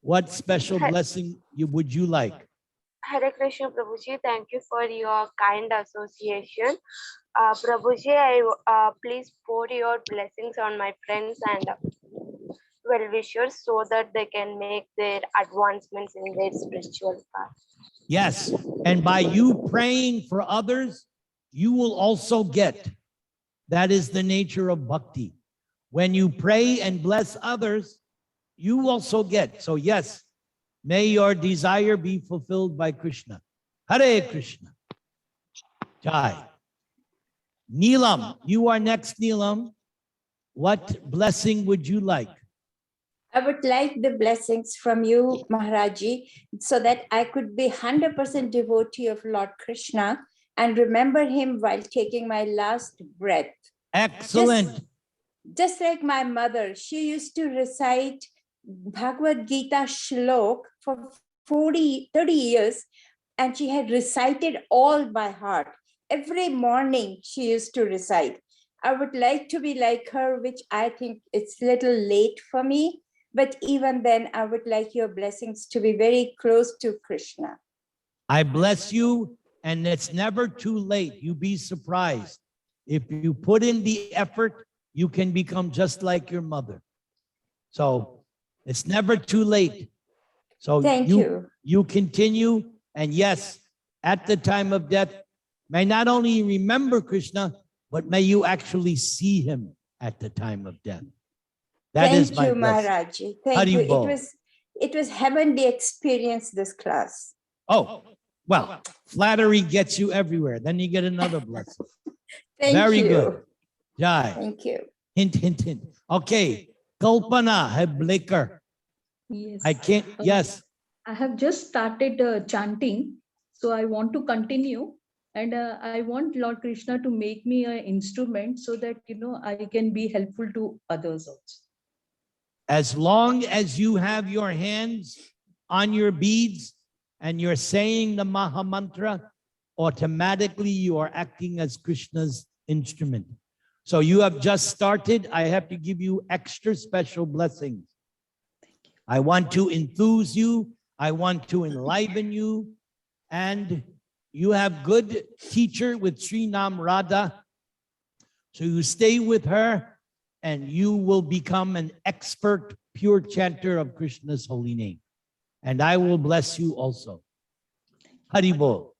What special blessing would you like? Hare Krishna, Prabhuji. Thank you for your kind association. Prabhuji, please pour your blessings on my friends and well-wishers so that they can make their advancements in their spiritual path. Yes. And by you praying for others, you will also get. That is the nature of bhakti. When you pray and bless others, you also get. So yes, may your desire be fulfilled by Krishna. Hare Krishna. Jai. Neelam, you are next, Neelam. What blessing would you like? I would like the blessings from you, Maharaji, so that I could be 100% devotee of Lord Krishna and remember him while taking my last breath. Excellent. Just like my mother, she used to recite Bhagavad Gita shlok for 30 years, and she had recited all by heart. Every morning she used to recite. I would like to be like her, which I think it's a little late for me. But even then, I would like your blessings to be very close to Krishna. I bless you, and it's never too late. You be surprised. If you put in the effort, you can become just like your mother. So it's never too late. So Thank you. You continue, and yes, at the time of death, may not only remember Krishna, but may you actually see him at the time of death. That is my Thank you, blessing. Maharaji. Thank you. It was heavenly experience, this class. Oh, well, flattery gets you everywhere. Then you get another blessing. Thank Very you. good. Jai. Thank you. Hint, hint, hint. Okay. Kalpana Hebleker. Yes. I can't, yes. I have just started chanting, so I want to continue, and I want Lord Krishna to make me an instrument so that I can be helpful to others also. As long as you have your hands on your beads and you're saying the Maha Mantra, automatically you are acting as Krishna's instrument. So you have just started. I have to give you extra special blessings. I want to enthuse you. I want to enliven you. And you have good teacher with Sri Nam Radha. So you stay with her and you will become an expert pure chanter of Krishna's holy name. And I will bless you also. Haribol.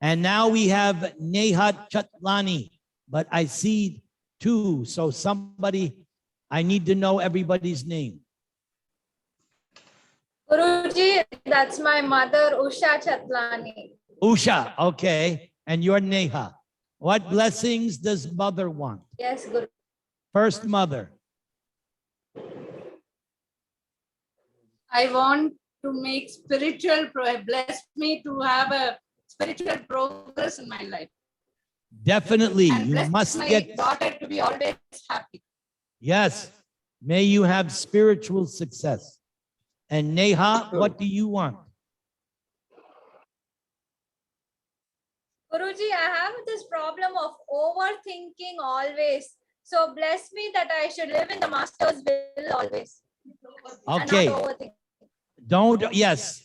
And now we have Neha Chatlani, but I see two. So somebody, I need to know everybody's name. Guruji, that's my mother, Usha Chatlani. Usha, okay. And you're Neha. What blessings does mother want? Yes, Guru. First mother. I want to make spiritual, bless me to have a spiritual progress in my life. Definitely, And you bless must my get. daughter to be always happy. Yes, may you have spiritual success. And Neha, what do you want? Guruji, I have this problem of overthinking always. So bless me that I should live in the master's will always. Okay. And not overthink. Don't, yes.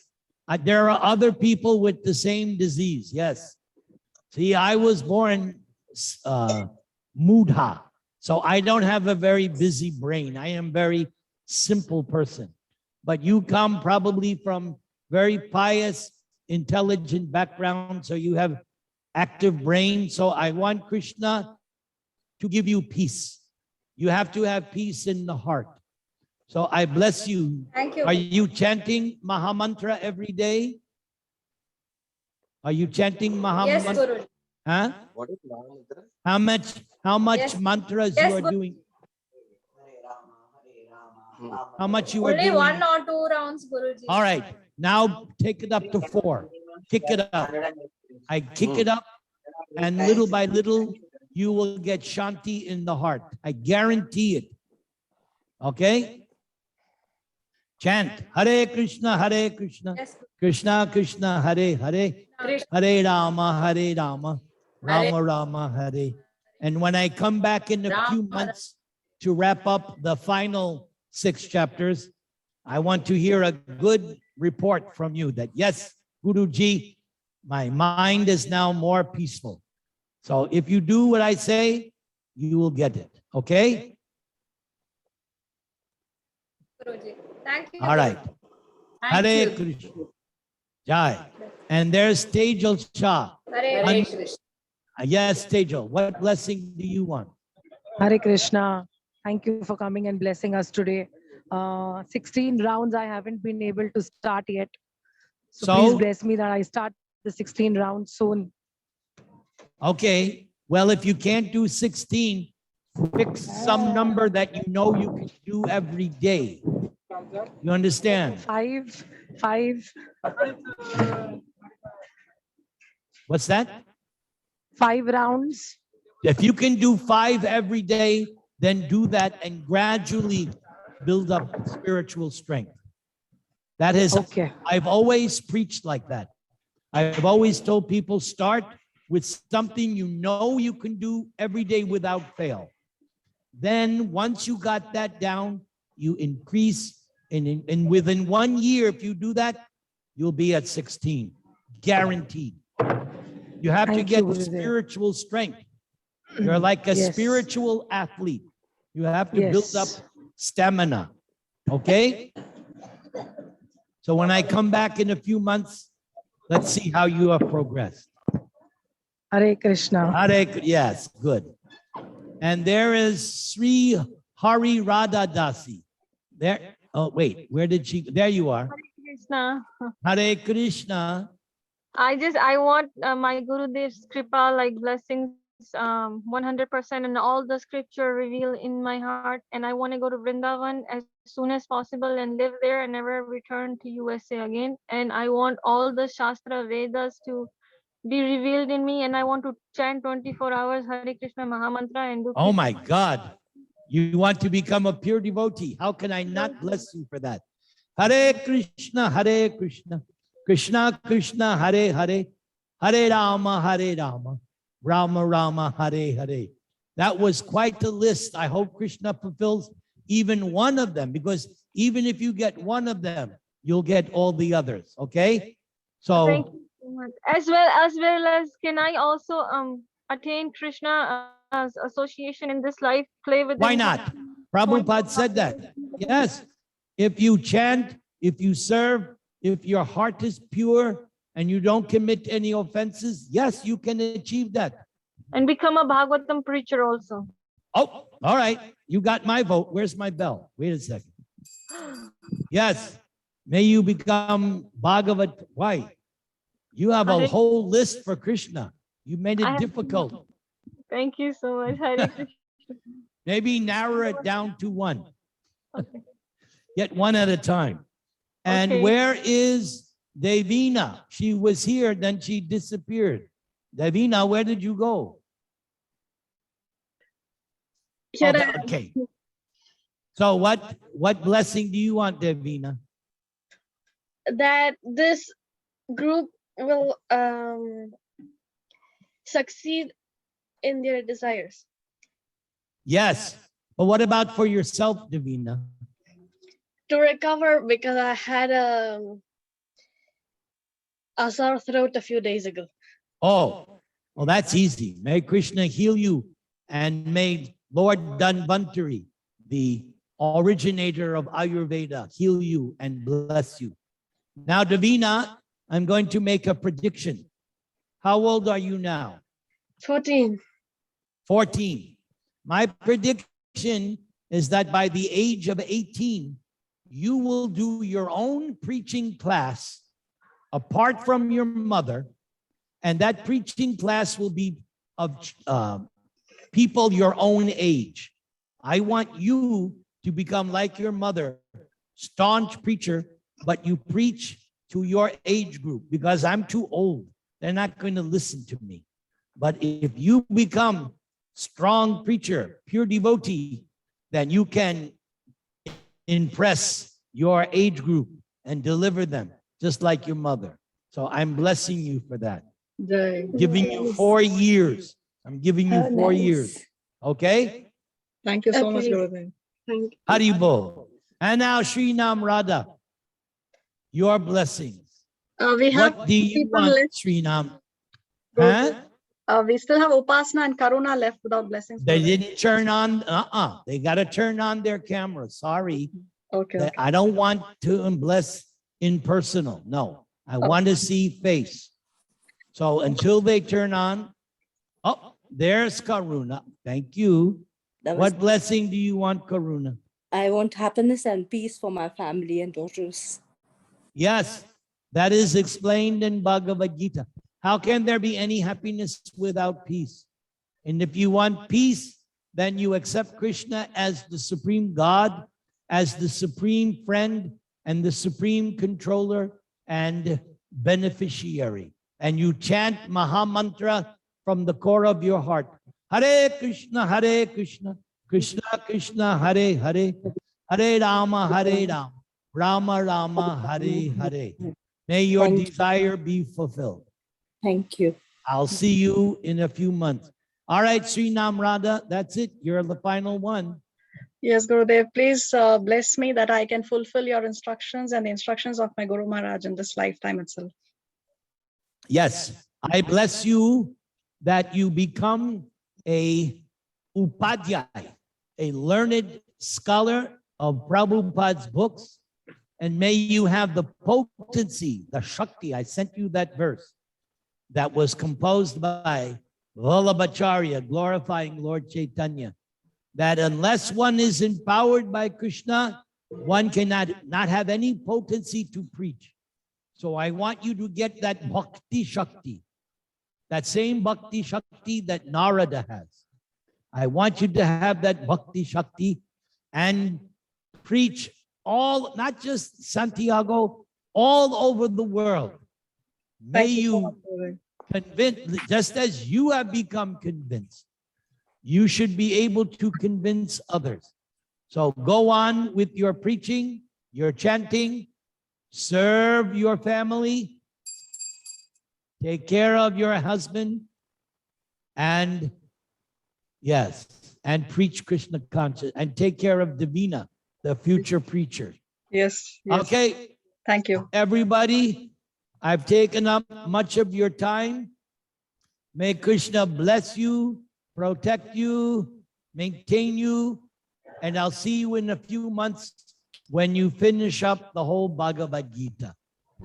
There are other people with the same disease. Yes. See, I was born Mudha. So I don't have a very busy brain. I am a very simple person. But you come probably from very pious, intelligent background. So you have active brain. So I want Krishna to give you peace. You have to have peace in the heart. So I bless you. Thank you. Are you chanting Mahamantra every day? Are you chanting Yes, Mahamantra? Guru. Huh? What is Mahamantra? How much Yes. mantras Yes, you are Guru. doing? How much you are Only doing? 1 or 2 rounds, Guruji. All right. Now take it up to 4. Kick it up. I kick it up, and little by little, you will get Shanti in the heart. I guarantee it. Okay? Chant Hare Krishna, Hare Krishna, Yes. Krishna Krishna, Hare Hare, Krishna. Hare Rama, Rama Rama, Hare. And when I come back in a few months to wrap up the final 6 chapters, I want to hear a good report from you that, yes, Guruji, my mind is now more peaceful. So if you do what I say, you will get it. Okay? Guruji. Thank you. All right. Thank Hare you. Krishna. Jai. And there's Tejal Shah. Hare Krishna. Yes, Tejal. What blessing do you want? Hare Krishna. Thank you for coming and blessing us today. 16 rounds I haven't been able to start yet. So please bless me that I start the 16 rounds soon. Okay. Well, if you can't do 16, pick some number that you know you can do every day. You understand? 5. What's that? 5 rounds. If you can do 5 every day, then do that and gradually build up spiritual strength. That is, okay. I've always preached like that. I've always told people, start with something you know you can do every day without fail. Then once you got that down, you increase, and within 1 year, if you do that, you'll be at 16, guaranteed. You have to get spiritual strength. You're like a spiritual athlete. You have to build up stamina. Okay? So when I come back in a few months, let's see how you have progressed. Hare Krishna. Yes, good. And there is Sri Hari Radha Dasi. There. Oh, wait, where did she? There you are. Hare Krishna. Hare Krishna. I want my Gurudev's kripa, like blessings, 100%, and all the scripture revealed in my heart. And I want to go to Vrindavan as soon as possible and live there and never return to USA again. And I want all the Shastra Vedas to be revealed in me, and I want to chant 24 hours Hare Krishna Mahamantra and do. Oh my God. You want to become a pure devotee. How can I not bless you for that? Hare Krishna, Hare Krishna, Krishna Krishna, Hare Hare, Hare Rama, Rama Rama, Hare Hare. That was quite a list. I hope Krishna fulfills even one of them, because even if you get one of them, you'll get all the others. Okay? So thank you so much. As well as can I also attain Krishna as association in this life, play with why him? not? Prabhupada said that. Yes. If you chant, if you serve, if your heart is pure and you don't commit any offenses, yes, you can achieve that. And become a Bhagavatam preacher also. Oh, all right. You got my vote. Where's my bell? Wait a second. Yes. May you become Bhagavat. Why? You have a whole list for Krishna. You made it difficult. Thank you so much. Hare Krishna. Maybe narrow it down to one. Okay. Get one at a time. And okay. Where is Devina? She was here, then she disappeared. Devina, where did you go? Okay. So what blessing do you want, Devina? That this group will succeed in their desires. Yes. But what about for yourself, Devina? To recover, because I had a sore throat a few days ago. Oh, well, that's easy. May Krishna heal you, and may Lord Dhanvantari, the originator of Ayurveda, heal you and bless you. Now, Devina, I'm going to make a prediction. How old are you now? 14. 14. My prediction is that by the age of 18, you will do your own preaching class apart from your mother, and that preaching class will be of people your own age. I want you to become like your mother, staunch preacher, but you preach to your age group, because I'm too old. They're not going to listen to me. But if you become strong preacher, pure devotee, then you can impress your age group and deliver them just like your mother. So I'm blessing you for that. Giving you 4 years. I'm giving you 4 years. Okay? Thank you so much, Gurudev. Haribo. And now Sri Nam Radha, your blessings. We have What do you people want, left. Sri Nam? Huh? We still have Upasana and Karuna left without blessings. They didn't turn on, they got to turn on their camera. Sorry. Okay. I don't want to bless in personal. No, I want to see face. So until they turn on, there's Karuna. Thank you. What blessing do you want, Karuna? I want happiness and peace for my family and daughters. Yes, that is explained in Bhagavad Gita. How can there be any happiness without peace? And if you want peace, then you accept Krishna as the supreme God, as the supreme friend, and the supreme controller and beneficiary. And you chant Maha Mantra from the core of your heart. Hare Krishna, Krishna Krishna, Hare Hare, Hare Rama, Rama Rama, Hare Hare. May your desire be fulfilled. Thank you. I'll see you in a few months. All right, Sri Nam Radha, that's it. You're the final one. Yes, Gurudev, please bless me that I can fulfill your instructions and the instructions of my Guru Maharaj in this lifetime itself. Yes, I bless you that you become a Upadhyay, a learned scholar of Prabhupada's books, and may you have the potency, the Shakti. I sent you that verse that was composed by Vallabhacharya, glorifying Lord Chaitanya, that unless one is empowered by Krishna, one cannot not have any potency to preach. So I want you to get that Bhakti Shakti, that same Bhakti Shakti that Narada has. I want you to have that Bhakti Shakti and preach all, not just Santiago, all over the world. May you convince, just as you have become convinced, you should be able to convince others. So go on with your preaching, your chanting, serve your family, take care of your husband, and yes, and preach Krishna consciousness, and take care of Davina, the future preacher. Yes. Okay. Thank you. Everybody, I've taken up much of your time. May Krishna bless you, protect you, maintain you, and I'll see you in a few months when you finish up the whole Bhagavad Gita.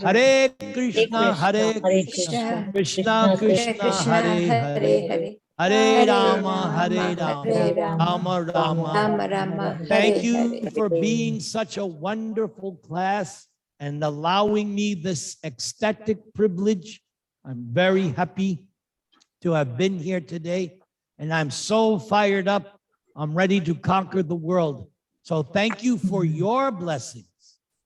Hare Krishna, Hare Krishna, Krishna Krishna, Hare Hare, Hare Rama, Hare Rama, Rama Rama. Thank you for being such a wonderful class and allowing me this ecstatic privilege. I'm very happy to have been here today, and I'm so fired up. I'm ready to conquer the world. So thank you for your blessings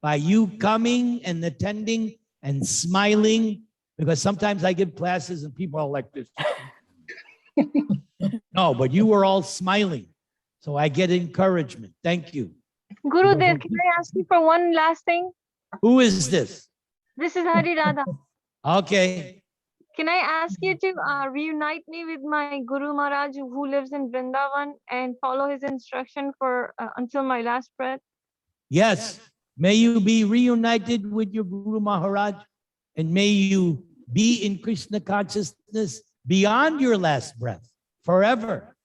by you coming and attending and smiling, because sometimes I give classes and people are like this. No, but you were all smiling. So I get encouragement. Thank you. Gurudev, can I ask you for one last thing? Who is this? This is Hari Radha. Okay. Can I ask you to reunite me with my Guru Maharaj who lives in Vrindavan and follow his instruction for until my last breath? Yes. May you be reunited with your Guru Maharaj, and may you be in Krishna consciousness beyond your last breath, forever.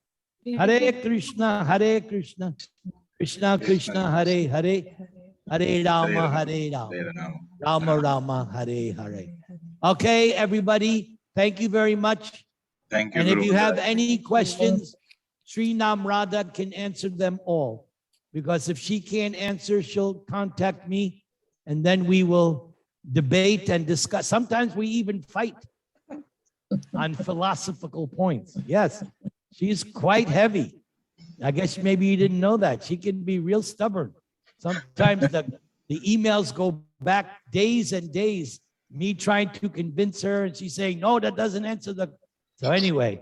Hare Krishna, Krishna Krishna, Hare Hare, Hare Rama, Rama Rama, Hare Hare. Okay, everybody, thank you very much. Thank you, And if Guru you have Maharaj. any questions, Sri Nam Radha can answer them all. because if she can't answer, she'll contact me, and then we will debate and discuss. Sometimes we even fight on philosophical points. Yes, she's quite heavy. I guess maybe you didn't know that. She can be real stubborn. Sometimes the emails go back days and days, me trying to convince her, and she's saying, no, that doesn't answer the... So anyway,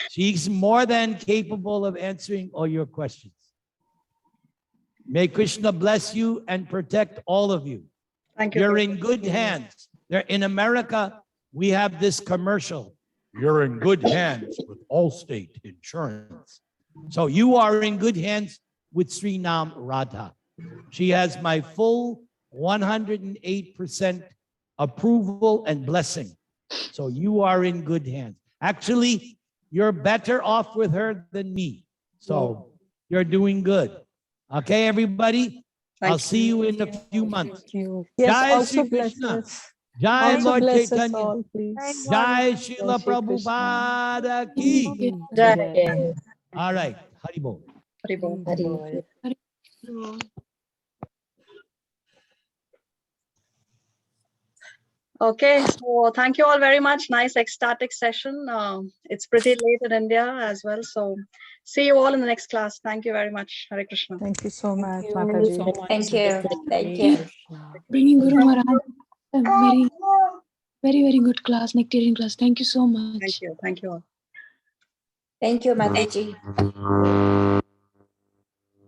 she's more than capable of answering all your questions. May Krishna bless you and protect all of you. Thank you. You're in good hands. In America, we have this commercial. You're in good hands with Allstate Insurance. So you are in good hands with Srinam Radha. She has my full 108% approval and blessing. So you are in good hands. Actually, you're better off with her than me. So you're doing good. Okay, everybody? I'll see you in a few months. Yes, Jai also Shri bless Krishna. us. Jai Also Lord bless us Chaitanya. all, please. Jai Srila Shri Krishna. Prabhupada ki. Jai. All right. Haribol. Haribol. Okay, so thank you all very much. Nice ecstatic session. It's pretty late in India as well. So see you all in the next class. Thank you very much. Hare Krishna. Thank you so much, you Mataji. so much. Thank you. Thank Hare you. Krishna. Bringing Guru Maharaj. A very good class, nectarian class. Thank you so much. Thank you. Thank you all. Thank you, Mataji.